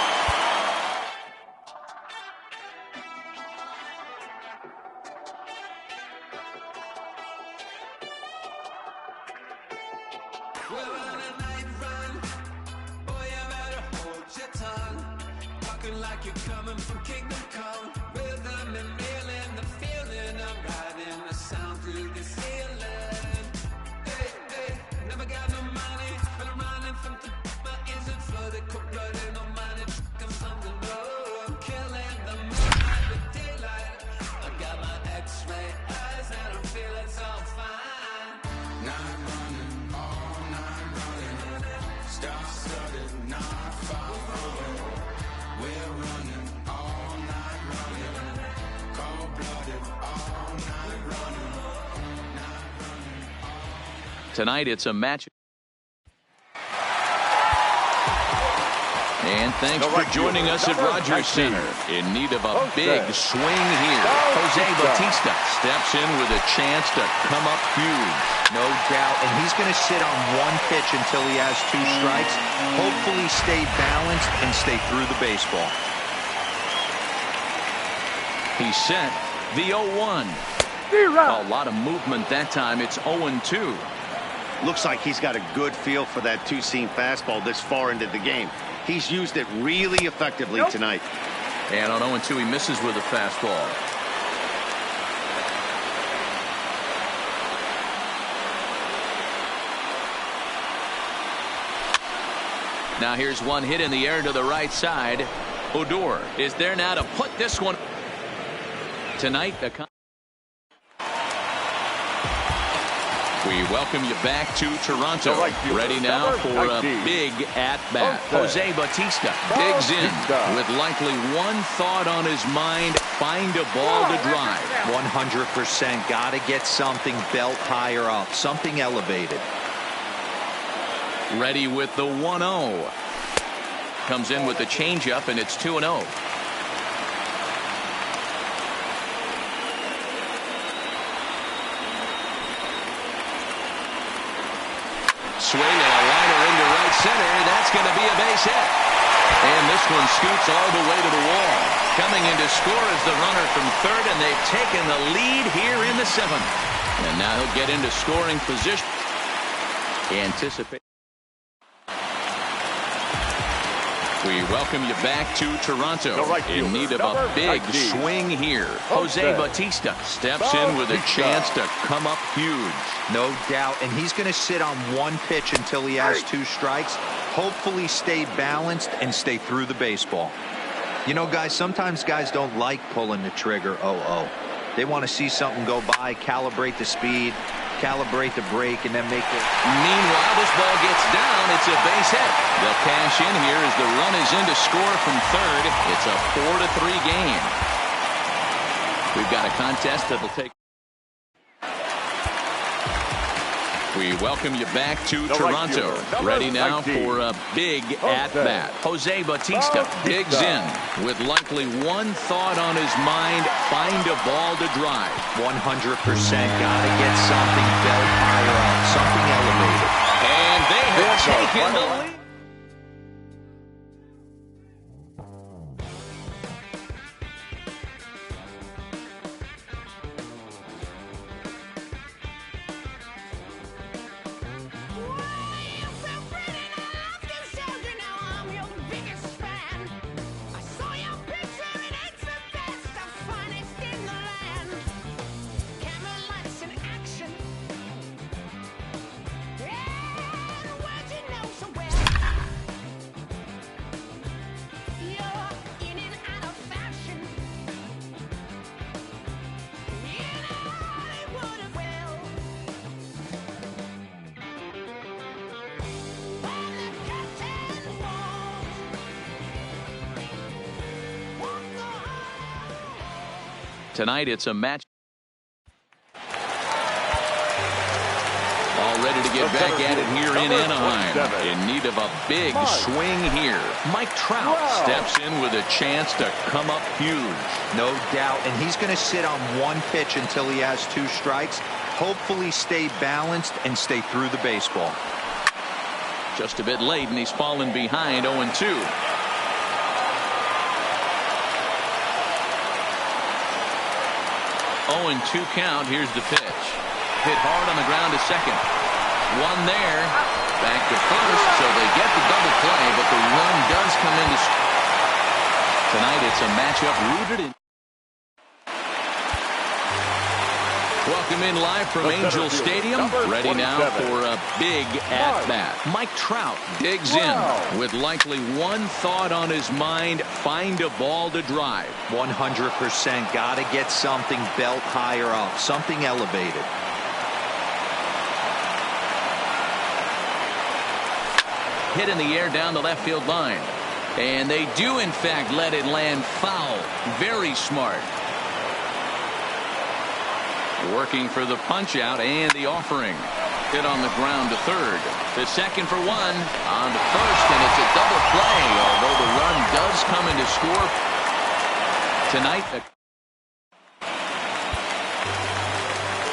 Tonight it's a match. And thanks for joining us at Rogers Center. In need of a big swing here. Jose Bautista steps in with a chance to come up huge. No doubt. And he's going to sit on 1 pitch until he has 2 strikes. Hopefully stay balanced and stay through the baseball. He's set. The 0-1. A lot of movement that time. It's 0-2. Looks like he's got a good feel for that 2-seam fastball this far into the game. He's used it really effectively tonight. And on 0-2, he misses with a fastball. Now here's one hit in the air to the right side. Odor is there now to put this one We welcome you back to Toronto. Ready now for a big at-bat. Jose Bautista digs in with likely one thought on his mind: find a ball to drive. 100%. Got to get something belt higher up, something elevated. Ready with the 1-0. Comes in with the changeup, and it's 2-0. Swing and a liner into right center. That's going to be a base hit. And this one scoots all the way to the wall. Coming in to score is the runner from third, and they've taken the lead here in the 7th. And now he'll get into scoring position. Anticipate. We welcome you back to Toronto. In need of a big swing here. Jose Bautista steps in with a chance to come up huge. No doubt, and he's going to sit on one pitch until he has 2 strikes. Hopefully stay balanced and stay through the baseball. You know, guys, sometimes guys don't like pulling the trigger. They want to see something go by, calibrate the speed, calibrate the break, and then make it. Meanwhile, this ball gets down. It's a base hit. They'll cash in here as the run is in to score from third. It's a 4-3 game. We've got a contest that'll take. We welcome you back to Toronto. Ready now for a big at-bat. Jose Bautista digs in with likely one thought on his mind: find a ball to drive. 100%. Got to get something belt higher up, something elevated. And they have taken the lead. Tonight it's a match. All ready to get back at it here in Anaheim. In need of a big swing here. Mike Trout steps in with a chance to come up huge. No doubt, and he's going to sit on one pitch until he has 2 strikes. Hopefully stay balanced and stay through the baseball. Just a bit late, and he's fallen behind 0-2. 0-2 count. Here's the pitch. Hit hard on the ground to second. One there. Back to first, so they get the double play, but the run does come into. Tonight it's a matchup rooted in. Welcome in live from Angel Stadium. Ready now for a big at-bat. Mike Trout digs in with likely one thought on his mind: find a ball to drive. 100%. Got to get something belt higher up, something elevated. Hit in the air down the left field line. And they do, in fact, let it land foul. Very smart. Working for the punch out and the offering. Hit on the ground to third. The second for one. On to first, and it's a double play, although the run does come in to score. Tonight.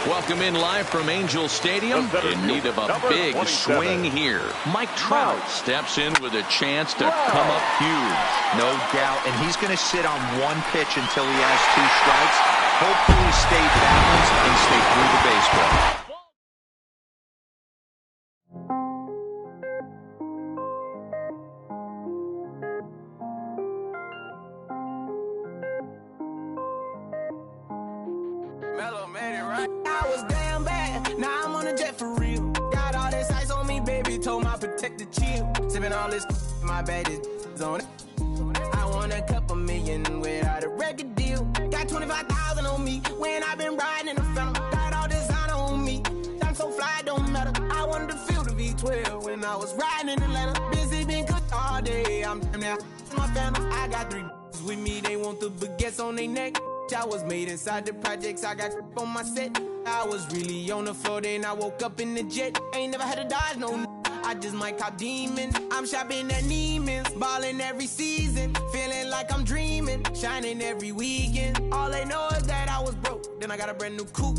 Welcome in live from Angel Stadium. In need of a big swing here. Mike Trout steps in with a chance to come up huge. No doubt, and he's going to sit on one pitch until he has 2 strikes. Hopefully stay balanced and stay through the baseball. Mellow made it right. I was damn bad. Now I'm on a jet for real. Got all this ice on me, baby. Told my protector chill. Sipping all this, my bad is on it. I won a couple million without a record deal. Got 25,000 on me when I've been riding in the phantom. Got all designer on me. I'm so fly. wanted to feel the V12 when I was riding in Atlanta. Busy been cooked all day. I'm damn now. My family, I got 3 with me. They want the baguettes on their neck. I was made inside the projects. I got on my set. I was really on the floor. Then I woke up in the jet. Ain't never had to dodge no. I just might cop demons. I'm shopping at Neiman's, balling every season, feeling like I'm dreaming, shining every weekend. All they know is that I was broke. Then I got a brand new coupe,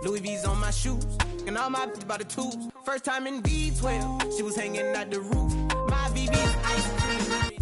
Louis V's on my shoes, and all my by the tubes. First time in V12, she was hanging at the roof. My VV's ice cream.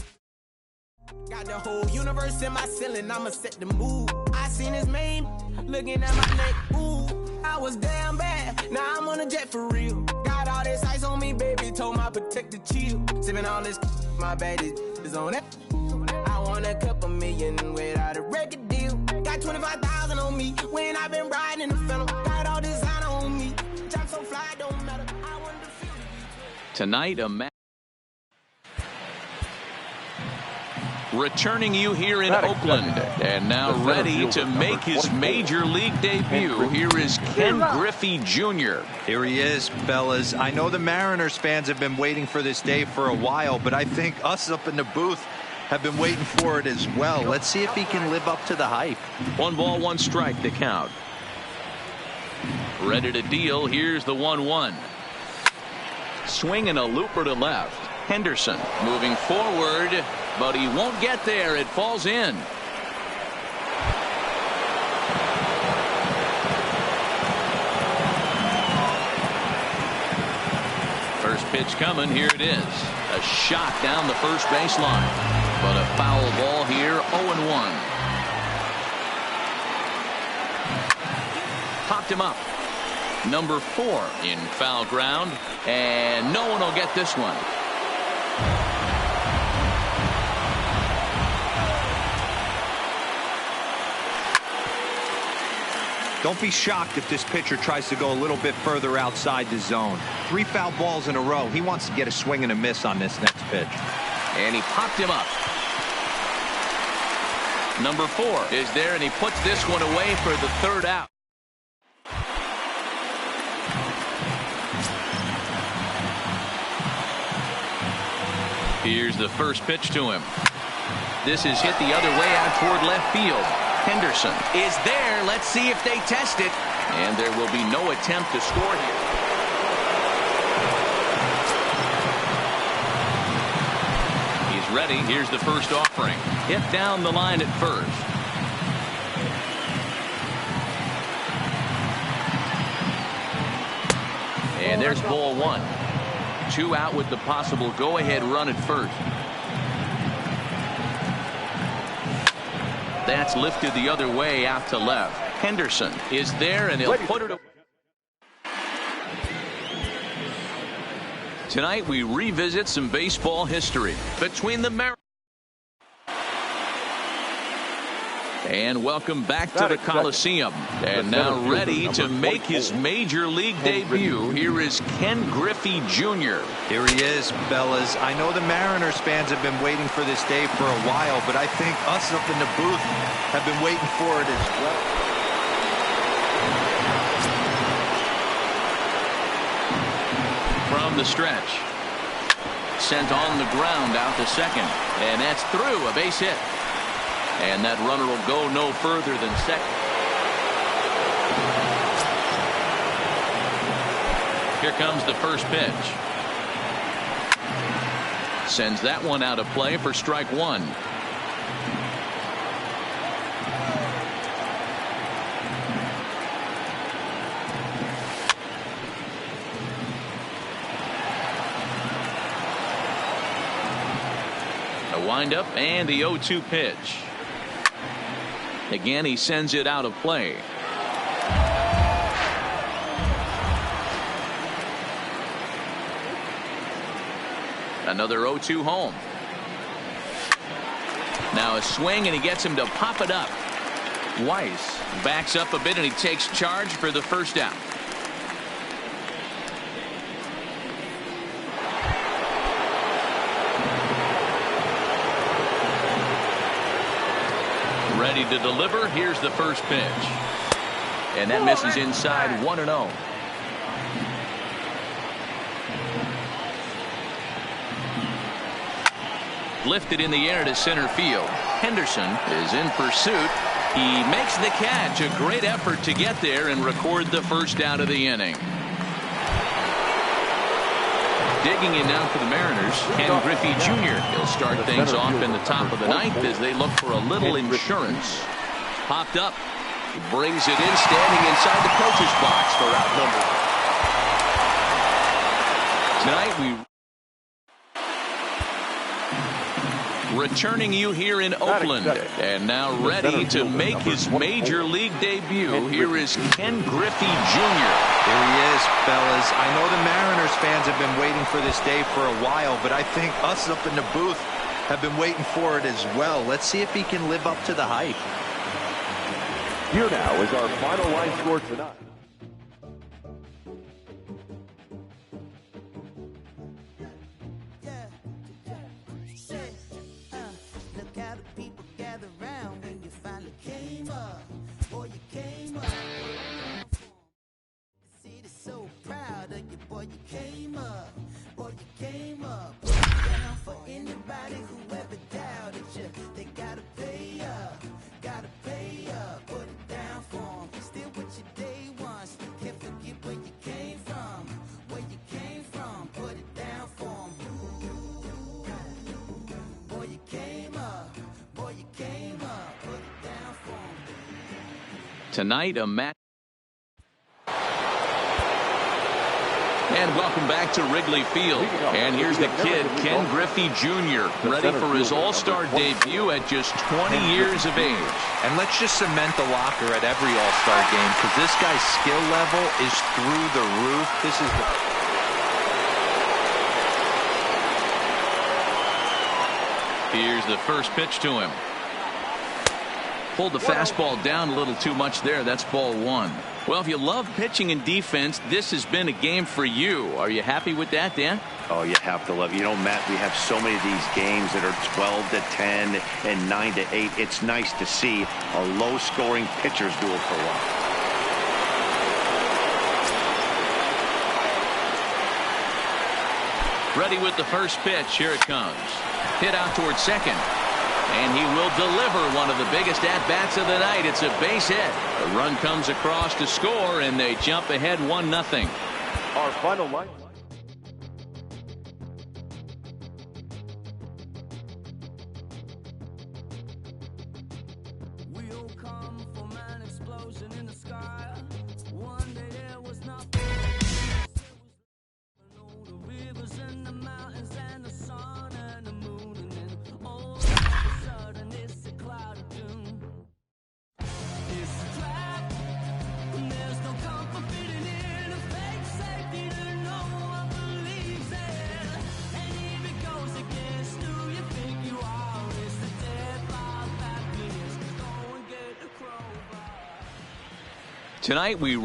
Got the whole universe in my ceiling. I'ma set the mood. I seen his main looking at my neck. Ooh, I was damn bad. Now I'm on a jet for real. Got all this ice on me, baby. Told my protector chill. Sipping all this, my bad is on it. I want a couple million without a record deal. Got 25,000 on me when I've been riding in the Phantom. Got all designer on me. Jump so fly, don't matter. I want to feel it. Tonight, a match. Returning you here in Oakland, and now ready to make his major league debut. Here is Ken Griffey Jr. Here he is, fellas. I know the Mariners fans have been waiting for this day for a while, but I think us up in the booth have been waiting for it as well. Let's see if he can live up to the hype. 1 ball, 1 strike to count. Ready to deal. Here's the 1-1. Swinging a looper to left. Henderson moving forward, but he won't get there. It falls in. First pitch coming. Here it is. A shot down the first baseline, but a foul ball here. 0-1. Popped him up. Number 4 in foul ground, and no one will get this one. Don't be shocked if this pitcher tries to go a little bit further outside the zone. 3 foul balls in a row. He wants to get a swing and a miss on this next pitch. And he popped him up. Number 4 is there, and he puts this one away for the 3rd out. Here's the first pitch to him. This is hit the other way out toward left field. Henderson is there. Let's see if they test it. And there will be no attempt to score here. He's ready. Here's the first offering. Hit down the line at first. And there's ball 1. 2 out with the possible go-ahead run at first. That's lifted the other way out to left. Henderson is there, and he'll put it away. Tonight we revisit some baseball history between the Mariners. And welcome back to the Coliseum. And now ready to make his major league debut. Here is Ken Griffey Jr. Here he is, fellas. I know the Mariners fans have been waiting for this day for a while, but I think us up in the booth have been waiting for it as well. From the stretch. Sent on the ground out to second. And that's through, a base hit. And that runner will go no further than second. Here comes the first pitch. Sends that one out of play for strike 1. A windup and the 0-2 pitch. Again, he sends it out of play. Another 0-2 home. Now a swing, and he gets him to pop it up. Weiss backs up a bit, and he takes charge for the first out. Ready to deliver. Here's the first pitch. And that misses inside. 1-0. lifted in the air to center field. Henderson is in pursuit. He makes the catch. A great effort to get there and record the first out of the inning. Digging in now for the Mariners, Ken Griffey Jr. He'll start things off in the top of the ninth as they look for a little insurance. Popped up. He brings it in, standing inside the coach's box for out number. Tonight returning you here in Oakland, and now ready to make his major league debut. Here is Ken Griffey Jr. Here he is, fellas. I know the Mariners fans have been waiting for this day for a while, but I think us up in the booth have been waiting for it as well. Let's see if he can live up to the hype. Here now is our final line score tonight. Tonight, a match. And welcome back to Wrigley Field. And here's the kid, Ken Griffey Jr., ready for his all-star debut at just 20 years of age. And let's just cement the locker at every all-star game, because this guy's skill level is through the roof. This is Here's the first pitch to him. Pulled the fastball down a little too much there. That's ball one. Well, if you love pitching and defense, this has been a game for you. Are you happy with that, Dan? Oh, you have to love it. You know, Matt, we have so many of these games that are 12 to 10 and 9 to 8. It's nice to see a low-scoring pitcher's duel for a while. Ready with the first pitch. Here it comes. Hit out towards second. And he will deliver one of the biggest at-bats of the night. It's a base hit. A run comes across to score, and they jump ahead 1-0. Our final line. We'll come from an explosion in the sky. One day there was nothing. The rivers and the mountains and the sun and the moon, and then all of a sudden it's a cloud of doom. It's a trap, and there's no comfort fitting in a fake safety that no one believes in. And if it goes against who you think you are, it's the deadlock happiness. Go and get the crowbar. Tonight we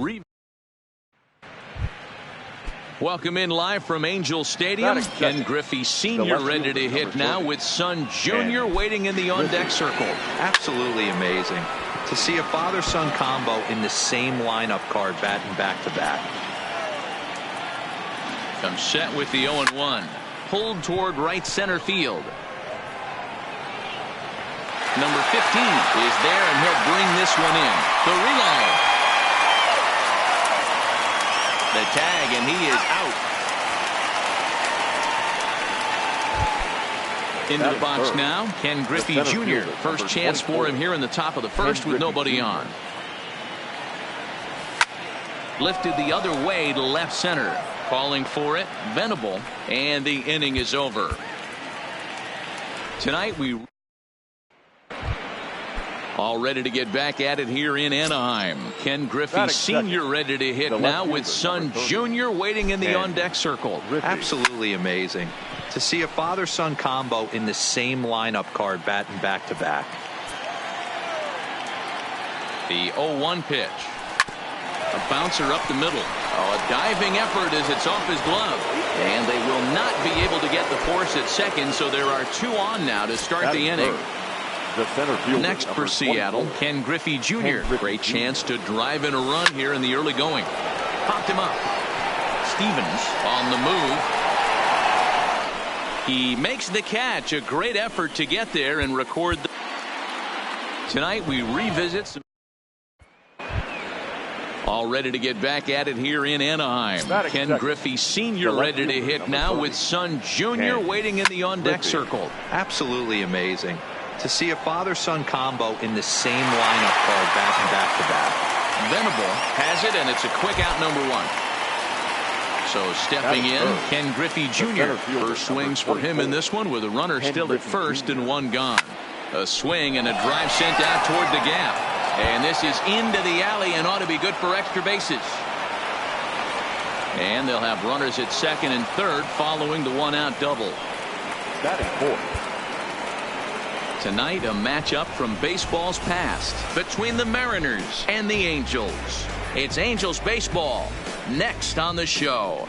welcome in live from Angel Stadium. Ken Griffey Sr. ready to hit now with son Jr. waiting in the on-deck circle. absolutely amazing to see a father-son combo in the same lineup card batting back-to-back. Comes set with the 0-1. Pulled toward right center field. Number 15 is there, and he'll bring this one in. The relay. The tag, and he is out. Into the box now, Ken Griffey Jr. First chance for him here in the top of the first with nobody on. Lifted the other way to left center. Calling for it, Venable, and the inning is over. Tonight we all ready to get back at it here in Anaheim. Ken Griffey Sr. ready to hit now with son Jr. waiting in the on-deck circle. Absolutely amazing to see a father-son combo in the same lineup card batting back-to-back. The 0-1 pitch. A bouncer up the middle. A diving effort as it's off his glove. And they will not be able to get the force at second, so there are two on now to start the inning. Next for Seattle, Ken Griffey Jr. Great chance to drive in a run here in the early going. Popped him up. Stevens on the move. He makes the catch. A great effort to get there and record. Tonight we revisit some. All ready to get back at it here in Anaheim. Ken Griffey Sr. ready to hit now with son Jr. waiting in the on-deck circle. Absolutely amazing to see a father-son combo in the same lineup card back-to-back. Venable has it, and it's a quick out number 1. So stepping in, Ken Griffey Jr. First swings for him in this one with a runner still at first and 1 gone. A swing and a drive sent out toward the gap. And this is into the alley and ought to be good for extra bases. And they'll have runners at second and third following the 1-out double. Batting fourth. Tonight, a matchup from baseball's past between the Mariners and the Angels. It's Angels baseball next on the show.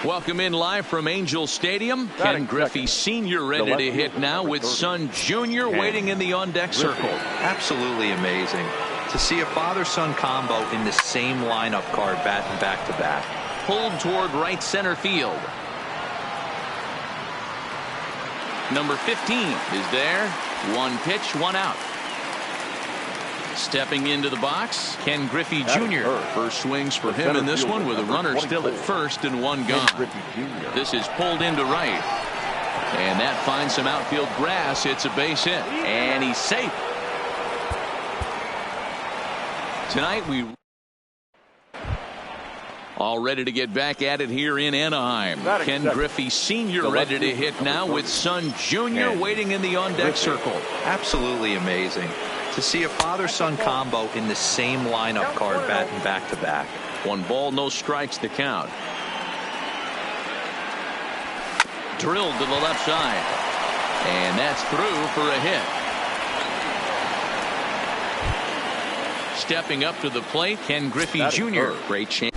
Welcome in live from Angel Stadium. Ken Griffey Sr. ready to hit now with son Jr. waiting in the on-deck circle. Absolutely amazing to see a father-son combo in the same lineup card back-to-back. Pulled toward right center field. Number 15 is there. 1 pitch, 1 out. Stepping into the box, Ken Griffey Jr. First swings for him in this one with a runner still at first and 1 gone. This is pulled into right. And that finds some outfield grass. It's a base hit. And he's safe. Tonight we all ready to get back at it here in Anaheim. Ken Griffey Sr. ready to hit now with son Jr. waiting in the on-deck circle. Absolutely amazing to see a father-son combo in the same lineup card back-to-back. 1 ball, no strikes to count. Drilled to the left side. And that's through for a hit. Stepping up to the plate, Ken Griffey Jr. Great chance.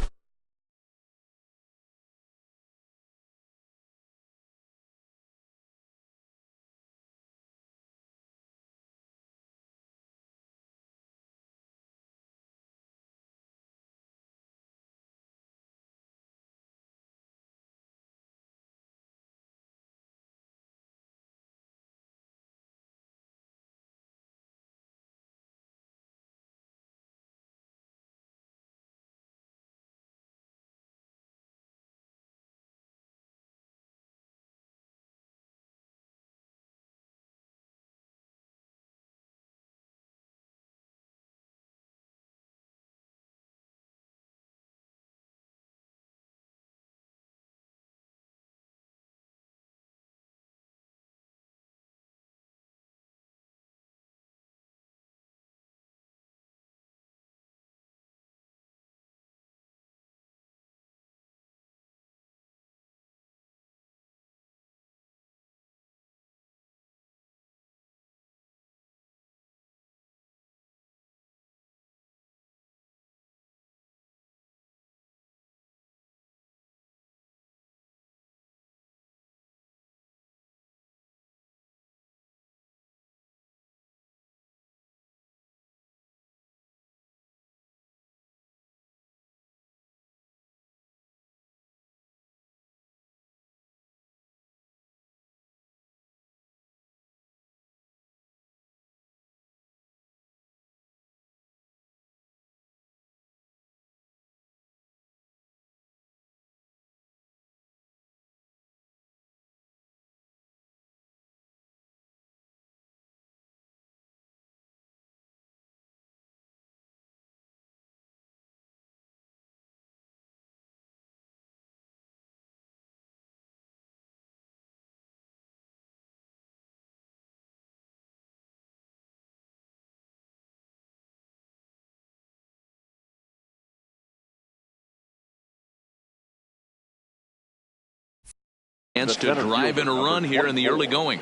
Chance to drive in a run here in the early going.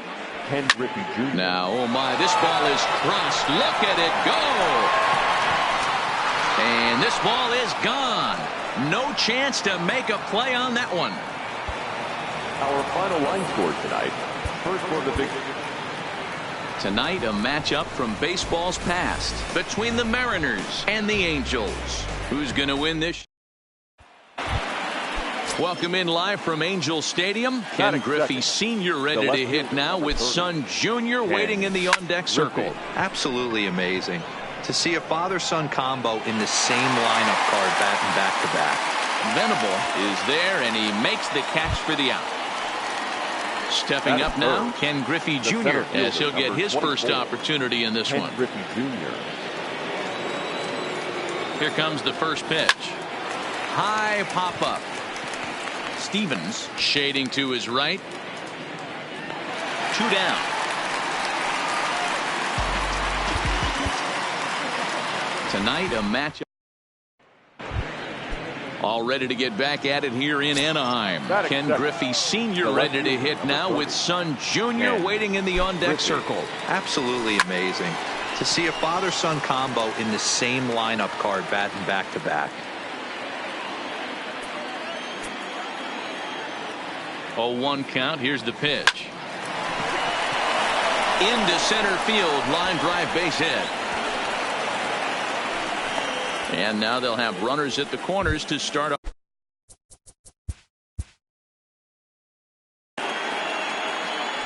Now, oh my, this ball is crossed. Look at it go. And this ball is gone. No chance to make a play on that one. Our final line score tonight. First for the big. Tonight, a matchup from baseball's past between the Mariners and the Angels. Who's going to win this? Welcome in live from Angel Stadium. Ken Griffey Sr. ready to hit now with Son Jr. waiting in the on-deck circle. Absolutely amazing to see a father-son combo in the same lineup card batting back-to-back. Venable is there, and he makes the catch for the out. Stepping up now, Ken Griffey Jr. as he'll get his first opportunity in this one. Griffey Jr. Here comes the first pitch. High pop-up. Stevens shading to his right. 2 down. Tonight a matchup. All ready to get back at it here in Anaheim. Ken Griffey Sr. ready to hit now with Son Jr. waiting in the on-deck circle. Absolutely amazing to see a father-son combo in the same lineup card batting back-to-back. 0-1 count. Here's the pitch. Into center field. Line drive, base hit. And now they'll have runners at the corners to start up.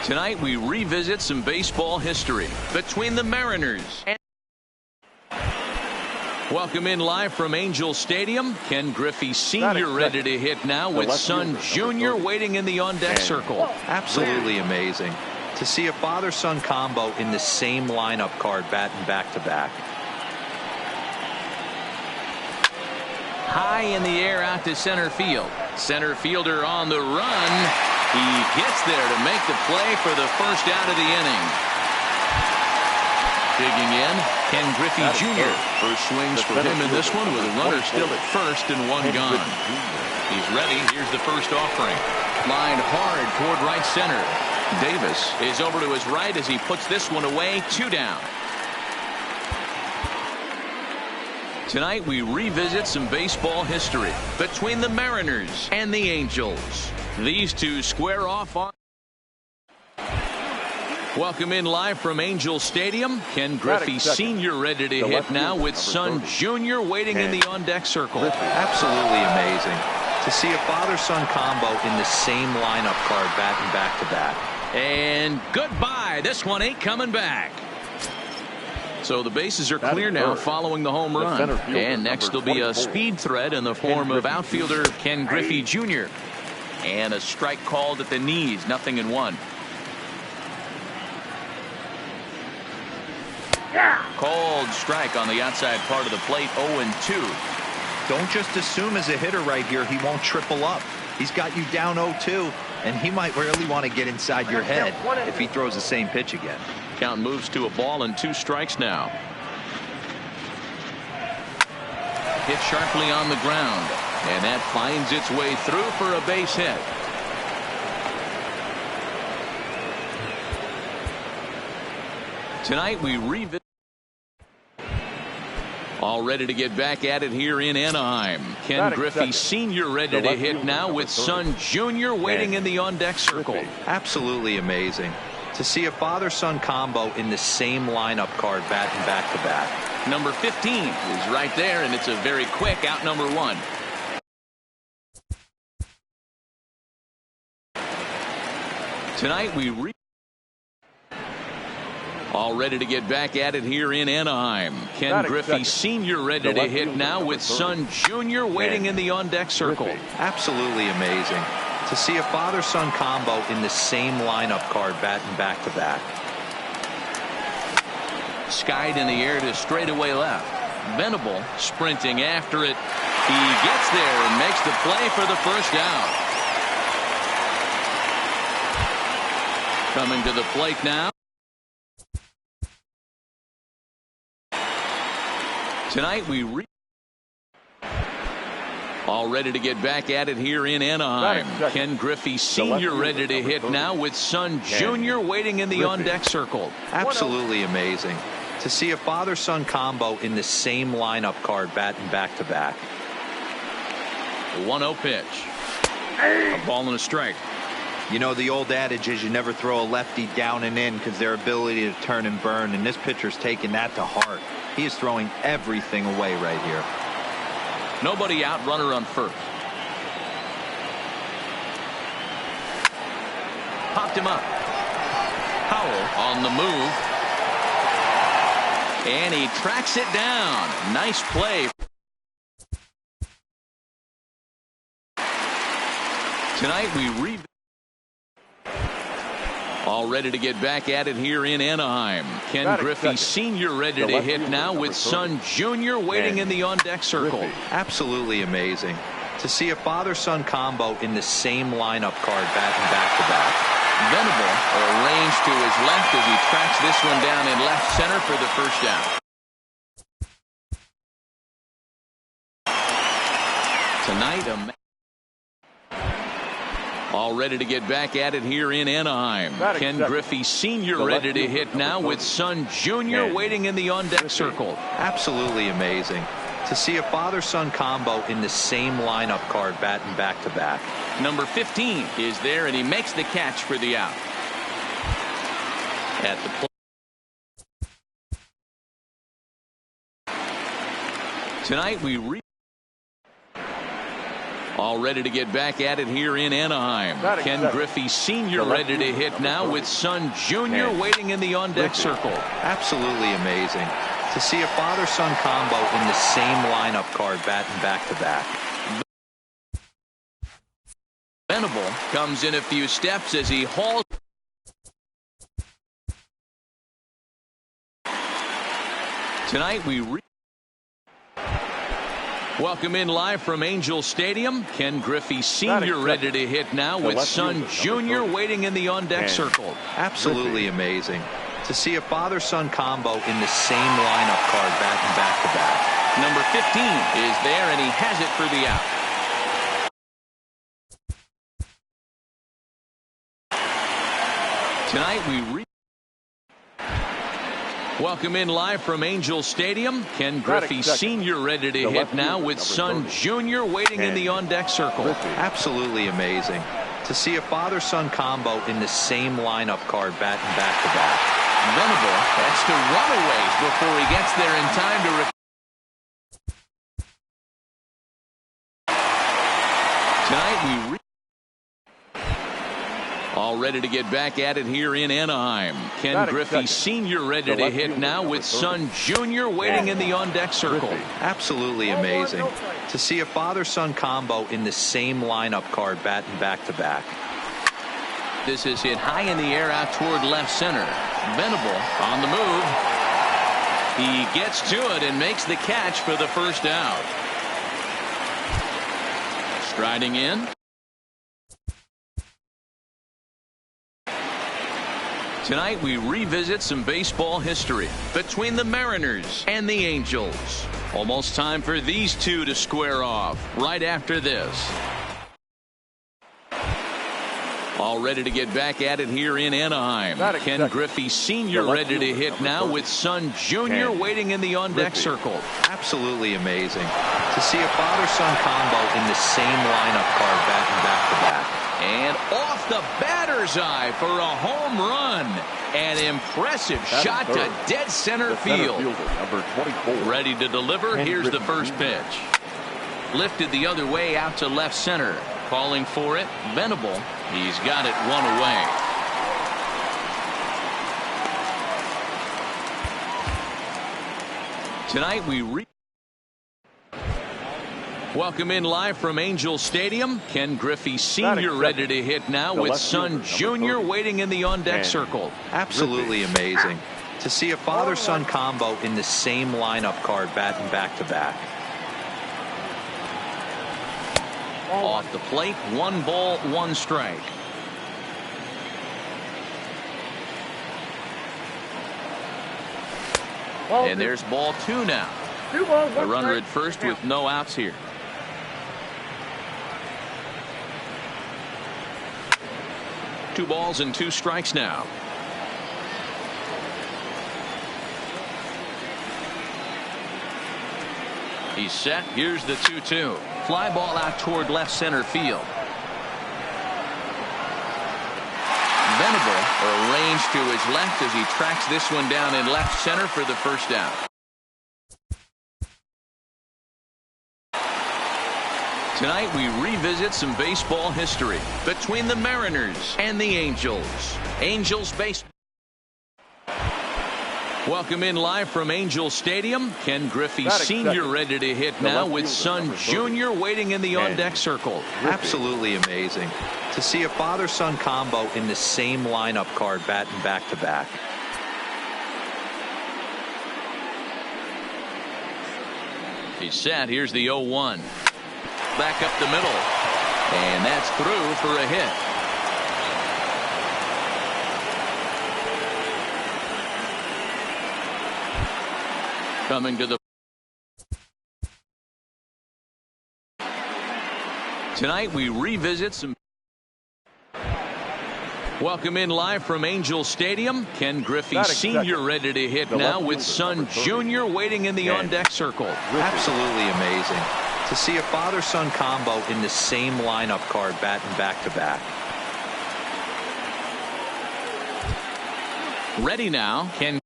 Tonight we revisit some baseball history between the Mariners and welcome in live from Angel Stadium. Ken Griffey Sr. ready to hit now with Son Jr. waiting in the on-deck circle. Absolutely amazing to see a father-son combo in the same lineup card batting back-to-back. High in the air out to center field. Center fielder on the run. He gets there to make the play for the first out of the inning. Digging in, Ken Griffey Jr. First swings for him in this one with a runner still at first and one gone. He's ready. Here's the first offering. Lined hard toward right center. Davis is over to his right as he puts this one away. 2 down. Tonight we revisit some baseball history between the Mariners and the Angels. These two square off on. Welcome in live from Angel Stadium. Ken Griffey Sr. ready to hit now with Son Jr. waiting in the on-deck circle. Absolutely amazing to see a father-son combo in the same lineup card batting back-to-back. And goodbye. This one ain't coming back. So the bases are clear now following the home run. And next will be a speed threat in the form of outfielder Ken Griffey Jr. And a strike called at the knees. 0-1. Cold strike on the outside part of the plate. 0-2. Don't just assume as a hitter right here he won't triple up. He's got you down 0-2, and he might really want to get inside your head if he throws the same pitch again. Count moves to a ball and 2 strikes now. Hit sharply on the ground, and that finds its way through for a base hit. Tonight we revisit. All ready to get back at it here in Anaheim. Ken Griffey Sr. ready to hit now with Son Jr. waiting in the on-deck circle. Absolutely amazing to see a father-son combo in the same lineup card batting back-to-back. Number 15 is right there, and it's a very quick out. Number 1. Tonight we all ready to get back at it here in Anaheim. Ken Griffey Sr. ready to hit now with Son Jr. waiting in the on-deck circle. Absolutely amazing to see a father-son combo in the same lineup card batting back-to-back. Skied in the air to straightaway left. Venable sprinting after it. He gets there and makes the play for the first out. Coming to the plate now. Tonight we all ready to get back at it here in Anaheim. Ken Griffey Sr. ready to hit now with Son Jr. waiting in the on-deck circle. Absolutely amazing to see a father-son combo in the same lineup card batting back-to-back. The 1-0 pitch. A ball and a strike. You know, the old adage is you never throw a lefty down and in because their ability to turn and burn, and this pitcher's taking that to heart. He is throwing everything away right here. Nobody out, runner on first. popped him up. Powell on the move. And he tracks it down. Nice play. Tonight we all ready to get back at it here in Anaheim. Ken Griffey Sr. ready to hit now with Son Jr. waiting in the on-deck circle. Absolutely amazing to see a father-son combo in the same lineup card batting back-to-back. Venable arranged to his left as he tracks this one down in left center for the first down. Tonight, all ready to get back at it here in Anaheim. Ken Griffey Sr. ready to hit now with Son Jr. waiting in the on-deck circle. Absolutely amazing to see a father-son combo in the same lineup card batting back-to-back. Number 15 is there, and he makes the catch for the out. At the plate. Tonight we all ready to get back at it here in Anaheim. Ken Griffey Sr. ready to hit now with Son Jr. waiting in the on-deck circle. Absolutely amazing to see a father-son combo in the same lineup card batting back-to-back. Venable comes in a few steps as he hauls. Tonight we welcome in live from Angel Stadium. Ken Griffey Sr. ready to hit now with Son Jr. waiting in the on-deck circle. Absolutely amazing to see a father-son combo in the same lineup card batting back-to-back. Number 15 is there, and he has it for the out. Tonight we welcome in live from Angel Stadium. Ken Griffey Sr. ready to hit now with Son Jr. waiting in the on-deck circle. Absolutely amazing to see a father-son combo in the same lineup card batting back-to-back. Venable has to run a ways before he gets there in time to tonight we all ready to get back at it here in Anaheim. Ken Griffey Sr. ready to hit now with Son Jr. waiting in the on-deck circle. Absolutely amazing to see a father-son combo in the same lineup card batting back-to-back. This is hit high in the air out toward left center. Venable on the move. He gets to it and makes the catch for the first out. Striding in. Tonight we revisit some baseball history between the Mariners and the Angels. Almost time for these two to square off right after this. All ready to get back at it here in Anaheim. Ken Griffey Sr. ready to hit now with Son Jr. waiting in the on-deck circle. Absolutely amazing to see a father-son combo in the same lineup card batting back-to-back. And off the batter's eye for a home run. An impressive shot to dead center field. Ready to deliver. Here's the first pitch. Lifted the other way out to left center. Calling for it. Venable. He's got it one away. Tonight we welcome in live from Angel Stadium. Ken Griffey Sr. ready to hit now with Son Jr. waiting in the on-deck circle. Absolutely amazing to see a father-son combo in the same lineup card batting back-to-back. Off the plate, 1 ball, 1 strike. And there's ball 2 now. A runner at first with no outs here. Two balls and 2 strikes now. He's set. Here's the 2-2. Fly ball out toward left center field. Venable arranged to his left as he tracks this one down in left center for the first down. Tonight we revisit some baseball history between the Mariners and the Angels. Angels baseball. Welcome in live from Angel Stadium. Ken Griffey Sr. ready to hit now with son Jr. waiting in the on-deck circle. Absolutely amazing to see a father-son combo in the same lineup card batting back-to-back. He's set. Here's the 0-1. Back up the middle. And that's through for a hit. Coming to the tonight we revisit some. Welcome in live from Angel Stadium. Ken Griffey Sr. ready to hit now with son Jr. waiting in the on-deck circle. Absolutely amazing to see a father-son combo in the same lineup card batting back-to-back. Ready now. Ken.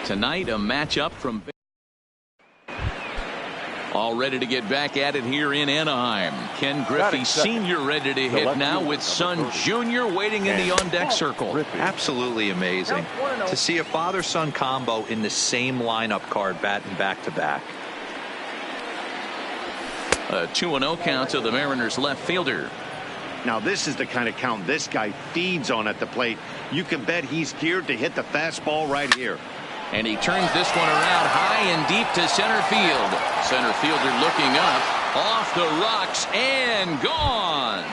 Tonight a matchup from. All ready to get back at it here in Anaheim. Ken Griffey Sr. ready to hit now with son Jr. waiting in the on-deck circle. Absolutely amazing to see a father-son combo in the same lineup card batting back-to-back. A 2-0 count to the Mariners left fielder. Now this is the kind of count this guy feeds on at the plate. You can bet he's geared to hit the fastball right here. And he turns this one around high and deep to center field. Center fielder looking up, off the rocks, and gone.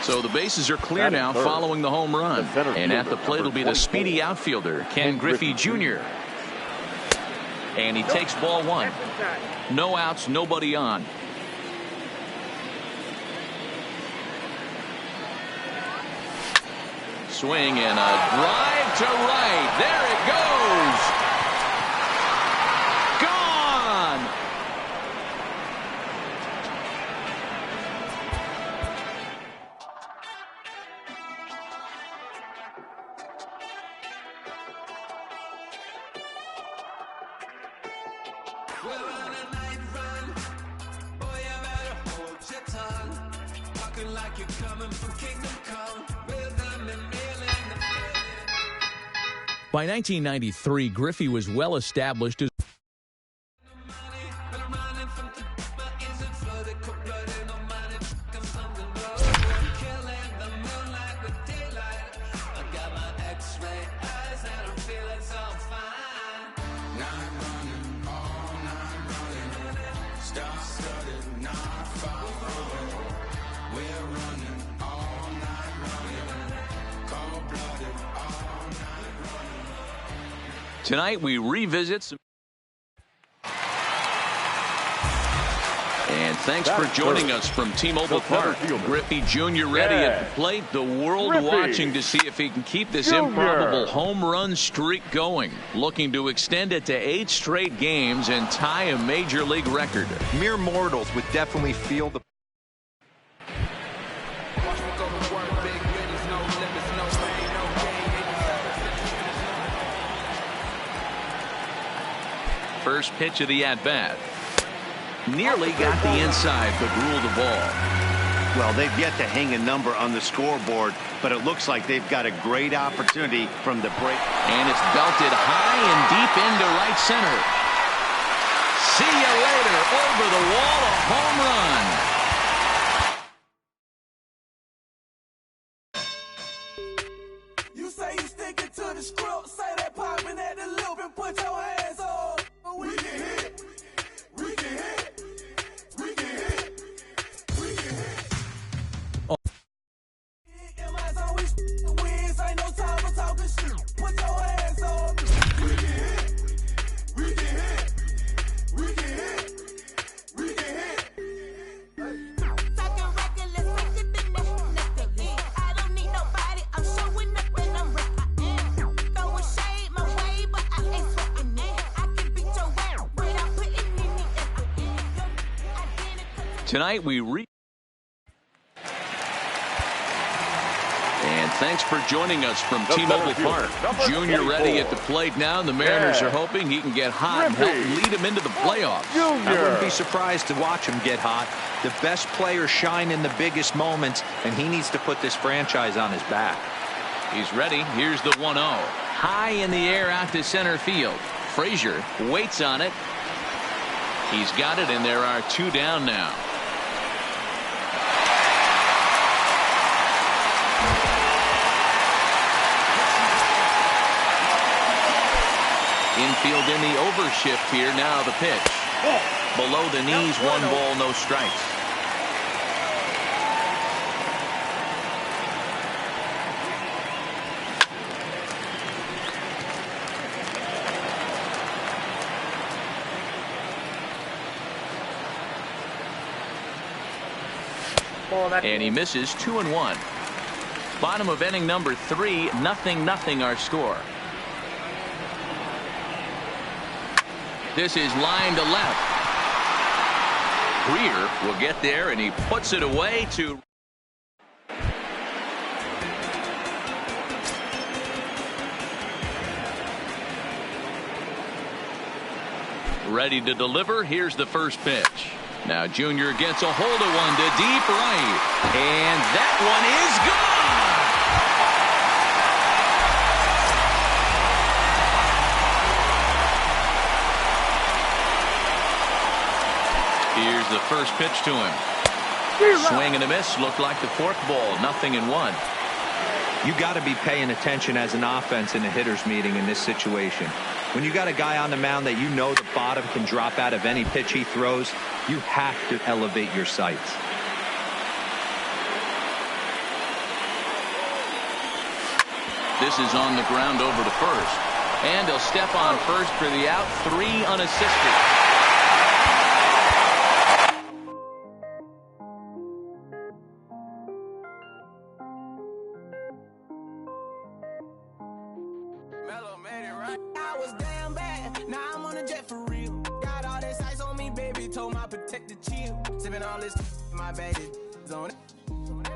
So the bases are clear now following the home run. And at the plate will be the speedy outfielder, Ken Griffey Jr. And he takes ball one. No outs, nobody on. Swing and a drive to right. There it goes. Gone. We're on a night run. Boy, you better hold your tongue. Talking like you're coming from Kingdom Come. Rhythm and by 1993, Griffey was well established as tonight we revisit some. And thanks for joining us from T-Mobile Park. Griffey Jr. ready at the plate. The world watching to see if he can keep this improbable home run streak going. Looking to extend it to 8 straight games and tie a major league record. Mere mortals would definitely feel the. First pitch of the at-bat. Nearly got the inside, but ruled the ball. Well, they've yet to hang a number on the scoreboard, but it looks like they've got a great opportunity from the break. And it's belted high and deep into right center. See you later. Over the wall, a home run. You say you sticking to the script, say that popping at the loop and put your hands on. We can hit, we can hit, we can hit, we can hit. Oh. MI's always wins, ain't no time for talking shit. Put your hands on. We can hit, we can hit, we can hit, we can hit. Talking reckless, I should be nothing. I don't need nobody, I'm showing up and I'm repping. Throwing shade my way, but I ain't sweating it. I can beat your ass without putting any Tonight we and Thanks for joining us from T-Mobile Park. Junior ready at the plate now. The Mariners are hoping he can get hot and help lead them into the playoffs. I wouldn't be surprised to watch him get hot. The best players shine in the biggest moments, and he needs to put this franchise on his back. He's ready. Here's the 1-0. High in the air out to center field. Frazier waits on it. He's got it, and there are 2 down now. Infield in the overshift here. Now the pitch. Below the knees, 1 ball, no strikes. And he misses. 2-1. Bottom of inning number 3. 0-0 our score. This is line to left. Greer will get there, and he puts it away to. Ready to deliver. Here's the first pitch. Now Junior gets a hold of one to deep right. And that one is gone. Here's the first pitch to him. Swing and a miss. Looked like the 4th ball. 0-1. You got to be paying attention as an offense in a hitter's meeting in this situation. When you got a guy on the mound that you know the bottom can drop out of any pitch he throws, you have to elevate your sights. This is on the ground over to first. And he'll step on first for the out. 3 unassisted. I was damn bad. Now I'm on a jet for real. Got all this ice on me, baby. Told my protector chill. Sipping all this, my bag is on it.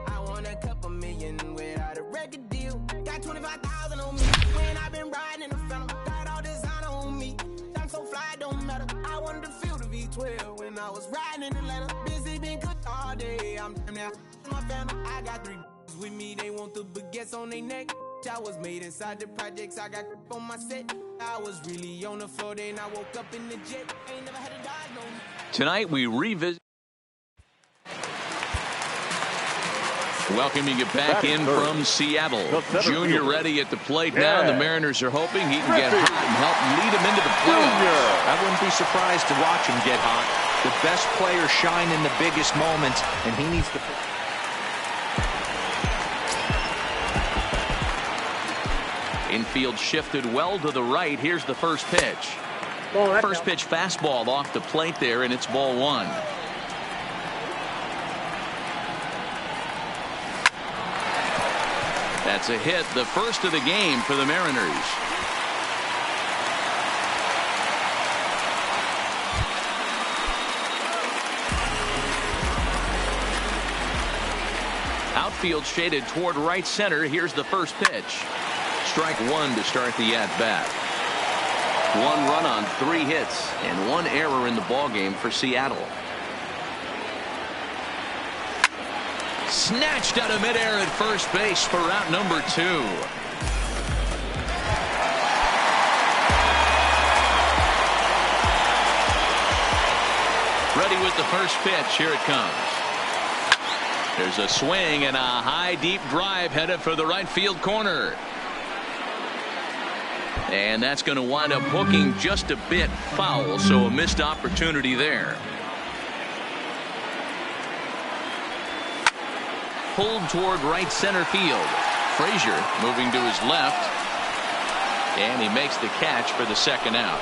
I want a couple million without a record deal. Got 25,000 on me. When I've been riding in the phantom. Got all designer on me. I'm so fly, don't matter. I wanted to feel the V12 when I was riding in Atlanta. Busy been good all day. I'm now my phantom. I got 3 with me. They want the baguettes on their neck. I was made inside the projects. I got on my set. I was really on the floor. Then I woke up in the jet. Ain't never had a dog no. Tonight we revisit. Welcoming you back in from Seattle. Junior ready at the plate now. The Mariners are hoping he can get hot and help lead them into the playoffs. I wouldn't be surprised to watch him get hot. The best players shine in the biggest moments, and he needs to. Infield shifted well to the right. Here's the first pitch. First pitch fastball off the plate there, and it's ball 1. That's a hit, the first of the game for the Mariners. Outfield shaded toward right center. Here's the first pitch. Strike 1 to start the at-bat. 1 run on 3 hits and 1 error in the ballgame for Seattle. Snatched out of midair at first base for out number 2. Ready with the first pitch. Here it comes. There's a swing and a high deep drive headed for the right field corner. And that's going to wind up hooking just a bit foul, so a missed opportunity there. Pulled toward right center field. Frazier moving to his left. And he makes the catch for the second out.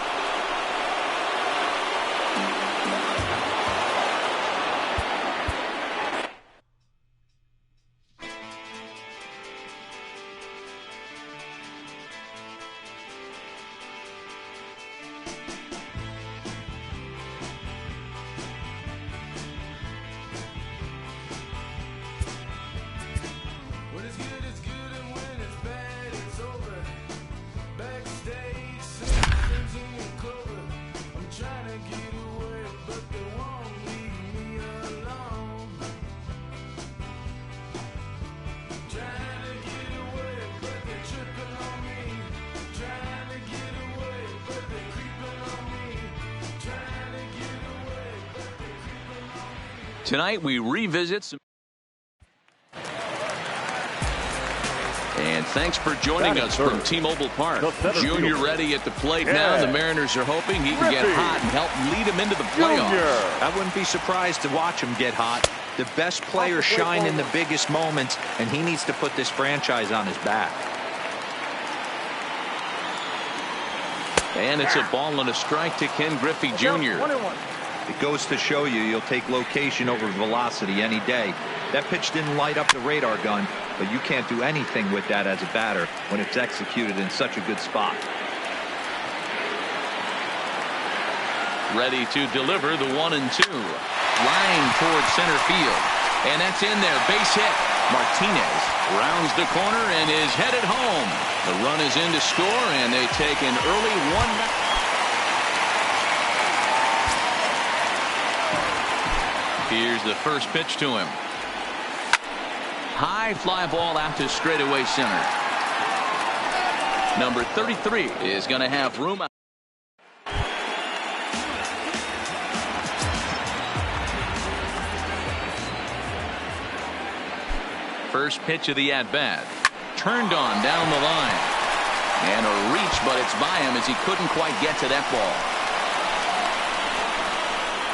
Tonight we revisit some. And thanks for joining us from T-Mobile Park. Junior ready at the plate now. The Mariners are hoping he can get hot and help lead him into the playoffs. I wouldn't be surprised to watch him get hot. The best players shine in the biggest moments, and he needs to put this franchise on his back. And it's a ball and a strike to Ken Griffey Jr. It goes to show you'll take location over velocity any day. That pitch didn't light up the radar gun, but you can't do anything with that as a batter when it's executed in such a good spot. Ready to deliver the 1-2. Line towards center field. And that's in there. Base hit. Martinez rounds the corner and is headed home. The run is in to score, and they take an early 1-0. Here's the first pitch to him. High fly ball out to straightaway center. Number 33 is going to have room out. First pitch of the at-bat. Turned on down the line. And a reach, but it's by him as he couldn't quite get to that ball.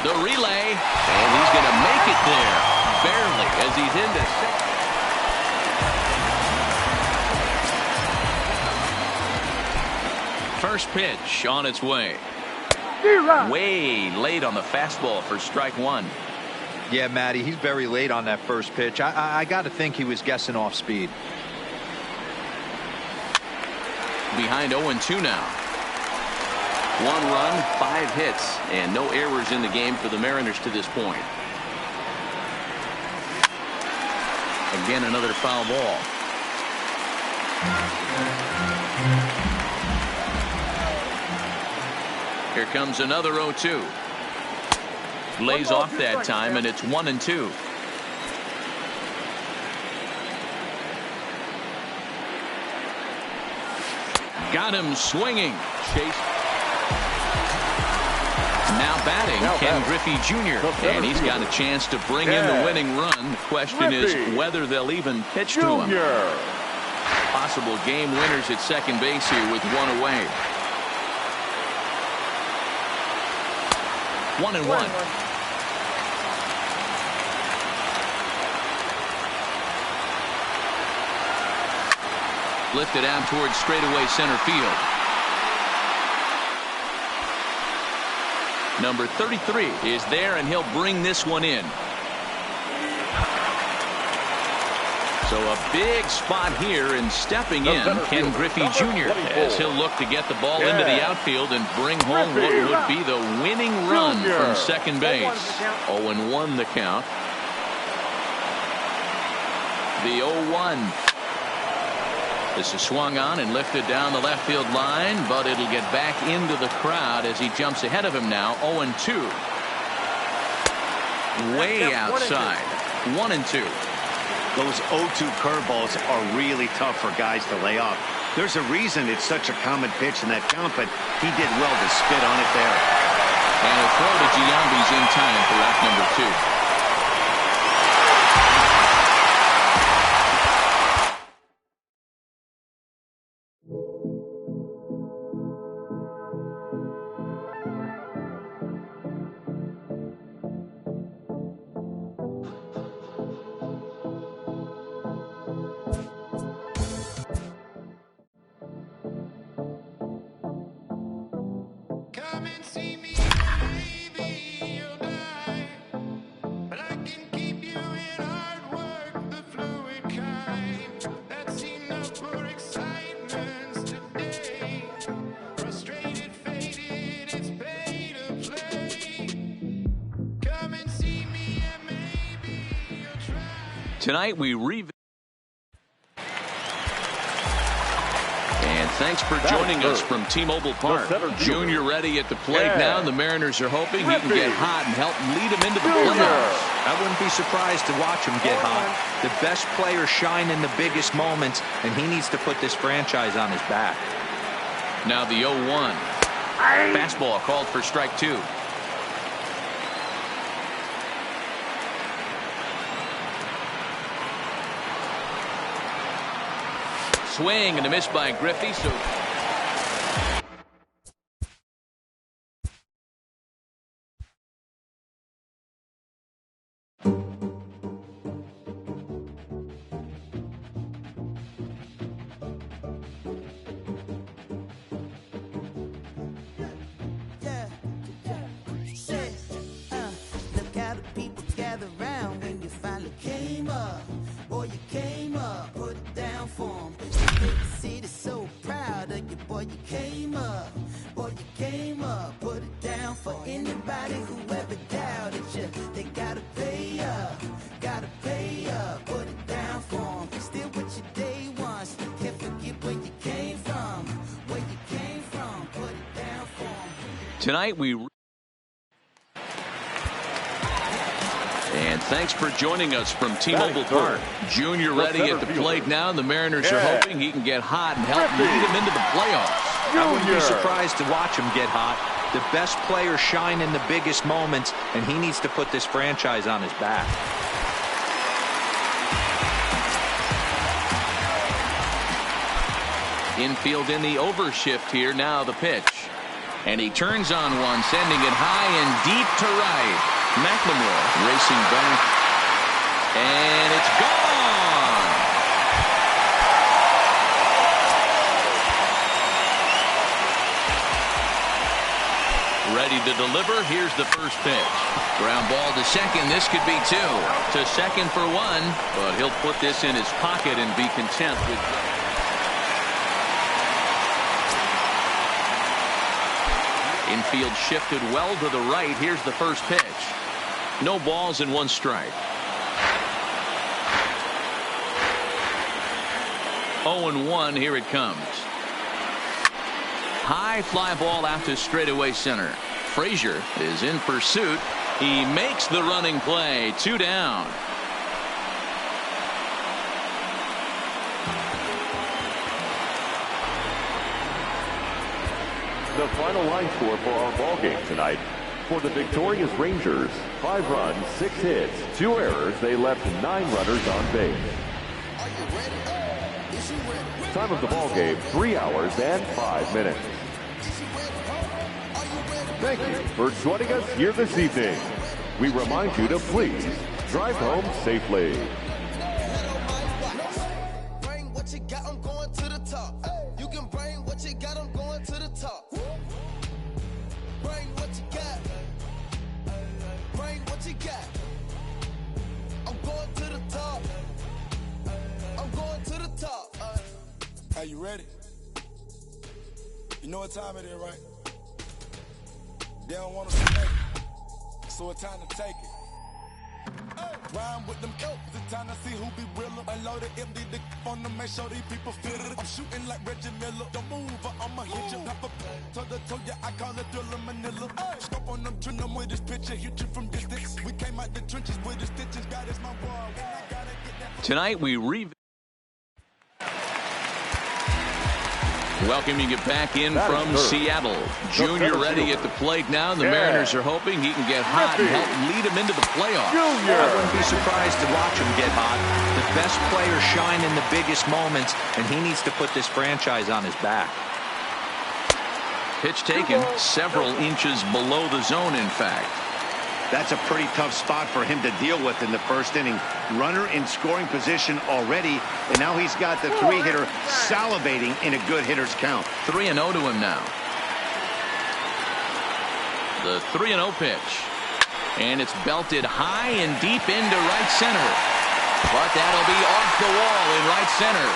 The relay, and he's going to make it there. Barely, as he's into second. First pitch on its way. Way late on the fastball for strike one. Yeah, Matty, he's very late on that first pitch. I got to think he was guessing off speed. Behind 0-2 now. 1 run, 5 hits, and no errors in the game for the Mariners to this point. Again, another foul ball. Here comes another 0-2. Lays off that time, and it's 1-2. Got him swinging. Chase. Now batting, Ken Griffey Jr. And he's got a chance to bring in the winning run. The question is whether they'll even pitch to him. Possible game winners at second base here with 1 away. 1-1. Lifted out towards straightaway center field. Number 33 is there, and he'll bring this one in. So a big spot here, and stepping in, Ken Griffey Jr. as he'll look to get the ball into the outfield and bring home what would be the winning run from second base. 0-1 the count. The 0-1. This is swung on and lifted down the left field line, but it'll get back into the crowd as he jumps ahead of him now. 0-2. Way outside. 1-2. Those 0-2 curveballs are really tough for guys to lay off. There's a reason it's such a common pitch in that count, but he did well to spit on it there. And a throw to Giambi's in time for out number 2. Tonight we revisit. And thanks for joining us from T-Mobile Park. Junior ready at the plate now. The Mariners are hoping he can get hot and help lead them into the playoffs. I wouldn't be surprised to watch him get hot. The best players shine in the biggest moments, and he needs to put this franchise on his back. Now the 0-1. Fastball called for strike 2. Swing and a miss by Griffey. So Look how the people gather round when you finally came up. Boy, you came up, put it down for 'em. The city's so proud of you, boy, you came up. Boy, you came up, put it down for anybody who ever doubted you. They gotta pay up, put it down for 'em. Still with you day one, still can't forget where you came from. Where you came from, put it down for 'em. tonight And thanks for joining us from T-Mobile Park. Junior ready at the plate now. The Mariners are hoping he can get hot and help lead them into the playoffs. I wouldn't be surprised to watch him get hot. The best players shine in the biggest moments, and he needs to put this franchise on his back. Infield in the overshift here. Now the pitch. And he turns on one, sending it high and deep to right. McLemore racing back. And it's gone. Ready to deliver. Here's the first pitch. Ground ball to second. This could be two. To second for one. But he'll put this in his pocket and be content with Infield shifted well to the right. Here's the first pitch. No balls and one strike. 0-1. Here it comes. High fly ball out to straightaway center. Frazier is in pursuit. He makes the running play. 2 down. The final line score for our ball game tonight. For the victorious Rangers, 5 runs, 6 hits, 2 errors. They left 9 runners on base. Time of the ball game, 3 hours and 5 minutes. Thank you for joining us here this evening. We remind you to please drive home safely. Bring what you got, I'm going to the top. You can bring what you got, I'm going to the top. Bring what you got. Bring what you got. I'm going to the top. I'm going to the top. Are you ready? You know what time it is, right? They don't want us to make it, so it's time to take it. Rhyme with them coats, it's time to see who be realer. Unload it, empty the on them, make sure these people feel it. I'm shooting like Reggie Miller. Don't move or I'ma hit you. Pepper, toe to toe, yeah, I call it Thriller Manila. Scope on them, trim them with this picture, hit you from distance. We came out the trenches with the stitches, God is my war. When I gotta get that. Tonight we welcoming it back in from Seattle. Junior ready at the plate now. The Mariners are hoping he can get hot and help lead them into the playoffs. I wouldn't be surprised to watch him get hot. The best players shine in the biggest moments, and he needs to put this franchise on his back. Pitch taken several inches below the zone, in fact. That's a pretty tough spot for him to deal with in the first inning. Runner in scoring position already, and now he's got the 3-hitter salivating in a good hitter's count. 3-0 to him now. The 3-0 pitch. And it's belted high and deep into right center. But that'll be off the wall in right center.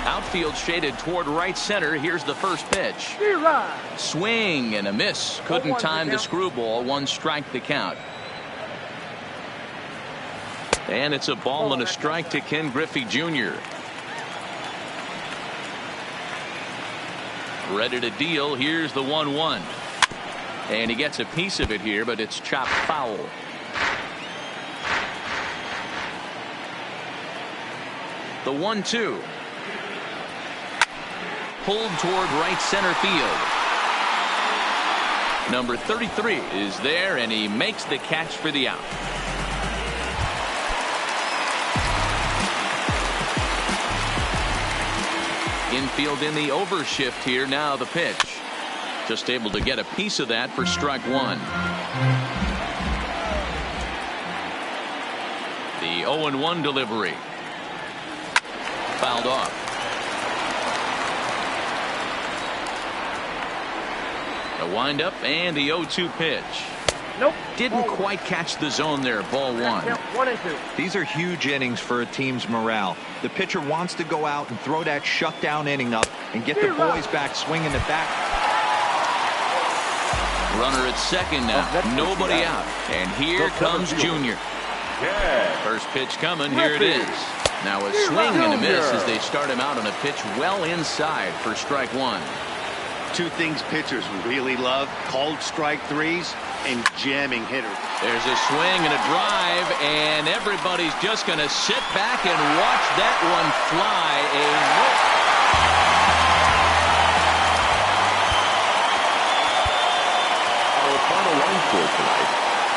Outfield shaded toward right center. Here's the first pitch. Swing and a miss. Couldn't time the screwball. 1 strike the count. And it's a ball and a strike to Ken Griffey Jr. Ready to deal. Here's the 1-1. And he gets a piece of it here, but it's chopped foul. The 1-2. Pulled toward right center field. Number 33 is there, and he makes the catch for the out. Infield in the overshift here. Now the pitch. Just able to get a piece of that for strike one. The 0-1 delivery. Fouled off. The windup and the 0-2 pitch. Nope. Didn't quite catch the zone there. Ball one. 1-2. These are huge innings for a team's morale. The pitcher wants to go out and throw that shutdown inning up and get the boys back swinging the bat. Runner at second now. Nobody out. And here comes Junior. First pitch coming. Here it is. Now a swing and a miss as they start him out on a pitch well inside for strike one. Two things pitchers really love: called strike threes and jamming hitters. There's a swing and a drive, and everybody's just going to sit back and watch that one fly. Our final line score tonight.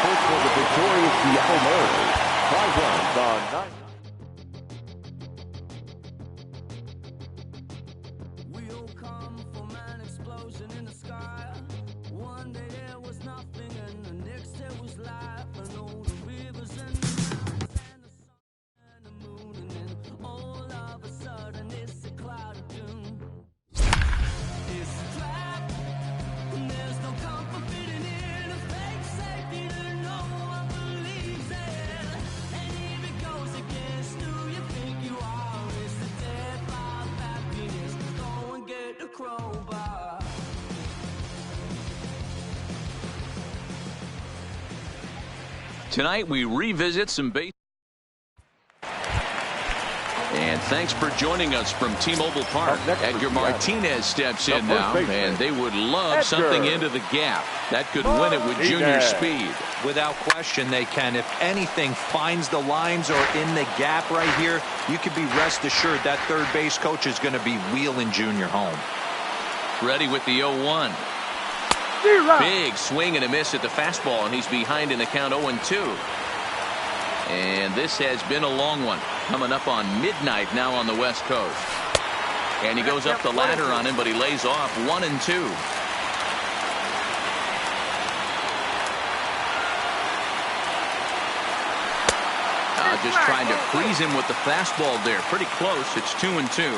First for the victorious Seattle Mariners. 5 runs on 9. Tonight we revisit some base. And thanks for joining us from T-Mobile Park. Edgar Martinez steps in now, and they would love something into the gap. That could win it with Junior speed. Without question, they can. If anything finds the lines or in the gap right here, you could be rest assured that third base coach is going to be wheeling Junior home. Ready with the 0-1. Big swing and a miss at the fastball, and he's behind in the count 0-2. And this has been a long one. Coming up on midnight now on the West Coast. And he goes up the ladder on him, but he lays off 1-2. Just trying to freeze him with the fastball there. Pretty close. It's 2-2.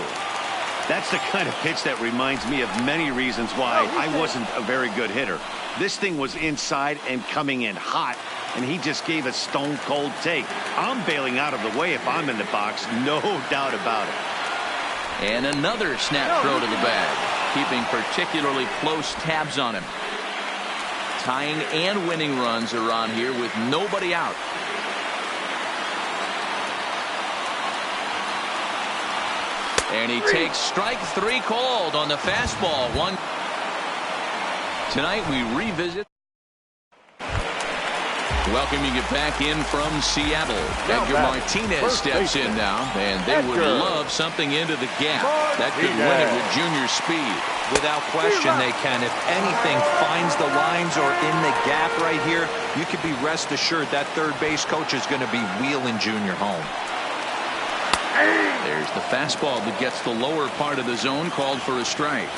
That's the kind of pitch that reminds me of many reasons why I wasn't a very good hitter. This thing was inside and coming in hot, and he just gave a stone-cold take. I'm bailing out of the way if I'm in the box, no doubt about it. And another snap throw to the bag, keeping particularly close tabs on him. Tying and winning runs are on here with nobody out. And he takes strike three called on the fastball. One. Tonight we revisit. Welcoming you back in from Seattle. Edgar Martinez steps in now, and they would love something into the gap. That could win it with Junior speed. Without question, they can. If anything finds the lines or in the gap right here, you could be rest assured that third base coach is going to be wheeling Junior home. There's the fastball that gets the lower part of the zone, called for a strike.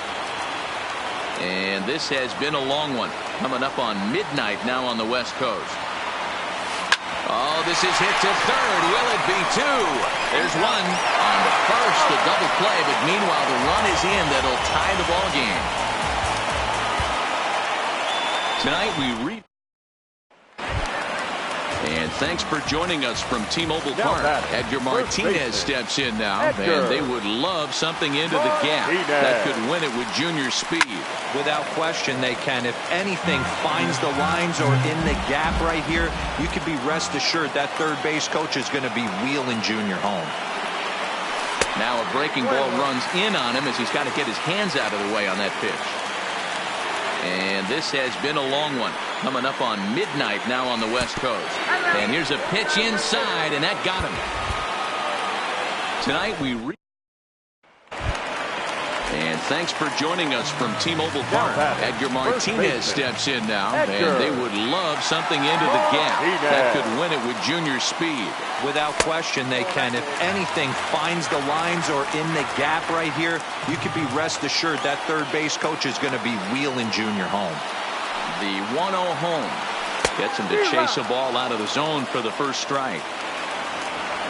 And this has been a long one. Coming up on midnight now on the West Coast. Oh, this is hit to third. Will it be two? There's one on the first, a double play, but meanwhile the run is in that'll tie the ball game. Tonight we And thanks for joining us from T-Mobile Park. Edgar Martinez steps in now, and they would love something into the gap. That could win it with Junior speed. Without question, they can. If anything finds the lines or in the gap right here, you could be rest assured that third base coach is going to be wheeling Junior home. Now a breaking ball runs in on him as he's got to get his hands out of the way on that pitch. And this has been a long one. Coming up on midnight now on the West Coast. And here's a pitch inside, and that got him. Tonight we And thanks for joining us from T-Mobile Park. Edgar Martinez steps in now, and they would love something into the gap. That could win it with junior speed. Without question, they can. If anything finds the lines or in the gap right here, you can be rest assured that third base coach is going to be wheeling Junior home. The 1-0 home gets him to chase a ball out of the zone for the first strike.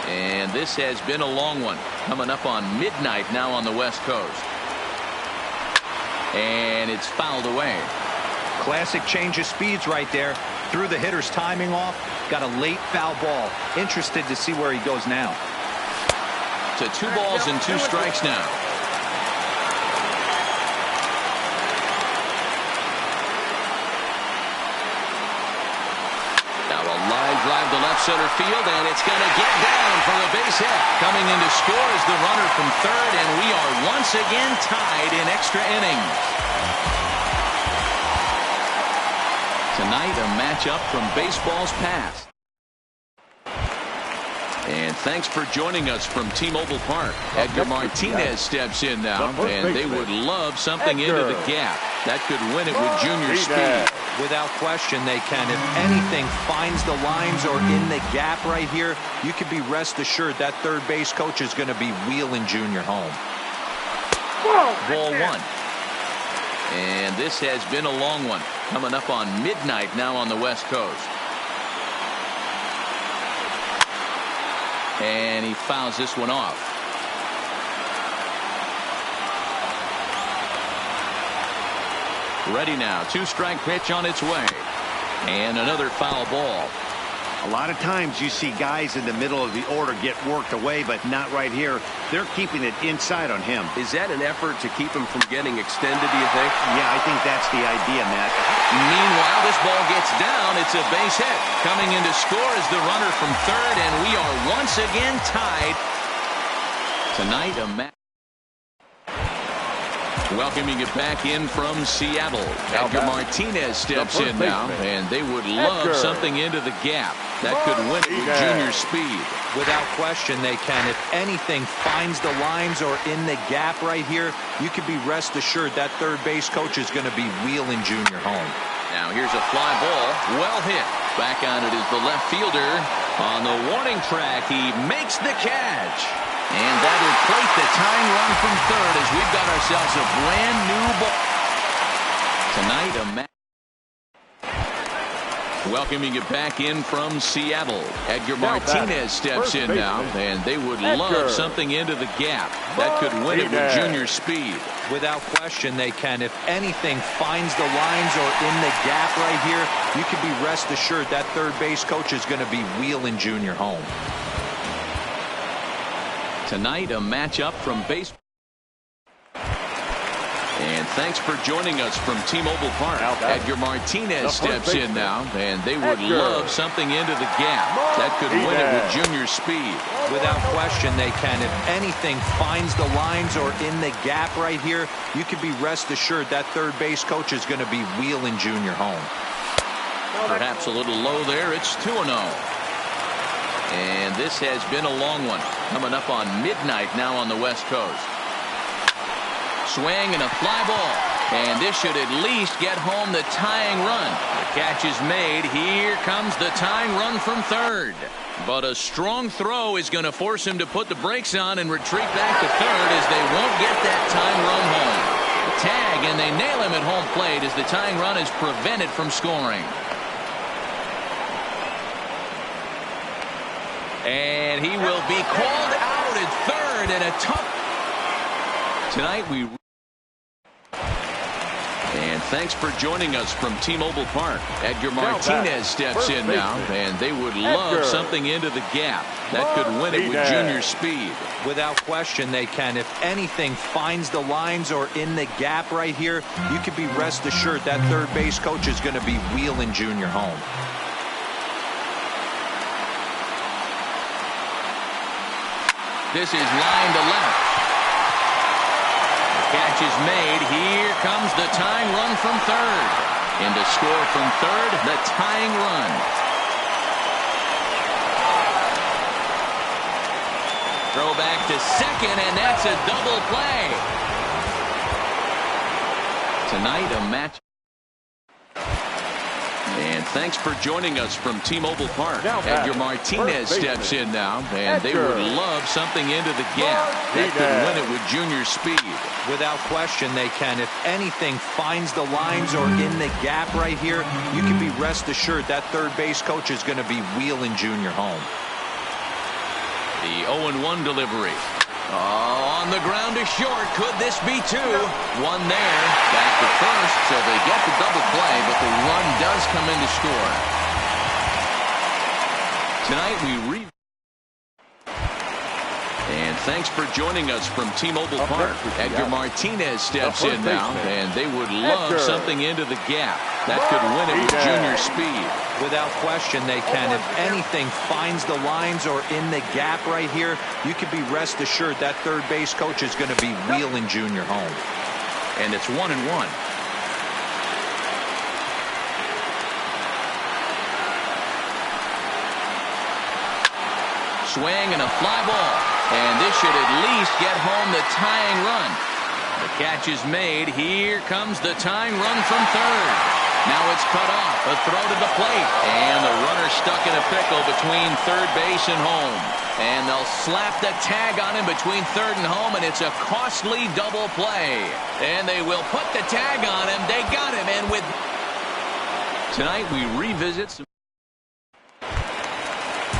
And this has been a long one, coming up on midnight now on the West Coast. And it's fouled away. Classic change of speeds right there. Threw the hitter's timing off. Got a late foul ball. Interested to see where he goes now. To 2 balls and 2 strikes now. Now a line drive to left center field, and it's going to get down for a base hit. Coming in to score is the runner from third, and we are once again tied in extra innings. Tonight, a matchup from baseball's past. And thanks for joining us from T-Mobile Park. Edgar Martinez steps in now, and they would love something into the gap. That could win it with junior speed. Without question, they can. If anything finds the lines or in the gap right here, you can be rest assured that third base coach is going to be wheeling Junior home. Ball 1. And this has been a long one, coming up on midnight now on the West Coast. And he fouls this one off. Ready now. 2-strike pitch on its way. And another foul ball. A lot of times you see guys in the middle of the order get worked away, but not right here. They're keeping it inside on him. Is that an effort to keep him from getting extended, do you think? Yeah, I think that's the idea, Matt. Meanwhile, this ball gets down. It's a base hit. Coming in to score is the runner from third, and we are once again tied. Tonight, a match. Welcoming it back in from Seattle. Edgar Martinez steps in now, and they would love something into the gap. That could win it with junior speed. Without question, they can. If anything finds the lines or in the gap right here, you can be rest assured that third base coach is going to be wheeling Junior home. Now here's a fly ball. Well hit. Back on it is the left fielder. On the warning track, he makes the catch. And that'll plate the tying run from third as we've got ourselves a brand new ball. Tonight, a match. Welcoming it back in from Seattle. Edgar Martinez steps in now, and they would love something into the gap. That could win it with junior speed. Without question, they can. If anything finds the lines or in the gap right here, you can be rest assured that third base coach is going to be wheeling Junior home. Tonight, a matchup from baseball. And thanks for joining us from T-Mobile Park. Edgar Martinez steps in now, and they would love something into the gap. That could win it with junior speed. Without question, they can. If anything finds the lines or in the gap right here, you can be rest assured that third base coach is going to be wheeling Junior home. Perhaps a little low there. It's 2-0. And this has been a long one, coming up on midnight now on the West Coast. Swing and a fly ball. And this should at least get home the tying run. The catch is made. Here comes the tying run from third. But a strong throw is going to force him to put the brakes on and retreat back to third as they won't get that tying run home. The tag, and they nail him at home plate as the tying run is prevented from scoring. And he will be called out at third in a tough. Tonight we. And thanks for joining us from T-Mobile Park. Edgar Martinez steps in now, and they would love something into the gap. That could win it with junior speed. Without question, they can. If anything finds the lines or in the gap right here, you can be rest assured that third base coach is going to be wheeling Junior home. This is line to left. The catch is made. Here comes the tying run from third. And to score from third, the tying run. Throw back to second, and that's a double play. Tonight, a match. And thanks for joining us from T-Mobile Park. Edgar Martinez steps in now, and they would love something into the gap. That could win it with junior speed. Without question, they can. If anything finds the lines or in the gap right here, you can be rest assured that third base coach is going to be wheeling Junior home. The 0-1 delivery. Oh, on the ground to short. Could this be two? One there. Back to first, so they get the double play, but the run does come in to score. Tonight we And thanks for joining us from T-Mobile Park. Edgar Martinez steps in now, and they would love something into the gap. That could win it with junior speed. Without question, they can. If anything finds the lines or in the gap right here, you can be rest assured that third base coach is going to be wheeling Junior home. And it's 1-1. Swing and a fly ball. And this should at least get home the tying run. The catch is made. Here comes the tying run from third. Now it's cut off. A throw to the plate. And the runner stuck in a pickle between third base and home. And they'll slap the tag on him between third and home, and it's a costly double play. And they will put the tag on him. They got him. And with tonight we revisit some.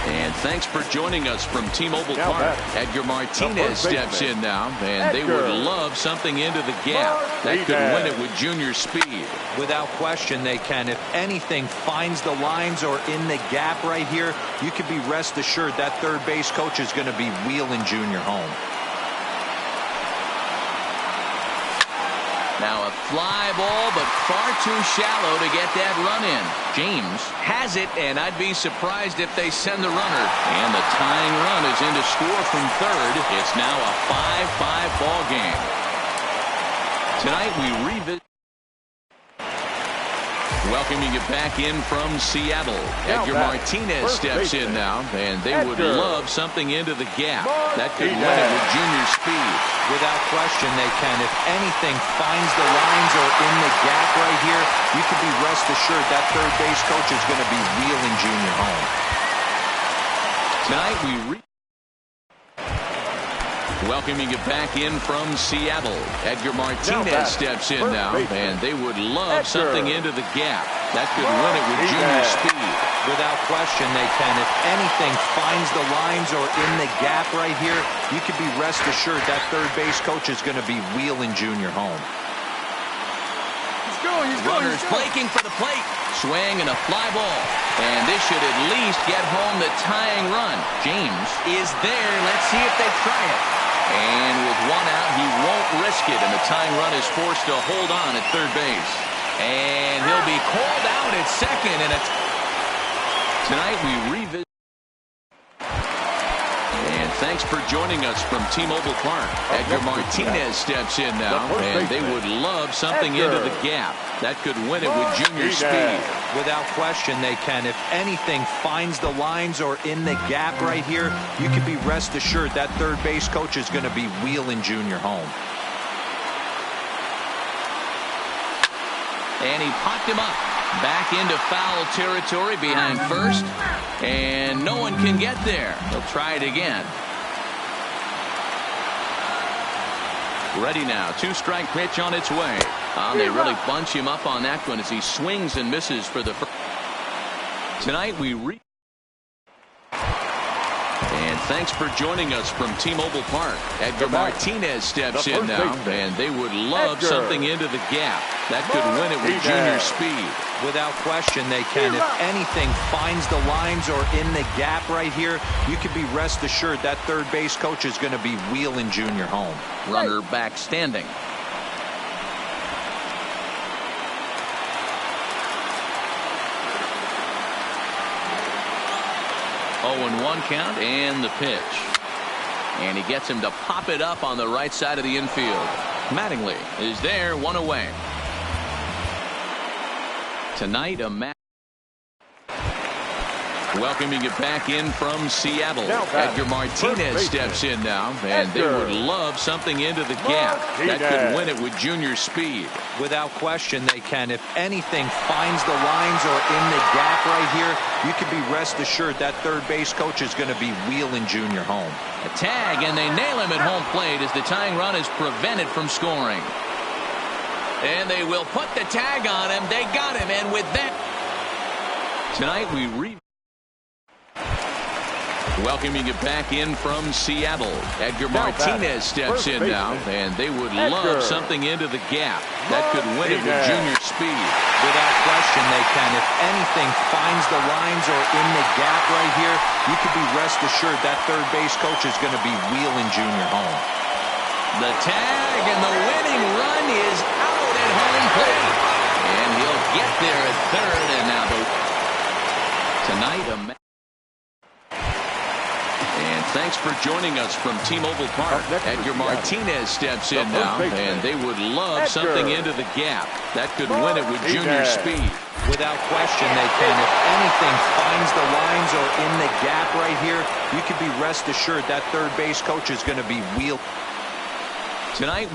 And thanks for joining us from T-Mobile Park. Edgar Martinez steps in now, and they would love something into the gap. That could win it with junior speed. Without question, they can. If anything finds the lines or in the gap right here, you can be rest assured that third base coach is going to be wheeling Junior home. Now a fly ball, but far too shallow to get that run in. James has it, and I'd be surprised if they send the runner. And the tying run is in to score from third. It's now a 5-5 ball game. Tonight we revisit. Welcoming you back in from Seattle. Edgar Martinez steps in now, and they would love something into the gap. That could win it with junior speed. Without question, they can. If anything finds the lines or in the gap right here, you can be rest assured that third base coach is going to be wheeling Junior home. Tonight we welcoming you back in from Seattle. Edgar Martinez steps in now, and they would love something into the gap. That could win it with junior speed. Without question, they can. If anything finds the lines or in the gap right here, you can be rest assured that third base coach is going to be wheeling Junior home. Runners flaking for the plate. Swing and a fly ball. And this should at least get home the tying run. James is there. Let's see if they try it. And with one out, he won't risk it, and the tying run is forced to hold on at third base. And he'll be called out at second, and it's tonight we revisit. And thanks for joining us from T-Mobile Park. Edgar Martinez steps in now, and they would love something into the gap. That could win it with junior speed. Without question, they can. If anything finds the lines or in the gap right here, you can be rest assured that third base coach is going to be wheeling Junior home. And he popped him up. Back into foul territory behind first. And no one can get there. He'll try it again. Ready now. 2-strike pitch on its way. They really bunch him up on that one as he swings and misses for the first. Tonight we And thanks for joining us from T-Mobile Park. Edgar Martinez steps in now, and they would love something into the gap. That could win it with junior speed. Without question, they can. If anything finds the lines or in the gap right here, you can be rest assured that third base coach is going to be wheeling Junior home. Runner back standing. And 1 count, and the pitch. And he gets him to pop it up on the right side of the infield. Mattingly is there, 1 away. Tonight, a match. Welcoming it back in from Seattle. Edgar Martinez steps in now, and they would love something into the gap. That could win it with junior speed. Without question, they can. If anything finds the lines or in the gap right here, you can be rest assured that third base coach is going to be wheeling Junior home. A tag, and they nail him at home plate as the tying run is prevented from scoring. And they will put the tag on him. They got him, and with that, tonight we welcoming it back in from Seattle. Edgar Martinez steps in now, and they would love something into the gap. That could win it with junior speed. Without question, they can. If anything finds the lines or in the gap right here, you can be rest assured that third base coach is going to be wheeling Junior home. The tag, and the winning run is out at home plate. And he'll get there at third, and now tonight a match. And thanks for joining us from T-Mobile Park. Edgar Martinez steps in now, and they would love something into the gap. That could win it with junior speed. Without question, they can. If anything finds the lines or in the gap right here, you can be rest assured that third base coach is going to be wheeled. Tonight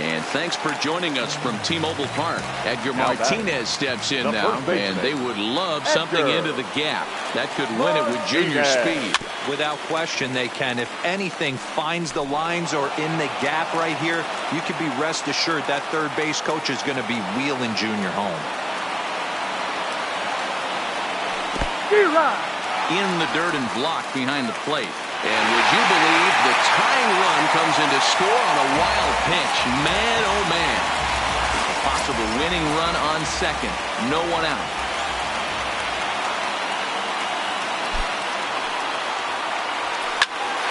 and thanks for joining us from T-Mobile Park. Edgar Martinez steps in now, and they would love something into the gap. That could win it with junior speed. Without question, they can. If anything finds the lines or in the gap right here, you can be rest assured that third base coach is going to be wheeling Junior home. In the dirt and blocked behind the plate. And would you believe the tying run comes in to score on a wild pitch? Man, oh man. A possible winning run on second. No one out.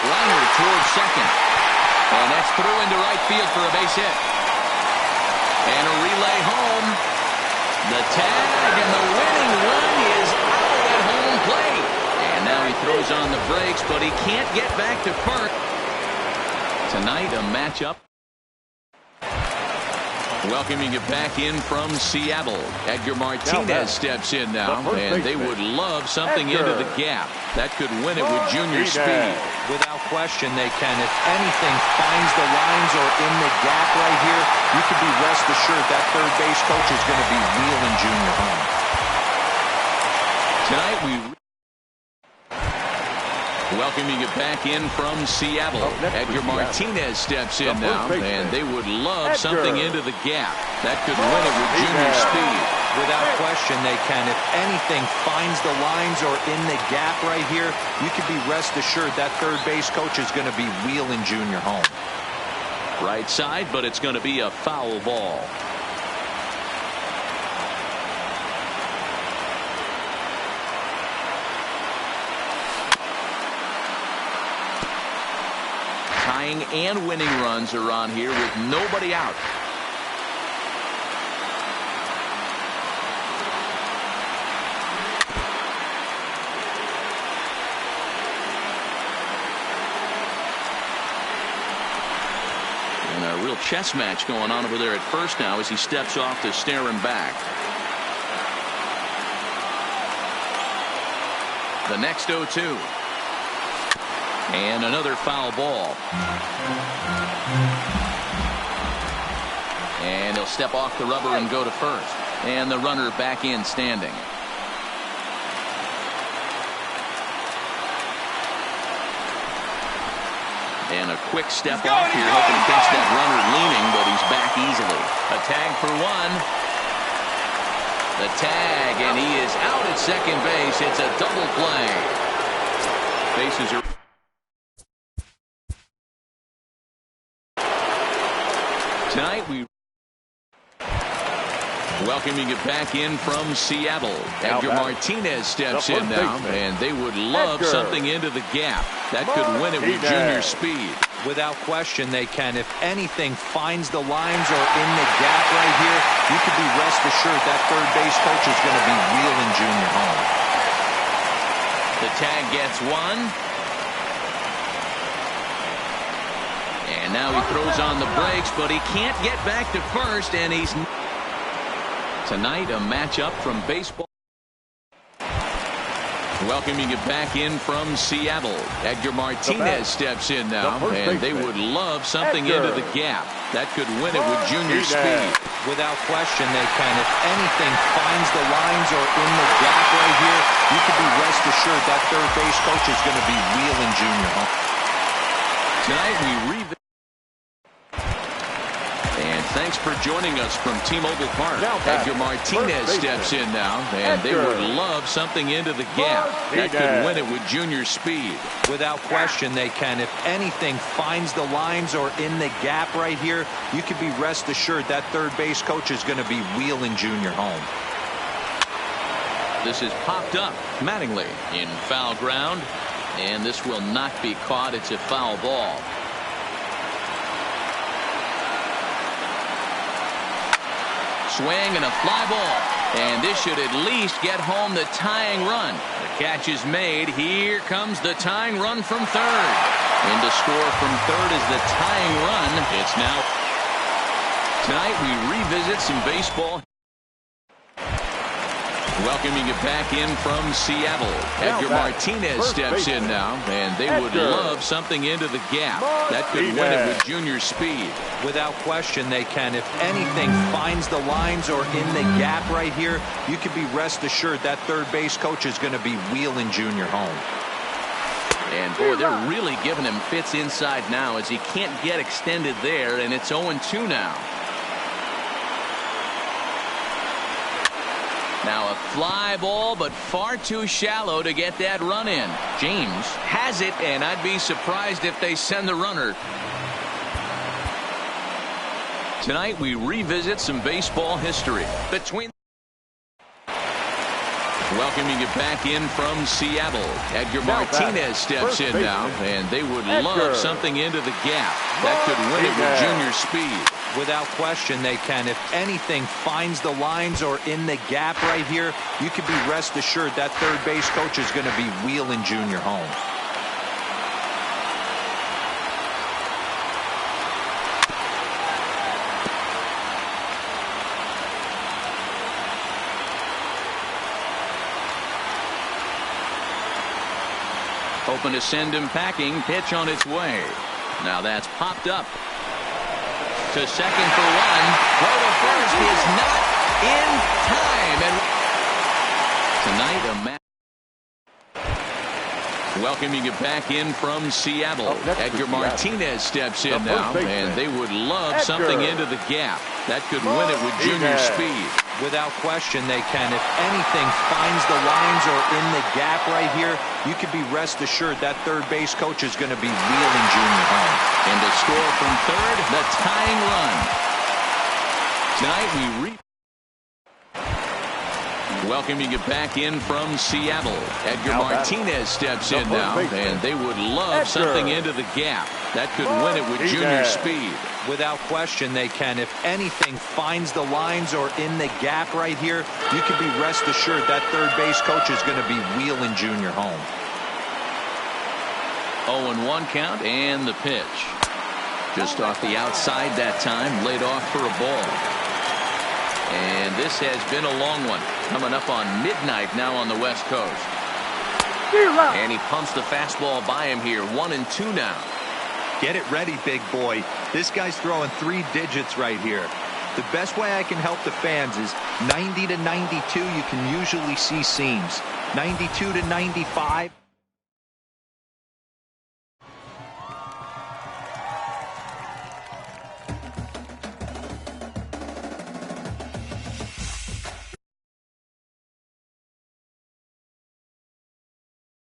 Liner towards second. And that's through into right field for a base hit. And a relay home. The tag, and the winning run is out at home plate. And now he throws on the brakes, but he can't get back to first. Tonight, a matchup. Welcoming it back in from Seattle. Edgar Martinez steps in now, and they would love something into the gap. That could win it with junior speed. Without question, they can. If anything finds the lines or in the gap right here, you can be rest assured that third base coach is going to be wheeling Junior home. Tonight, welcoming it back in from Seattle. Edgar Martinez steps in now, and they would love something into the gap. That could win it with junior speed. Without question, they can. If anything finds the lines or in the gap right here, you can be rest assured that third base coach is going to be wheeling Junior home. Right side, but it's going to be a foul ball. Tying and winning runs are on here with nobody out. And a real chess match going on over there at first now as he steps off to stare him back. The next 0-2. And another foul ball. And he'll step off the rubber and go to first. And the runner back in standing. And a quick step off here, hoping to catch that runner leaning, but he's back easily. A tag for one. The tag, and he is out at second base. It's a double play. Bases are tonight. We welcoming it back in from Seattle. Edgar Martinez steps in now, and they would love something into the gap. That could win it with junior speed. Without question, they can. If anything finds the lines or in the gap right here, you can be rest assured that third base coach is going to be wheeling Junior home. The tag gets one. And now he throws on the brakes, but he can't get back to first, and he's tonight a matchup from baseball. Welcoming it back in from Seattle. Edgar Martinez steps in now, and they would love something into the gap. That could win it with junior speed. Without question, they can. If anything finds the lines or in the gap right here, you can be rest assured that third base coach is going to be wheeling Junior home. Tonight we revisit. And thanks for joining us from T-Mobile Park. Edgar Martinez steps in now, and they would love something into the gap. That could win it with junior speed. Without question, they can. If anything finds the lines or in the gap right here, you can be rest assured that third base coach is going to be wheeling Junior home. This is popped up. Mattingly in foul ground, and this will not be caught. It's a foul ball. Swing and a fly ball, and this should at least get home the tying run. The catch is made. Here comes the tying run from third. In to score from third is the tying run. It's now. Tonight we revisit some baseball. Welcoming it back in from Seattle. Edgar Martinez steps in now, and they would love something into the gap. That could win it with junior speed. Without question, they can. If anything finds the lines or in the gap right here, you can be rest assured that third base coach is going to be wheeling Junior home. And boy, they're really giving him fits inside now as he can't get extended there, and it's 0-2 now. Now a fly ball, but far too shallow to get that run in. James has it, and I'd be surprised if they send the runner. Tonight we revisit some baseball history between. Welcoming it back in from Seattle. Edgar Martinez steps in now, and they would love something into the gap. That could win it with junior speed. Without question, they can. If anything finds the lines or in the gap right here, you can be rest assured that third base coach is going to be wheeling Junior home. Hoping to send him packing. Pitch on its way. Now that's popped up. To second for one. Throw to first is not in time. And tonight a match. Welcoming it back in from Seattle. Edgar Martinez steps in now, and they would love something into the gap. That could win it with junior speed. Without question, they can. If anything finds the lines or in the gap right here, you can be rest assured that third base coach is going to be wheeling Junior home. And to score from third, the tying run. Tonight we welcoming it back in from Seattle. Edgar Martinez steps in now, and they would love something into the gap. That could win it with junior speed. Without question, they can. If anything finds the lines or in the gap right here, you can be rest assured that third base coach is going to be wheeling Junior home. 0-1 count, and the pitch. Just off the outside that time, laid off for a ball. And this has been a long one, coming up on midnight now on the West Coast. And he pumps the fastball by him here. 1-2 now. Get it ready, big boy. This guy's throwing 3 digits right here. The best way I can help the fans is 90 to 92. You can usually see seams. 92 to 95.